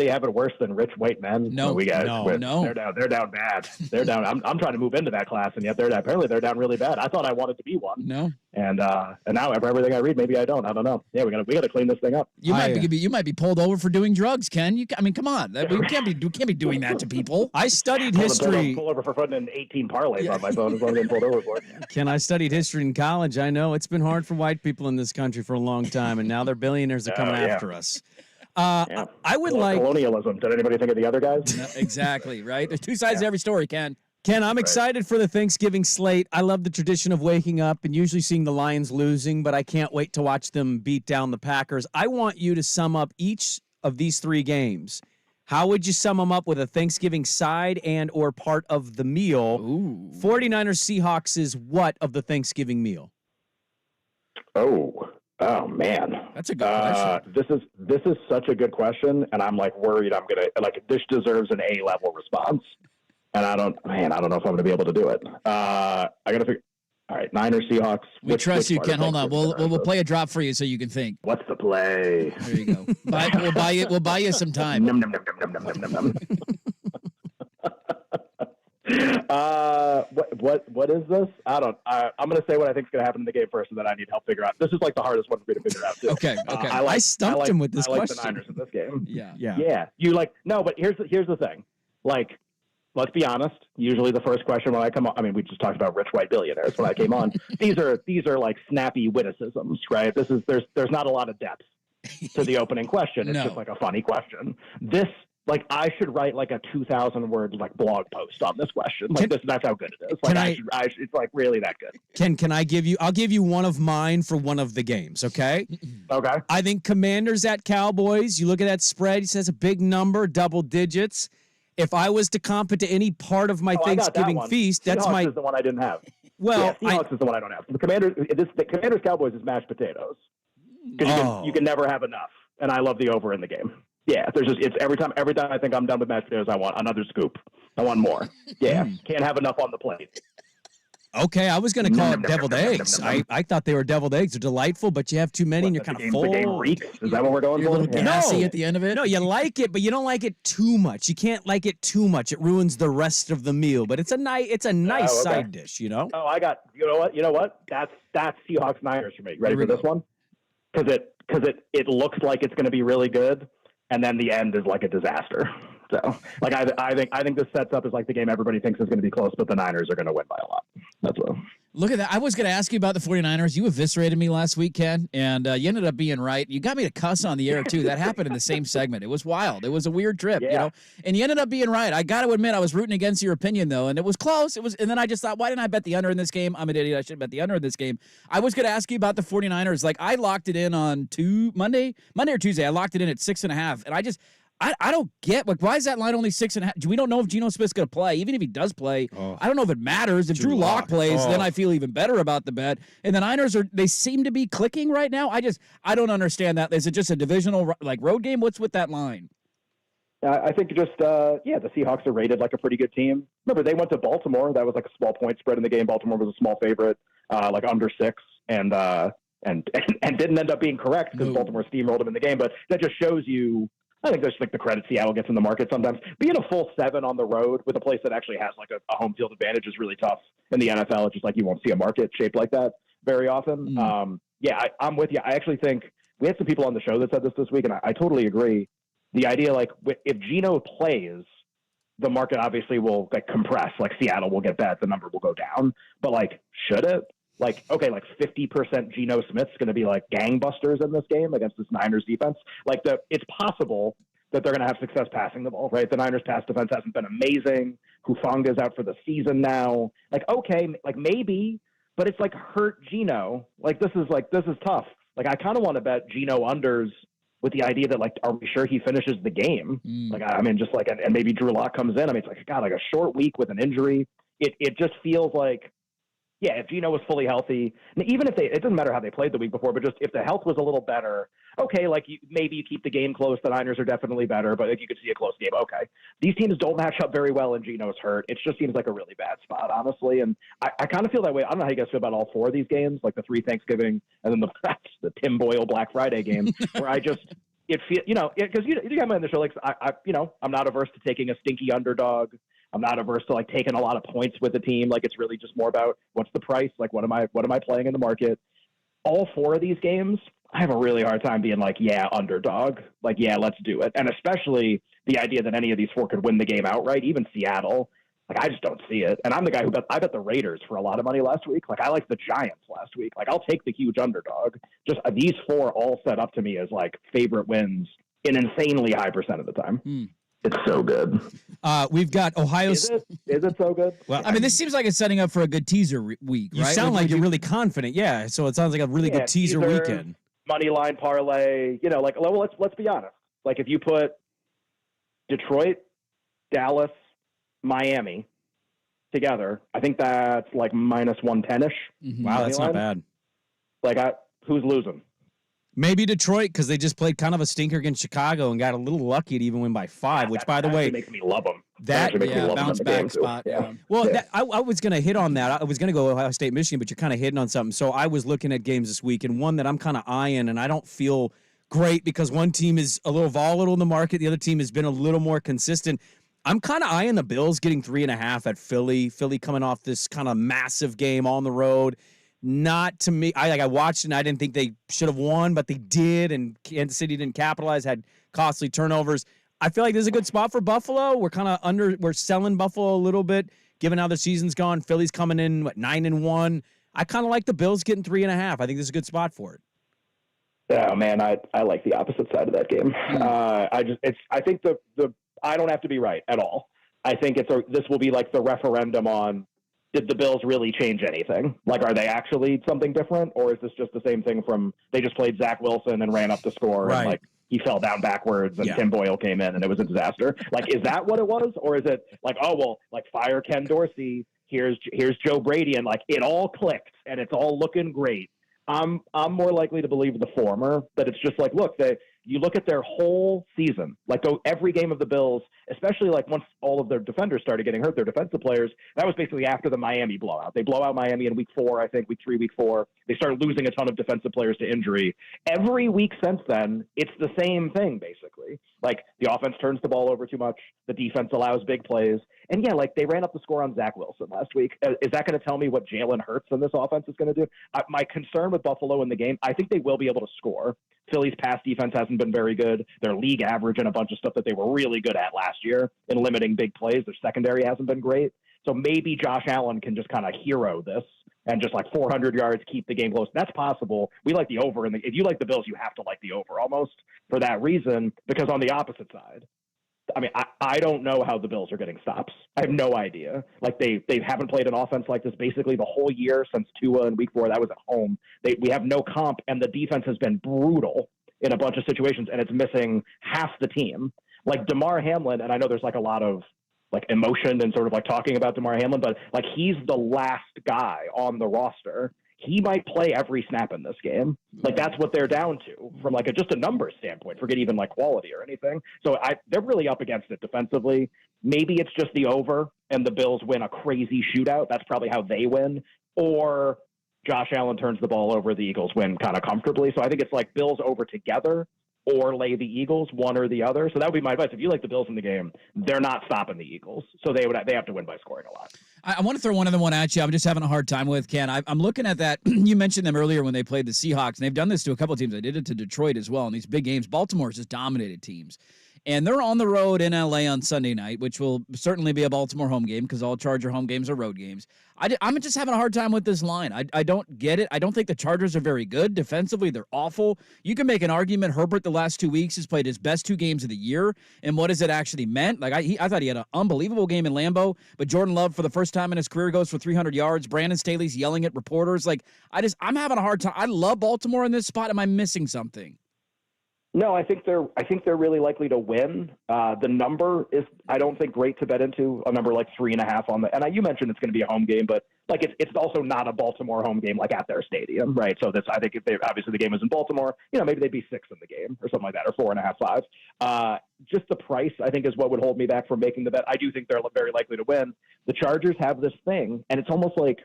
have it worse than rich white men? No, we got no. They're down bad. They're down. I'm trying to move into that class, and yet apparently they're down really bad. I thought I wanted to be one. No. And now after everything I read, maybe I don't. I don't know. Yeah, we gotta clean this thing up. You might be pulled over for doing drugs, Ken. I mean, come on. We can't be doing that to people. I studied history. Pull over for putting in 18 parlays on my phone is what I'm getting pulled over for. Ken, I studied history in college. I know it's been hard for white people in this country for a long time, and now their billionaires are coming after us. I would like colonialism. Did anybody think of the other guys? No, exactly, right? There's two sides to every story, Ken. Ken, I'm excited for the Thanksgiving slate. I love the tradition of waking up and usually seeing the Lions losing, but I can't wait to watch them beat down the Packers. I want you to sum up each of these three games. How would you sum them up with a Thanksgiving side and or part of the meal? Ooh. 49ers Seahawks is what of the Thanksgiving meal? Oh man, that's a good question. This is such a good question, and I'm like worried I'm gonna this deserves an A-level response, and I don't know if I'm gonna be able to do it. I gotta figure. All right, Niners Seahawks. We trust you, Ken. Hold on, we'll play a drop for you so you can think. What's the play? There you go. We'll buy you some time. Num, num, num, num, num, num, num, num. What is this? I'm going to say what I think is going to happen in the game first, and then I need help figure out. This is like the hardest one for me to figure out too. Okay. I stumped him with this question. I like the Niners in this game. Yeah. You no, but here's the thing. Like, let's be honest. Usually the first question when I come on, I mean, we just talked about rich white billionaires when I came on. These are like snappy witticisms, right? There's not a lot of depth to the opening question. It's just like a funny question. This. Like, I should write like a 2,000-word like blog post on this question. Like, that's how good it is. Like, it's like really that good. Ken, I'll give you one of mine for one of the games, okay? Okay. I think Commanders at Cowboys, you look at that spread, he says a big number, double digits. If I was to comp it to any part of my Thanksgiving feast, that's Seahawks is the one I didn't have. Well, Seahawks is the one I don't have. The Commanders Cowboys is mashed potatoes. Because you can never have enough. And I love the over in the game. Yeah, it's every time I think I'm done with mashed potatoes, I want another scoop. I want more. Yeah, can't have enough on the plate. Okay, I was going to call it deviled eggs. I thought they were deviled eggs. They're delightful, but you have too many and you're kind of full. The game reeks? Is that what we're going for? You're a little gassy at the end of it? No, you like it, but you don't like it too much. You can't like it too much. It ruins the rest of the meal, but it's a nice side dish, you know? Oh, you know what? That's Seahawks Niners for me. Ready for this one? Because it looks like it's going to be really good. And then the end is like a disaster. So, like, I think this sets up as like the game everybody thinks is going to be close, but the Niners are going to win by a lot. That's what. Look at that. I was going to ask you about the 49ers. You eviscerated me last week, Ken, and you ended up being right. You got me to cuss on the air, too. That happened in the same segment. It was wild. It was a weird trip, you know? And you ended up being right. I got to admit, I was rooting against your opinion, though, and it was close. And then I just thought, why didn't I bet the under in this game? I'm an idiot. I should bet the under in this game. I was going to ask you about the 49ers. Like, I locked it in on Monday or Tuesday. I locked it in at 6.5, and I don't get, like, why is that line only 6.5? We don't know if Geno Smith's going to play. Even if he does play, I don't know if it matters. If Drew Lock plays, then I feel even better about the bet. And the Niners they seem to be clicking right now. I don't understand that. Is it just a divisional, like, road game? What's with that line? I think just, the Seahawks are rated like a pretty good team. Remember, they went to Baltimore. That was like a small point spread in the game. Baltimore was a small favorite, like under 6, and didn't end up being correct because Baltimore steamrolled them in the game. But that just shows you, I think there's like the credit Seattle gets in the market sometimes. Being a full 7 on the road with a place that actually has like a home field advantage is really tough in the NFL. It's just like you won't see a market shaped like that very often. I'm with you. I actually think we had some people on the show that said this week, and I totally agree. The idea, like, if Geno plays, the market obviously will like compress. Like Seattle will get bet, the number will go down. But like, should it? Like, okay, like 50% Geno Smith's going to be like gangbusters in this game against this Niners defense. Like, it's possible that they're going to have success passing the ball, right? The Niners pass defense hasn't been amazing. Hufanga's out for the season now. Like, okay, like maybe, but it's like hurt Geno. Like, this is tough. Like, I kind of want to bet Geno unders with the idea that, like, are we sure he finishes the game? Like, I mean, just like, and maybe Drew Lock comes in. I mean, it's like, God, like a short week with an injury. It just feels like, yeah, if Geno was fully healthy, and even if it doesn't matter how they played the week before, but just if the health was a little better, okay, like maybe you keep the game close. The Niners are definitely better, but like you could see a close game. Okay. These teams don't match up very well and Geno's hurt. It just seems like a really bad spot, honestly. And I kind of feel that way. I don't know how you guys feel about all 4 of these games, like the 3 Thanksgiving and then the Tim Boyle Black Friday game, where I just, it feel, because you got me on the show, like, I'm not averse to taking a stinky underdog. I'm not averse to like taking a lot of points with the team. Like, it's really just more about what's the price? Like, what am I playing in the market? All 4 of these games, I have a really hard time being like, yeah, underdog. Like, yeah, let's do it. And especially the idea that any of these 4 could win the game outright, even Seattle. Like, I just don't see it. And I'm the guy I bet the Raiders for a lot of money last week. Like, I like the Giants last week. Like, I'll take the huge underdog. Just these 4 all set up to me as like favorite wins an insanely high percent of the time. It's so good. We've got Ohio. Is it so good? Well, I mean, this seems like it's setting up for a good teaser week, right? You sound like you're really confident. Yeah, so it sounds like a really good teaser weekend. Money line parlay. Like, well, let's be honest. Like, if you put Detroit, Dallas, Miami together, I think that's like minus 110-ish. Wow, that's not bad. Like, who's losing? Maybe Detroit, because they just played kind of a stinker against Chicago and got a little lucky to even win by 5, which, by the way, makes me love them. That bounce back spot. Yeah. Well, I was going to hit on that. I was going to go Ohio State, Michigan, but you're kind of hitting on something. So I was looking at games this week, and one that I'm kind of eyeing, and I don't feel great because one team is a little volatile in the market. The other team has been a little more consistent. I'm kind of eyeing the Bills getting 3.5 at Philly. Philly coming off this kind of massive game on the road. Not to me. I watched it and I didn't think they should have won, but they did, and Kansas City didn't capitalize, had costly turnovers. I feel like this is a good spot for Buffalo. We're selling Buffalo a little bit, given how the season's gone. Philly's coming in 9-1. I kind of like the Bills getting 3.5. I think this is a good spot for it. Oh man, I like the opposite side of that game. I think I don't have to be right at all. I think this will be like the referendum on, did the Bills really change anything? Like, are they actually something different, or is this just the same thing from they just played Zach Wilson and ran up the score and like he fell down backwards and Tim Boyle came in and it was a disaster? Like, is that what it was, or is it like, oh well, like fire Ken Dorsey, here's Joe Brady, and like it all clicked and it's all looking great? I'm more likely to believe the former, that it's just like, look, you look at their whole season, like every game of the Bills, especially like once all of their defenders started getting hurt, their defensive players, that was basically after the Miami blowout. They blow out Miami in week 4, I think, week 3, week 4. They started losing a ton of defensive players to injury. Every week since then, it's the same thing, basically. Like, the offense turns the ball over too much. The defense allows big plays. And yeah, like they ran up the score on Zach Wilson last week. Is that going to tell me what Jalen Hurts and this offense is going to do? My concern with Buffalo in the game, I think they will be able to score. Philly's pass defense hasn't been very good. Their league average and a bunch of stuff that they were really good at last year in limiting big plays. Their secondary hasn't been great. So maybe Josh Allen can just kind of hero this and just like 400 yards, keep the game close. That's possible. We like the over. If you like the Bills, you have to like the over almost for that reason, because on the opposite side, I mean, I don't know how the Bills are getting stops. I have no idea. Like they haven't played an offense like this basically the whole year since Tua in week 4. That was at home. We have no comp, and the defense has been brutal in a bunch of situations, and it's missing half the team. Like DeMar Hamlin, and I know there's like a lot of like emotion and sort of like talking about DeMar Hamlin, but like he's the last guy on the roster. he might play every snap in this game. Like, that's what they're down to from like just a numbers standpoint, forget even like quality or anything. So they're really up against it defensively. Maybe it's just the over and the Bills win a crazy shootout. That's probably how they win. Or Josh Allen turns the ball over, the Eagles win kind of comfortably. So I think it's like Bills over together or lay the Eagles, one or the other. So that would be my advice. If you like the Bills in the game, they're not stopping the Eagles. So they have to win by scoring a lot. I want to throw one other one at you. I'm just having a hard time with, Ken. I'm looking at that. You mentioned them earlier when they played the Seahawks, and they've done this to a couple of teams. They did it to Detroit as well in these big games. Baltimore's just dominated teams. And they're on the road in L.A. on Sunday night, which will certainly be a Baltimore home game because all Charger home games are road games. I'm just having a hard time with this line. I don't get it. I don't think the Chargers are very good. Defensively, they're awful. You can make an argument Herbert the last 2 weeks has played his best 2 games of the year. And what has it actually meant? Like I thought he had an unbelievable game in Lambeau, but Jordan Love for the first time in his career goes for 300 yards. Brandon Staley's yelling at reporters. Like I'm having a hard time. I love Baltimore in this spot. Am I missing something? No, I think they're really likely to win. The number is, I don't think, great to bet into, a number like 3.5 on the. And you mentioned it's going to be a home game, but like it's also not a Baltimore home game like at their stadium, right? So I think if they obviously the game is in Baltimore, maybe they'd be 6 in the game or something like that, or 4.5, 5. Just the price, I think, is what would hold me back from making the bet. I do think they're very likely to win. The Chargers have this thing, and it's almost like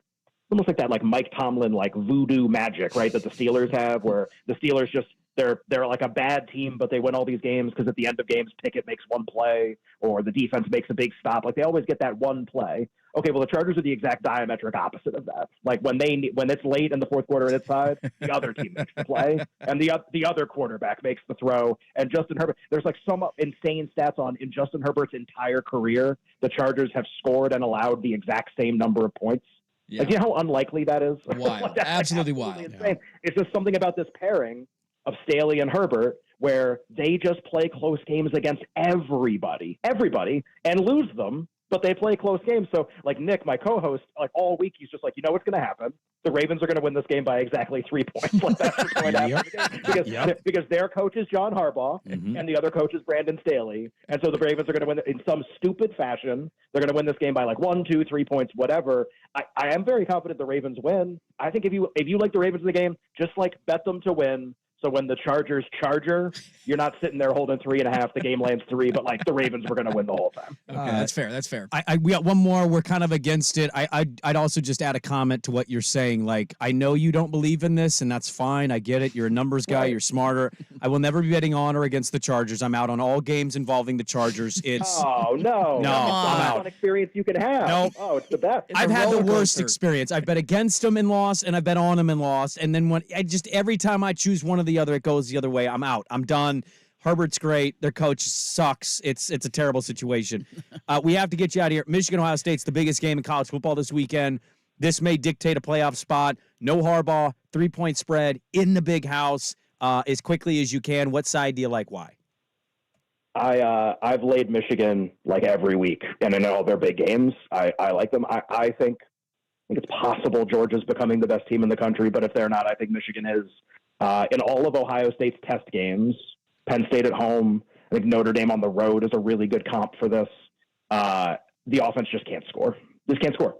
that, like Mike Tomlin, like voodoo magic, right? That the Steelers have, where the Steelers just. They're like a bad team, but they win all these games because at the end of games, Pickett makes one play or the defense makes a big stop. Like they always get that one play. Okay, well, the Chargers are the exact diametric opposite of that. Like when it's late in the fourth quarter and it's tied, the other team makes the play and the other quarterback makes the throw. And Justin Herbert, there's like some insane stats in Justin Herbert's entire career. The Chargers have scored and allowed the exact same number of points. Yeah. Like, you know how unlikely that is? Wild. Like, that's absolutely wild. Insane. Yeah. It's just something about this pairing of Staley and Herbert, where they just play close games against everybody, and lose them, but they play close games. So, like Nick, my co-host, like all week, he's just like, you know what's going to happen? The Ravens are going to win this game by exactly 3 points. Like that's what's going to happen because their coach is John Harbaugh, and the other coach is Brandon Staley, and so the Ravens are going to win in some stupid fashion. They're going to win this game by like 1, 2, 3 points, whatever. I am very confident the Ravens win. I think if you like the Ravens in the game, just like bet them to win. So when the Chargers charger, you're not sitting there holding 3.5. The game lands 3, but like the Ravens were going to win the whole time. Okay, that's fair. That's fair. We got one more. We're kind of against it. I'd also just add a comment to what you're saying. Like, I know you don't believe in this, and that's fine. I get it. You're a numbers guy. Right. You're smarter. I will never be betting on or against the Chargers. I'm out on all games involving the Chargers. It's no. I'm out. Fun experience you can have. No. Oh, it's the best. I've had the worst experience. I've bet against them and lost, and I've bet on them and lost. And then every time I choose one or the other, it goes the other way. I'm out. I'm done. Herbert's great. Their coach sucks. It's a terrible situation. We have to get you out of here. Michigan, Ohio State's the biggest game in college football this weekend. This may dictate a playoff spot. No Harbaugh, 3-point spread in the big house as quickly as you can. What side do you like? Why? I've laid Michigan like every week, and I know they're big games. I like them. I think it's possible Georgia's becoming the best team in the country, but if they're not, I think Michigan is. In all of Ohio State's test games, Penn State at home, I think Notre Dame on the road is a really good comp for this. The offense just can't score. Just can't score.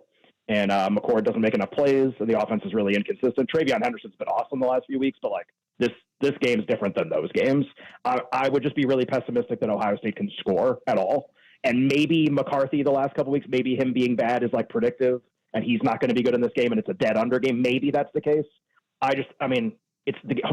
And McCord doesn't make enough plays, and the offense is really inconsistent. Travion Henderson's been awesome the last few weeks, but like this game's different than those games. I would just be really pessimistic that Ohio State can score at all. And maybe McCarthy the last couple weeks, maybe him being bad is like predictive, and he's not going to be good in this game, and it's a dead under game. Maybe that's the case.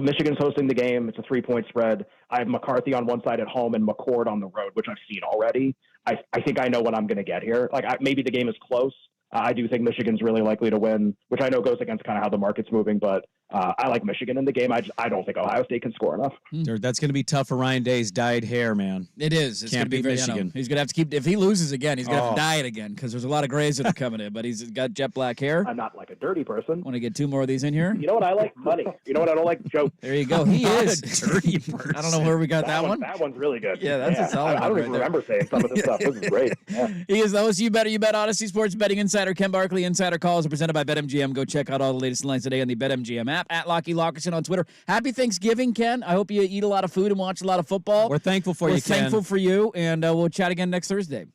Michigan's hosting the game. It's a 3-point spread. I have McCarthy on one side at home and McCord on the road, which I've seen already. I think I know what I'm going to get here. Maybe the game is close. I do think Michigan's really likely to win, which I know goes against kind of how the market's moving, but I like Michigan in the game. I don't think Ohio State can score enough. That's going to be tough for Ryan Day's dyed hair, man. It is. It's Can't beat Michigan. He's going to have to keep – if he loses again, he's going to have to dye it again because there's a lot of grays that are coming in, but he's got jet black hair. I'm not like a dirty person. Want to get 2 more of these in here? You know what I like? Money. You know what I don't like? Jokes. There you go. He is. A dirty person. I don't know where we got that one. That one's really good. Yeah, that's a solid one. I don't even remember saying some of this stuff. This is great. Yeah. He is the host. You Bet Odyssey Sports Betting Insider. Ken Barkley. Insider calls are presented by BetMGM. Go check out all the latest lines today on the BetMGM app. At Lockie Lockerson on Twitter. Happy Thanksgiving, Ken. I hope you eat a lot of food and watch a lot of football. We're thankful for you, Ken. We're thankful for you, and we'll chat again next Thursday.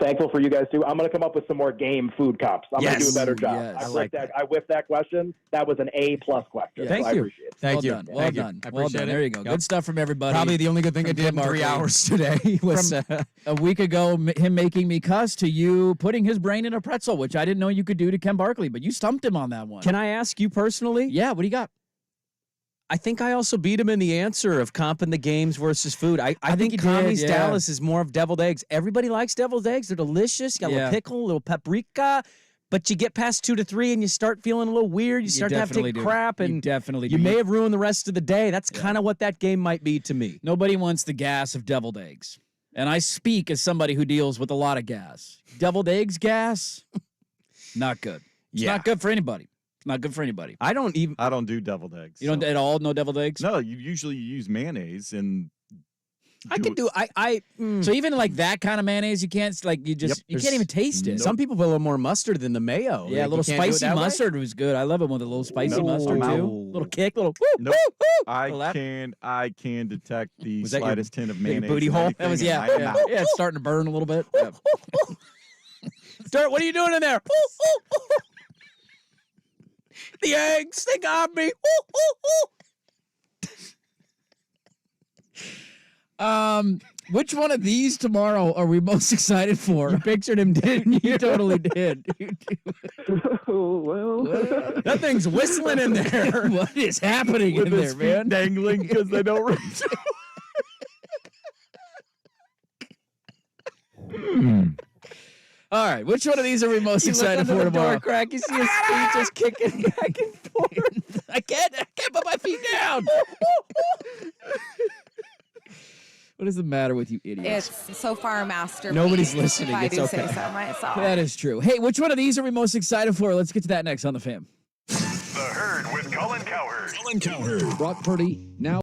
Thankful for you guys too. I'm going to come up with some more game food comps. I'm going to do a better job. Yes. I whiffed that question. That was an A+ question. Thank so you. I appreciate it. Thank you. Well done. Thank you. Well I done. appreciate it. There you go. Yep. Good stuff from everybody. Probably the only good thing I From did in Tim 3 Barkley. hours today was A week ago, him making me cuss to you putting his brain in a pretzel, which I didn't know you could do to Ken Barkley, but you stumped him on that one. Can I ask you personally? Yeah, what do you got? I think I also beat him in the answer of comping the games versus food. I think you did, Tommy's yeah. Dallas is more of deviled eggs. Everybody likes deviled eggs. They're delicious. You got a Yeah. little pickle, a little paprika. But you get past 2 to 3 and you start feeling a little weird. You start to have to definitely take do. crap, and You definitely you do. may have ruined the rest of the day. That's kind of what that game might be to me. Nobody wants the gas of deviled eggs. And I speak as somebody who deals with a lot of gas. Deviled eggs gas, not good. It's not good for anybody. It's not good for anybody. I don't do deviled eggs. You don't at all? No deviled eggs? No, you usually use mayonnaise and. So even like that kind of mayonnaise, you can't you can't even taste it. Some people put a little more mustard than the mayo. Yeah, a little spicy mustard was good. I love it with a little spicy mustard too. Little kick, little woo, Nope. woo, woo. I can detect the Was that your- slightest hint of that your mayonnaise. booty in hole? anything, That was and I am out. yeah, it's starting to burn a little bit. Yeah. Dirt, what are you doing in there? The eggs, they got me. Which one of these tomorrow are we most excited for? You pictured him, didn't you? You totally did. That thing's whistling in there. What is happening With in his there, man? feet dangling because they don't reach. All right, which one of these are we most You look excited under for the tomorrow? door crack, you see his feet just kicking back and forth. I can't put my feet down. What is the matter with you idiots? It's so far a masterpiece. Nobody's listening. If I It's do okay. say so myself. That is true. Hey, which one of these are we most excited for? Let's get to that next on The Fam. The Herd with Colin Cowherd. Colin Cowherd. Brock Purdy now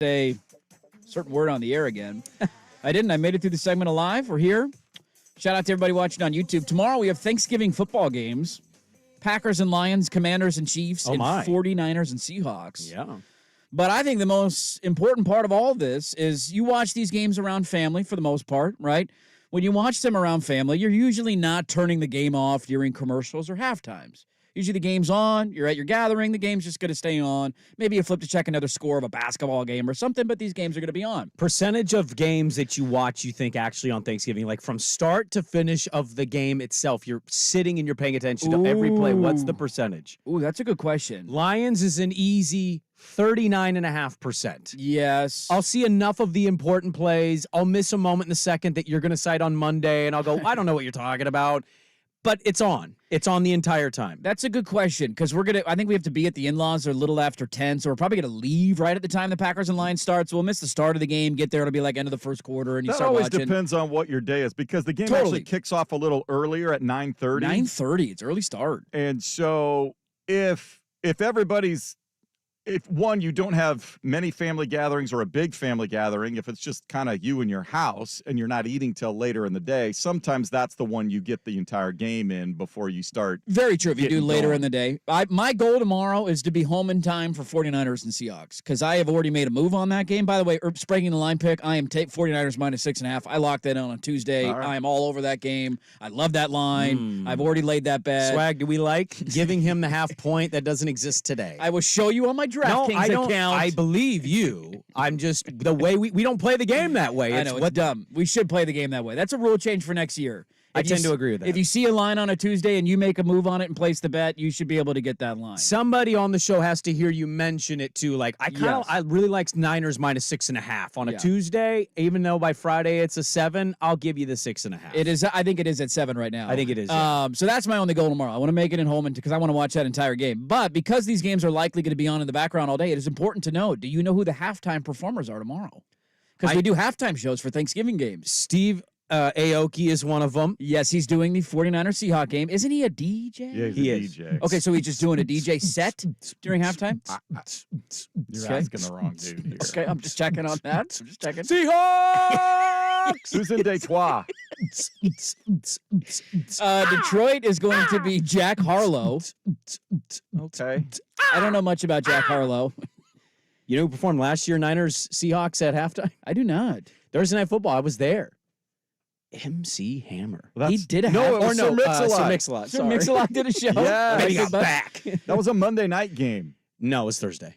a certain word on the air again. I didn't. I made it through the segment alive. We're here. Shout out to everybody watching on YouTube. Tomorrow we have Thanksgiving football games. Packers and Lions, Commanders and Chiefs, and 49ers and Seahawks. Yeah. But I think the most important part of all this is you watch these games around family for the most part, right? When you watch them around family, you're usually not turning the game off during commercials or halftimes. Usually the game's on, you're at your gathering, the game's just going to stay on. Maybe you flip to check another score of a basketball game or something, but these games are going to be on. Percentage of games that you watch, you think actually on Thanksgiving, like from start to finish of the game itself, you're sitting and you're paying attention to every play. What's the percentage? Ooh, that's a good question. Lions is an easy 39.5%. Yes. I'll see enough of the important plays. I'll miss a moment in the second that you're going to cite on Monday, and I'll go, I don't know what you're talking about. But it's on. It's on the entire time. That's a good question because I think we have to be at the in-laws a little after 10, so we're probably going to leave right at the time the Packers and Lions start. So we'll miss the start of the game, get there, it'll be like end of the first quarter, and you that start always watching. Depends on what your day is because the game actually kicks off a little earlier at 9:30. 9:30, it's early start. And so if everybody's if one, you don't have many family gatherings or a big family gathering, if it's just kind of you in your house and you're not eating till later in the day, sometimes that's the one you get the entire game in before you start. Very true. If you do later in the day. My goal tomorrow is to be home in time for 49ers and Seahawks because I have already made a move on that game. By the way, Sprague the line pick, I am 49ers minus 6.5. I locked that in on Tuesday. Right. I am all over that game. I love that line. I've already laid that bet. Swag, do we like giving him the half point that doesn't exist today? I will show you on my DraftKings account. I believe you. I'm just the way we don't play the game that way. I know it's dumb. We should play the game that way. That's a rule change for next year. I tend to agree with that. If you see a line on a Tuesday and you make a move on it and place the bet, you should be able to get that line. Somebody on the show has to hear you mention it too. Like I really like Niners minus 6.5 on a Tuesday. Even though by Friday it's a 7, I'll give you the 6.5. It is. I think it is at 7 right now. I think it is. Yeah. So that's my only goal tomorrow. I want to make it in home because I want to watch that entire game. But because these games are likely going to be on in the background all day, it is important to know. Do you know who the halftime performers are tomorrow? Because we do halftime shows for Thanksgiving games. Steve Aoki is one of them. Yes, he's doing the 49er Seahawks game. Isn't he a DJ? Yeah, he is. DJ. Okay, so he's just doing a DJ set during halftime? You're asking the wrong dude here. Okay, I'm just checking on that. I'm just checking. Seahawks! Who's in Detroit? Detroit is going to be Jack Harlow. Okay. I don't know much about Jack Harlow. You know who performed last year, Niners Seahawks at halftime? I do not. Thursday Night Football. I was there. MC Hammer. He did a Sir Mix-a-Lot. Sir Mix-a-Lot did a show. Yeah, he got back. That was a Monday night game. No, it was Thursday.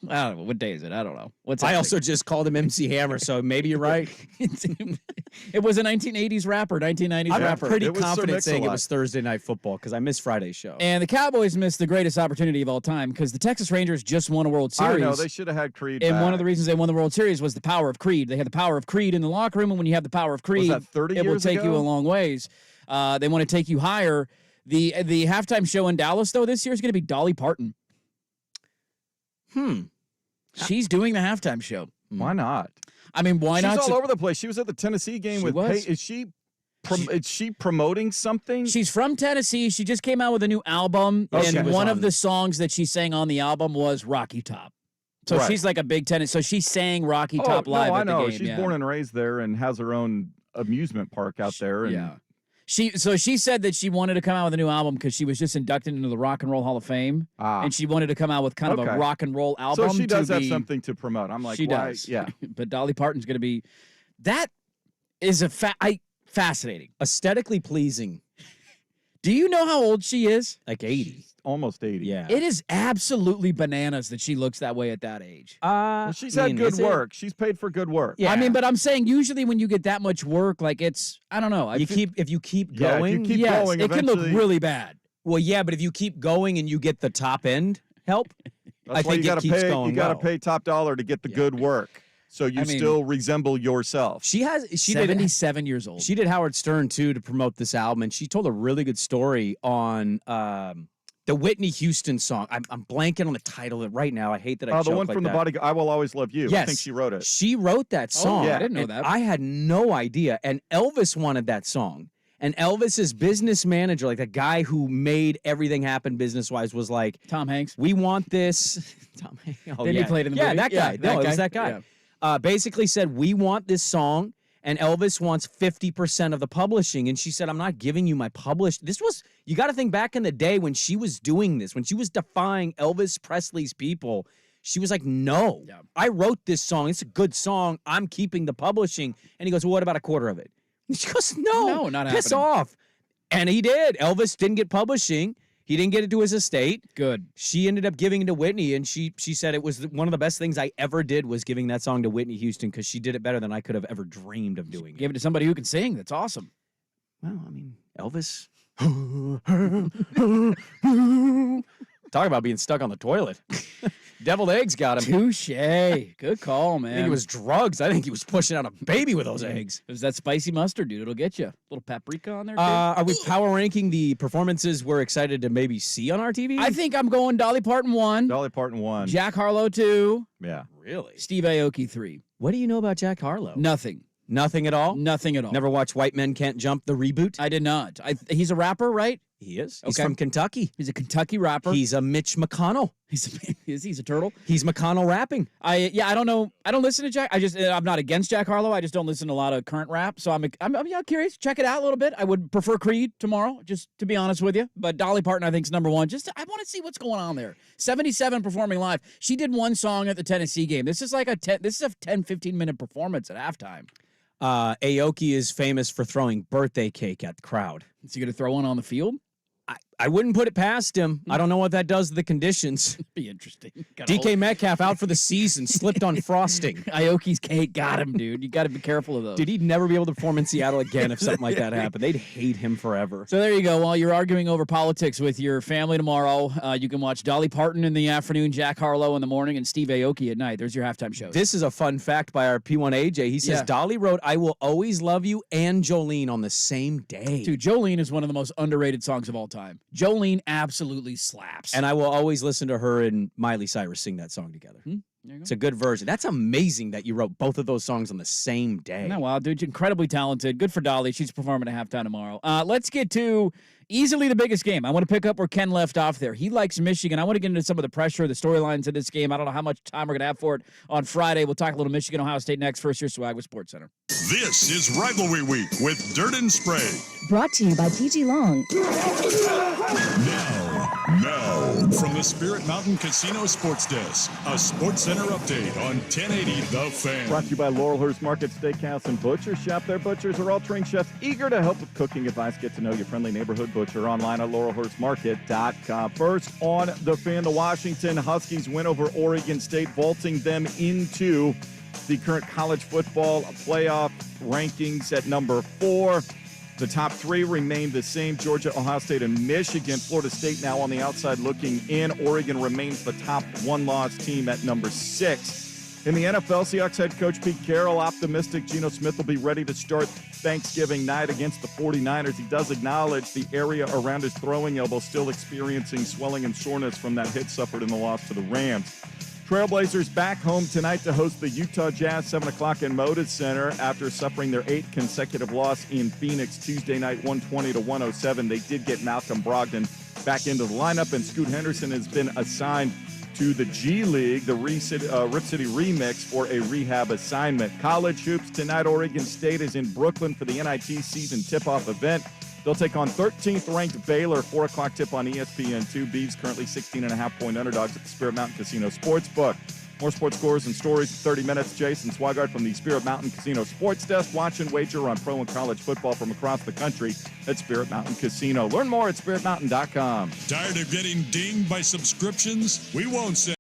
I don't know. What day is it? I don't know. I also just called him MC Hammer, so maybe you're right. It was a 1980s rapper, 1990s rapper. I'm pretty confident saying it was Thursday Night Football because I missed Friday's show. And the Cowboys missed the greatest opportunity of all time because the Texas Rangers just won a World Series. I know. They should have had Creed And back. one of the reasons they won the World Series was the power of Creed. They had the power of Creed in the locker room, and when you have the power of Creed, was that 30 it will years take ago? you a long ways. They want to take you higher. The halftime show in Dallas, though, this year is going to be Dolly Parton. She's doing the halftime show. Why not? I mean, why not? She's all over the place. She was at the Tennessee game with. was. Is she promoting something? She's from Tennessee. She just came out with a new album, and one of the songs that she sang on the album was Rocky Top. So she's like a big tennis. So she sang Rocky Top live at the game. She's born and raised there and has her own amusement park out there. And She said that she wanted to come out with a new album because she was just inducted into the Rock and Roll Hall of Fame, and she wanted to come out with kind of a rock and roll album. So she does have something to promote. I'm like, she why? does. Yeah. But Dolly Parton's going to be. That is fascinating, aesthetically pleasing. Do you know how old she is? Like 80. Almost 80. Yeah. It is absolutely bananas that she looks that way at that age. Well, she's had good work. She's paid for good work. Yeah. I mean, but I'm saying usually when you get that much work, like it's, I don't know. If you keep Yeah, going, if you keep going, it can look eventually- really bad. well, yeah, but if you keep going and you get the top end help, That's I why think you it gotta keeps pay. going You got to well. pay top dollar to get the good work, so you still resemble yourself. She did 77 years old. She did Howard Stern too to promote this album, and she told a really good story on the Whitney Houston song. I'm blanking on the title of it right now. I hate that I The joke one like from that. the Body. I Will Always Love You. Yes. I think she wrote it. She wrote that song. I didn't know and that. I had no idea. And Elvis wanted that song. And Elvis's business manager, like the guy who made everything happen business-wise, was like, Tom Hanks. we want this. Tom Hanks. Oh, Then he played in the yeah, movie? that guy. Yeah, No, that it was guy. that guy. Basically said, we want this song, and Elvis wants 50% of the publishing. And she said, I'm not giving you my published. This was, you got to think back in the day when she was doing this, when she was defying Elvis Presley's people. She was like, no, I wrote this song. It's a good song. I'm keeping the publishing. And he goes, well, what about a quarter of it? And she goes, no, not piss happening. off. And he did. Elvis didn't get publishing. He didn't get it to his estate. Good. She ended up giving it to Whitney, and she said it was one of the best things I ever did was giving that song to Whitney Houston because she did it better than I could have ever dreamed of doing it. Give it to somebody who can sing. That's awesome. Well, I mean, Elvis. Talk about being stuck on the toilet. Deviled eggs got him. Touche. Good call, man. I think it was drugs. I think he was pushing out a baby with those eggs. It was that spicy mustard, dude. It'll get you. A little paprika on there, too. Are we power ranking the performances we're excited to maybe see on our TV? I think I'm going Dolly Parton 1. Dolly Parton 1. Jack Harlow 2. Yeah. Really? Steve Aoki 3. What do you know about Jack Harlow? Nothing. Nothing at all? Nothing at all. Never watched White Men Can't Jump, the reboot? I did not. He's a rapper, right? He is. He's Okay. from Kentucky. He's a Kentucky rapper. He's a Mitch McConnell. He's a turtle. He's McConnell rapping. I don't know. I don't listen to Jack. I'm not against Jack Harlow. I just don't listen to a lot of current rap. So I'm curious. Check it out a little bit. I would prefer Creed tomorrow, just to be honest with you. But Dolly Parton, I think, is number 1. I want to see what's going on there. 77 performing live. She did one song at the Tennessee game. This is like a 10, 15 minute performance at halftime. Aoki is famous for throwing birthday cake at the crowd. Is he going to throw one on the field? I wouldn't put it past him. I don't know what that does to the conditions. Be interesting. DK Metcalf out for the season, slipped on frosting. Aoki's cake got him, dude. You got to be careful of those. Dude, he'd never be able to perform in Seattle again if something like that happened. They'd hate him forever. So there you go. While you're arguing over politics with your family tomorrow, you can watch Dolly Parton in the afternoon, Jack Harlow in the morning, and Steve Aoki at night. There's your halftime shows. This is a fun fact by our P1AJ. He says, Yeah. Dolly wrote I Will Always Love You and Jolene on the same day. Dude, Jolene is one of the most underrated songs of all time. Jolene absolutely slaps. And I will always listen to her and Miley Cyrus sing that song together. There you go. It's a good version. That's amazing that you wrote both of those songs on the same day. Isn't that wild, dude? Incredibly talented. Good for Dolly. She's performing at halftime tomorrow. Let's get to easily the biggest game. I want to pick up where Ken left off there. He likes Michigan. I want to get into some of the pressure, the storylines of this game. I don't know how much time we're going to have for it on Friday. We'll talk a little Michigan, Ohio State next. First year swag with Sports Center. This is Rivalry Week with Dirt and Sprague. Brought to you by PG Long. Now, from the Spirit Mountain Casino Sports Desk, a Sports Center update on 1080 The Fan. Brought to you by Laurelhurst Market Steakhouse and Butcher Shop. Their butchers are all trained chefs eager to help with cooking advice. Get to know your friendly neighborhood butcher online at laurelhurstmarket.com. First on The Fan, the Washington Huskies win over Oregon State, vaulting them into the current college football playoff rankings at number 4. The top 3 remain the same: Georgia, Ohio State, and Michigan. Florida State now on the outside looking in. Oregon remains the top one-loss team at number 6. In the NFL, Seahawks head coach Pete Carroll optimistic Geno Smith will be ready to start Thanksgiving night against the 49ers. He does acknowledge the area around his throwing elbow still experiencing swelling and soreness from that hit suffered in the loss to the Rams. Trailblazers back home tonight to host the Utah Jazz, 7 o'clock in Moda Center after suffering their 8th consecutive loss in Phoenix Tuesday night, 120-107. They did get Malcolm Brogdon back into the lineup, and Scoot Henderson has been assigned to the G League, the Rip City Remix, for a rehab assignment. College hoops tonight, Oregon State is in Brooklyn for the NIT season tip-off event. They'll take on 13th ranked Baylor, 4 o'clock tip on ESPN2. Beavs currently 16.5-point underdogs at the Spirit Mountain Casino Sportsbook. More sports scores and stories in 30 minutes. Jason Swigart from the Spirit Mountain Casino Sports Desk. Watch and wager on pro and college football from across the country at Spirit Mountain Casino. Learn more at spiritmountain.com. Tired of getting dinged by subscriptions? We won't send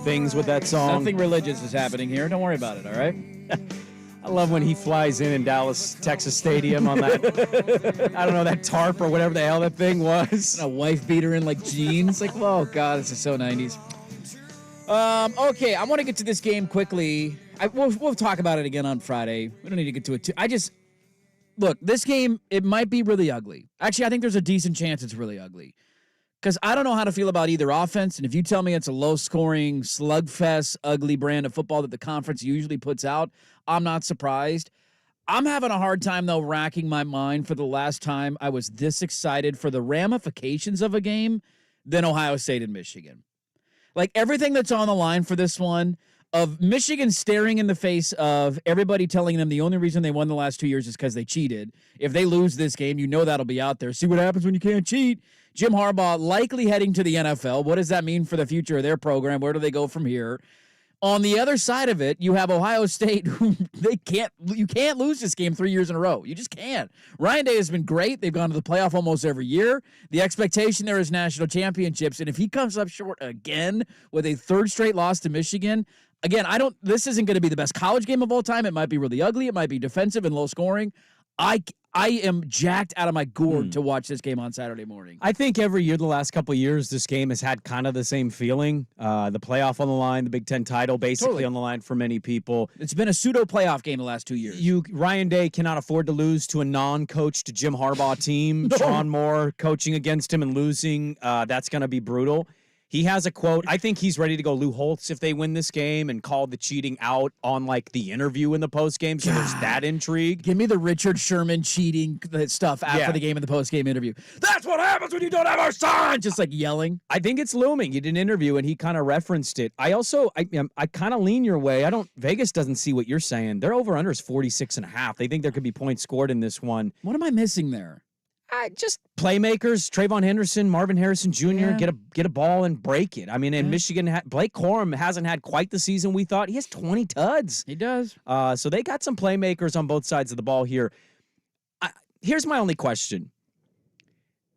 things with that song. Nothing religious is happening here. Don't worry about it, all right? I love when he flies in Dallas, Texas Stadium on that, I don't know, that tarp or whatever the hell that thing was. And a wife beater in like jeans. Like, oh, God, this is so 90s. Okay, I want to get to this game quickly. We'll talk about it again on Friday. We don't need to get to it too. Look, this game, it might be really ugly. Actually, I think there's a decent chance it's really ugly. Because I don't know how to feel about either offense, and if you tell me it's a low-scoring, slugfest, ugly brand of football that the conference usually puts out, I'm not surprised. I'm having a hard time, though, racking my mind for the last time I was this excited for the ramifications of a game than Ohio State and Michigan. Like, everything that's on the line for this one, of Michigan staring in the face of everybody telling them the only reason they won the last 2 years is because they cheated. If they lose this game, you know that'll be out there. See what happens when you can't cheat. Jim Harbaugh likely heading to the NFL. What does that mean for the future of their program? Where do they go from here? On the other side of it, you have Ohio State, who you can't lose this game 3 years in a row. You just can't. Ryan Day has been great. They've gone to the playoff almost every year. The expectation there is national championships. And if he comes up short again with a third straight loss to Michigan, again, this isn't going to be the best college game of all time. It might be really ugly. It might be defensive and low scoring. I am jacked out of my gourd to watch this game on Saturday morning. I think every year the last couple of years, this game has had kind of the same feeling. The playoff on the line, the Big Ten title basically on the line for many people. It's been a pseudo-playoff game the last 2 years. Ryan Day cannot afford to lose to a non-coached Jim Harbaugh team. Sean Moore coaching against him and losing, that's going to be brutal. He has a quote. I think he's ready to go Lou Holtz if they win this game and call the cheating out on, like, the interview in the postgame, so there's that intrigue. Give me the Richard Sherman cheating stuff after the game in the postgame interview. That's what happens when you don't have our son! Just, like, yelling. I think it's looming. He did an interview, and he kind of referenced it. I kind of lean your way. Vegas doesn't see what you're saying. Their over-under is 46.5. They think there could be points scored in this one. What am I missing there? Just playmakers, Trayvon Henderson, Marvin Harrison Jr., get a ball and break it. I mean, in Michigan, Blake Corum hasn't had quite the season we thought. He has 20 tuds. He does. So they got some playmakers on both sides of the ball here. Here's my only question.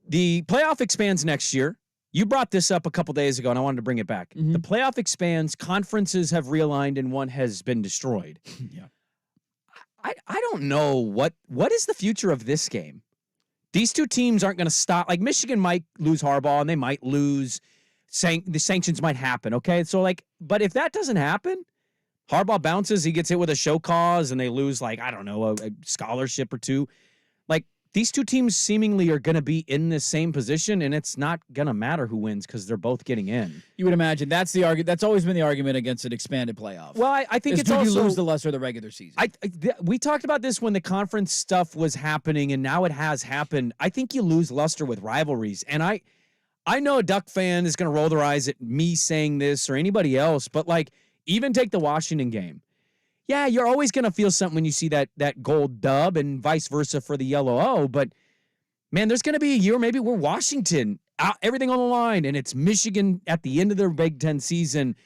The playoff expands next year. You brought this up a couple days ago, and I wanted to bring it back. Mm-hmm. The playoff expands, conferences have realigned, and one has been destroyed. Yeah. I don't know what is the future of this game. These two teams aren't going to stop. Like, Michigan might lose Harbaugh, and they might lose. The sanctions might happen, okay? So, but if that doesn't happen, Harbaugh bounces, he gets hit with a show cause, and they lose, a scholarship or two. Like, these two teams seemingly are going to be in the same position, and it's not going to matter who wins because they're both getting in. You would imagine that's the argument. That's always been the argument against an expanded playoff. Well, I think it's do also you lose the lesser of the regular season. We talked about this when the conference stuff was happening, and now it has happened. I think you lose luster with rivalries, and I know a Duck fan is going to roll their eyes at me saying this or anybody else, but even take the Washington game. Yeah, you're always going to feel something when you see that gold dub and vice versa for the yellow O. But, man, there's going to be a year maybe where Washington, everything on the line, and it's Michigan at the end of their Big Ten season,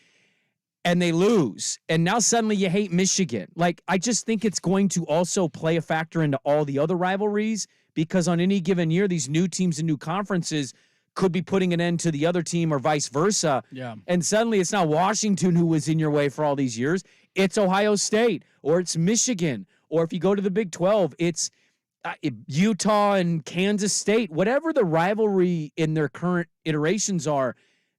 and they lose. And now suddenly you hate Michigan. I just think it's going to also play a factor into all the other rivalries because on any given year, these new teams and new conferences could be putting an end to the other team or vice versa. Yeah. And suddenly it's not Washington who was in your way for all these years. It's Ohio State, or it's Michigan, or if you go to the Big 12, it's Utah and Kansas State. Whatever the rivalry in their current iterations are,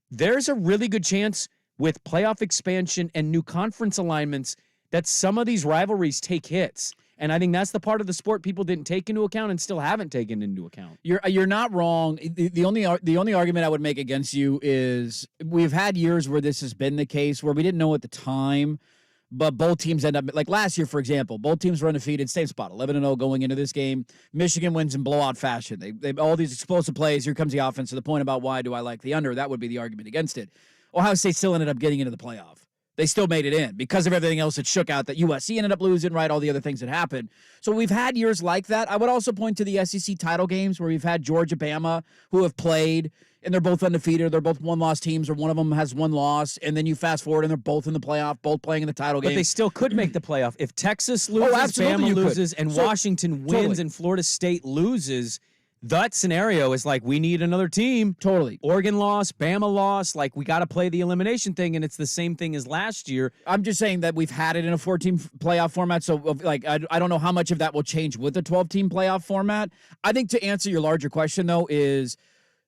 there's a really good chance with playoff expansion and new conference alignments that some of these rivalries take hits. And I think that's the part of the sport people didn't take into account and still haven't taken into account. You're not wrong. The only argument I would make against you is we've had years where this has been the case where we didn't know at the time, but both teams end up like last year, for example. Both teams were undefeated, same spot, 11-0 going into this game. Michigan wins in blowout fashion. They all these explosive plays. Here comes the offense. To the point about why do I like the under? That would be the argument against it. Ohio State still ended up getting into the playoff. They still made it in because of everything else that shook out that USC ended up losing, right? All the other things that happened. So we've had years like that. I would also point to the SEC title games where we've had Georgia, Bama, who have played, and they're both undefeated. They're both one-loss teams, or one of them has one loss, and then you fast forward, and they're both in the playoff, both playing in the title game. But they still could make the playoff. If Texas loses, Bama loses, and Washington wins, and Florida State loses, that scenario is like, we need another team. Totally. Oregon lost, Bama lost. Like, we got to play the elimination thing, and it's the same thing as last year. I'm just saying that we've had it in a 14 playoff format. So, like, I don't know how much of that will change with the 12-team playoff format. I think to answer your larger question, though, is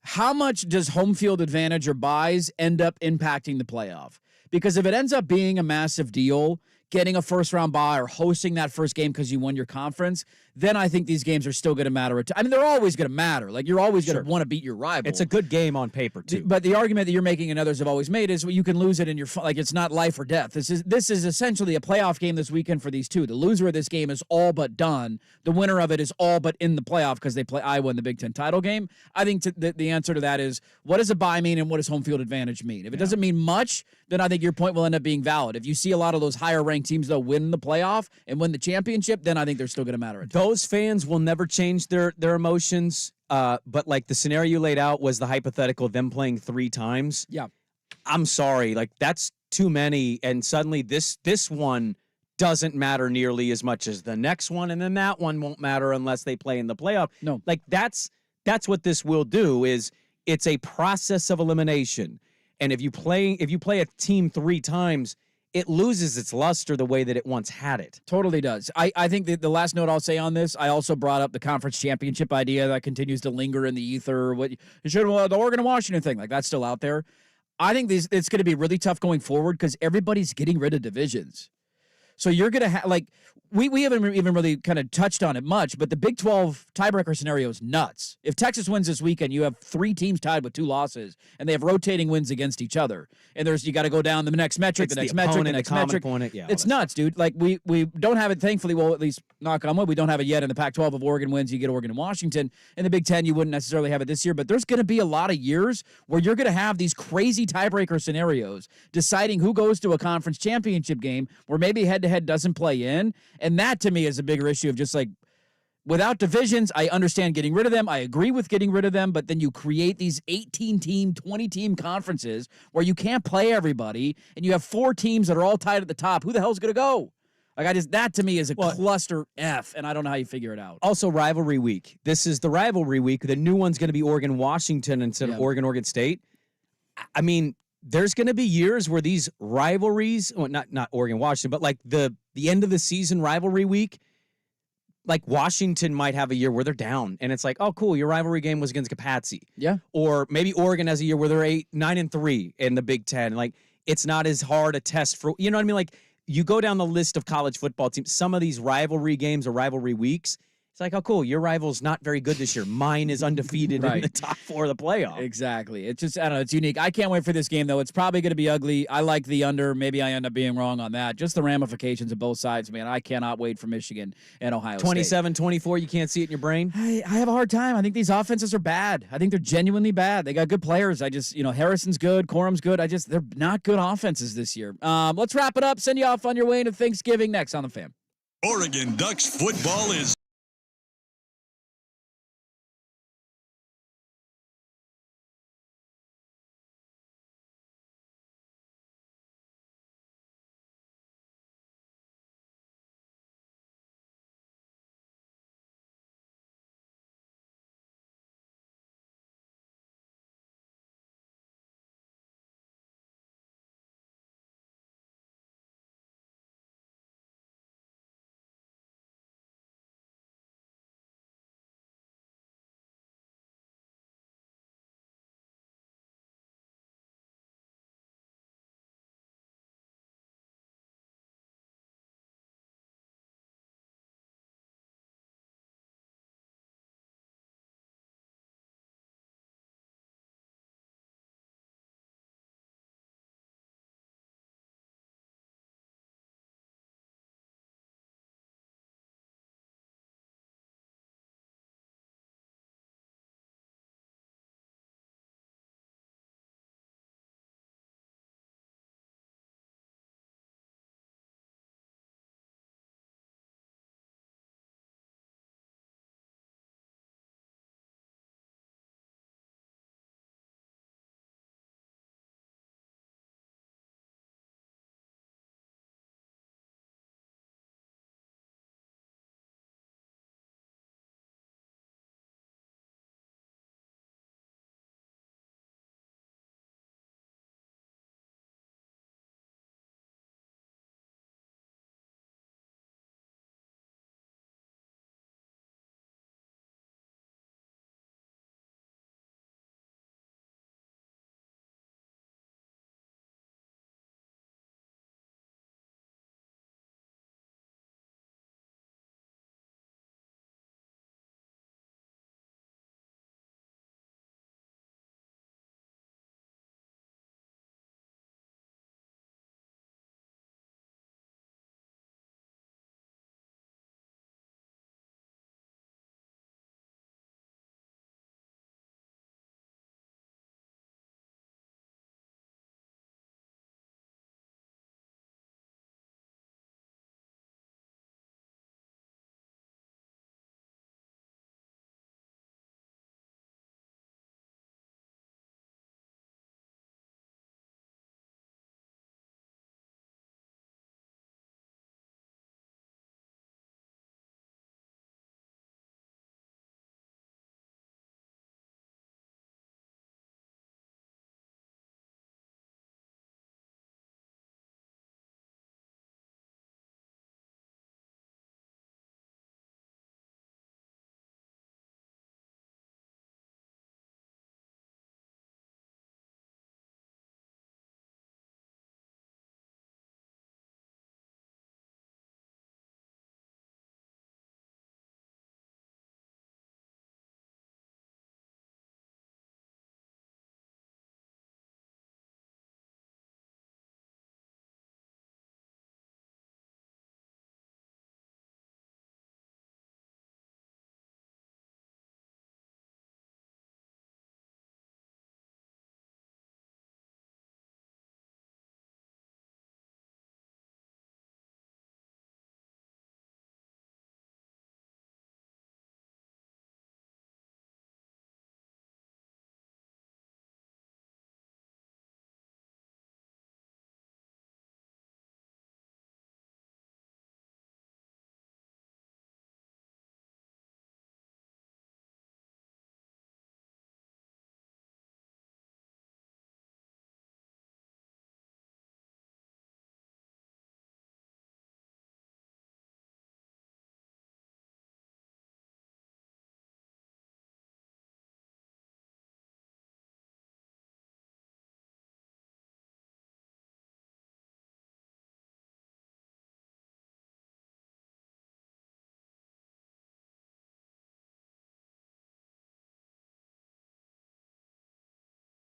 how much does home field advantage or buys end up impacting the playoff? Because if it ends up being a massive deal, getting a first-round bye or hosting that first game because you won your conference, then I think these games are still going to matter. I mean, they're always going to matter. Like, you're always going to want to beat your rival. It's a good game on paper, too. But the argument that you're making and others have always made is, well, you can lose it in your like, it's not life or death. This is essentially a playoff game this weekend for these two. The loser of this game is all but done. The winner of it is all but in the playoff because they play Iowa in the Big Ten title game. I think the answer to that is, what does a bye mean and what does home field advantage mean? If it doesn't mean much, then I think your point will end up being valid. If you see a lot of those higher ranked teams, though, win the playoff and win the championship, then I think they're still going to matter. Those fans will never change their emotions. But like the scenario you laid out was the hypothetical, them playing 3 times. Yeah. I'm sorry. Like, that's too many. And suddenly this one doesn't matter nearly as much as the next one. And then that one won't matter unless they play in the playoff. No. Like, that's what this will do. Is it's a process of elimination. And if you play a team 3 times, it loses its luster the way that it once had it. Totally does. I think that the last note I'll say on this, I also brought up the conference championship idea that continues to linger in the ether. The Oregon and Washington thing, like, that's still out there. I think it's going to be really tough going forward because everybody's getting rid of divisions. So you're going to have, like, we haven't even really kind of touched on it much, but the Big 12 tiebreaker scenario is nuts. If Texas wins this weekend, you have 3 teams tied with 2 losses, and they have rotating wins against each other. And you got to go down the next metric, the next metric, the next metric. It's nuts, dude. Like, we don't have it, thankfully. Well, at least knock on wood, we don't have it yet in the Pac-12 of Oregon wins. You get Oregon and Washington. In the Big 10, you wouldn't necessarily have it this year, but there's going to be a lot of years where you're going to have these crazy tiebreaker scenarios deciding who goes to a conference championship game where maybe head-to-head doesn't play in. And that, to me, is a bigger issue of just, like, without divisions, I understand getting rid of them. I agree with getting rid of them, but then you create these 18-team, 20-team conferences where you can't play everybody, and you have 4 teams that are all tied at the top. Who the hell's going to go? Like, that to me is a cluster F, and I don't know how you figure it out. Also, rivalry week. This is the rivalry week. The new one's going to be Oregon-Washington instead of Oregon-Oregon State. I mean, there's going to be years where these rivalries, well, not Oregon-Washington, but like the end of the season rivalry week, like Washington might have a year where they're down, and it's like, oh, cool, your rivalry game was against Capazzi. Yeah. Or maybe Oregon has a year where they're 9-3 in the Big Ten. Like, it's not as hard a test for, you know what I mean? Like, you go down the list of college football teams, some of these rivalry games or rivalry weeks, it's like, oh, cool, your rival's not very good this year. Mine is undefeated in the top 4 of the playoff. Exactly. It's just, I don't know, it's unique. I can't wait for this game, though. It's probably going to be ugly. I like the under. Maybe I end up being wrong on that. Just the ramifications of both sides, man. I cannot wait for Michigan and Ohio State. 27-24, you can't see it in your brain? I have a hard time. I think these offenses are bad. I think they're genuinely bad. They got good players. Harrison's good. Corum's good. They're not good offenses this year. Let's wrap it up. Send you off on your way into Thanksgiving next on The Fan. Oregon Ducks football is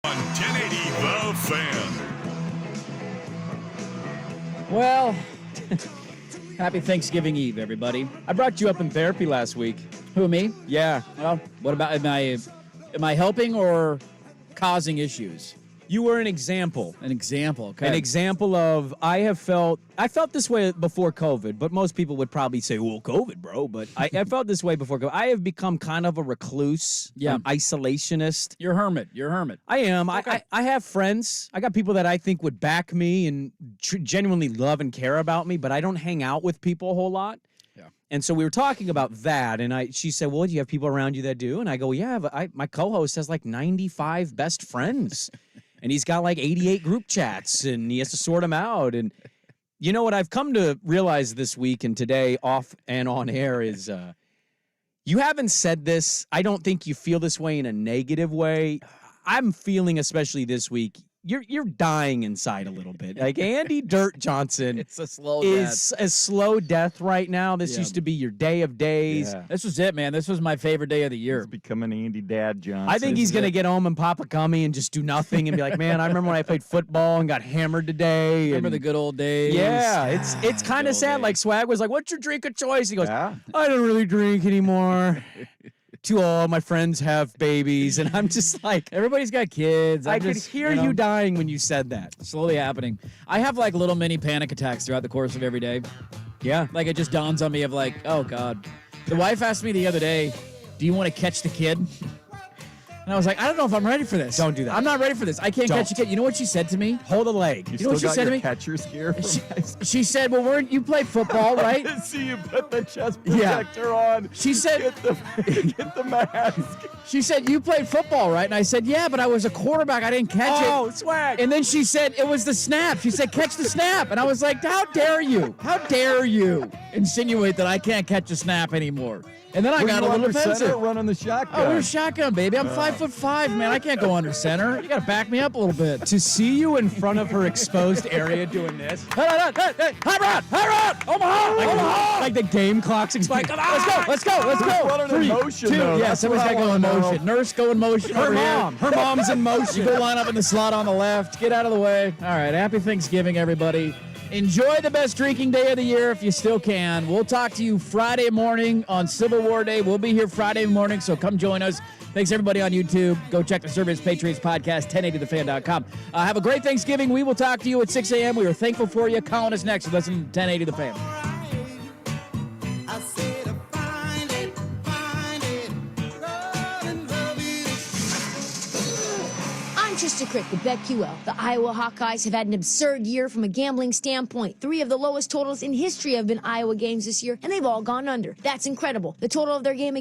On 1080 The Fan. Well, happy Thanksgiving Eve, everybody. I brought you up in therapy last week. Who, me? Yeah. Well, what about, am I helping or causing issues? You were an example. An example, okay. An example of, I felt this way before COVID, but most people would probably say, well, COVID, bro. But I felt this way before COVID. I have become kind of a recluse, an isolationist. You're a hermit. I am. Okay. I have friends. I got people that I think would back me and genuinely love and care about me, but I don't hang out with people a whole lot. Yeah. And so we were talking about that, and she said, well, do you have people around you that do? And I go, yeah, but my co-host has like 95 best friends. And he's got like 88 group chats, and he has to sort them out. And you know what I've come to realize this week and today off and on air is you haven't said this. I don't think you feel this way in a negative way. I'm feeling, especially this week, you're dying inside a little bit. Like Andy Dirt Johnson It's a slow is a slow death right now. This used to be your day of days. Yeah. This was it, man. This was my favorite day of the year. He's becoming Andy Dad Johnson. I think he's going to get home and pop a gummy and just do nothing and be like, man, I remember when I played football and got hammered today. Remember and the good old days? Yeah, it's kind of sad. Like Swag was like, what's your drink of choice? He goes, I don't really drink anymore. To all my friends have babies, and I'm just like, everybody's got kids. I could hear you dying when you said that. Slowly happening. I have like little mini panic attacks throughout the course of every day. Yeah. Like it just dawns on me of like, oh God. The wife asked me the other day, do you want to catch the kid? And I was like, I don't know if I'm ready for this. Don't do that. I'm not ready for this. I can't catch a kid. You know what she said to me? Hold a leg. You know what she still got said to your me? catcher's gear from She said, well, you play football, right? See you put the chest protector on. She said, get the mask. She said, you played football, right? And I said, yeah, but I was a quarterback. I didn't catch it. Oh, Swag. And then she said, it was the snap. She said, catch the snap. And I was like, how dare you? How dare you insinuate that I can't catch a snap anymore? And then I got a little defensive. Running the shotgun. Oh, we're shotgun, baby. I'm 5'5", man. I can't go under center. You got to back me up a little bit. To see you in front of her exposed area doing this. Hey, high rod, Omaha. Like the game clock's expired. Come on. Let's go. Running in motion, 2. though. Yeah, That's somebody's what got to I go in wanna know. motion. Nurse go in motion. Her over here. mom. Her mom's in motion. You go line up in the slot on the left. Get out of the way. All right. Happy Thanksgiving, everybody. Enjoy the best drinking day of the year if you still can. We'll talk to you Friday morning on Civil War Day. We'll be here Friday morning, so come join us. Thanks, everybody on YouTube. Go check the Service Patriots podcast, 1080thefan.com. Have a great Thanksgiving. We will talk to you at 6 a.m. We are thankful for you. Calling us next. Listen to 1080 The Fan. Trista Crick with BetQL. The Iowa Hawkeyes have had an absurd year from a gambling standpoint. 3 of the lowest totals in history have been Iowa games this year, and they've all gone under. That's incredible. The total of their game against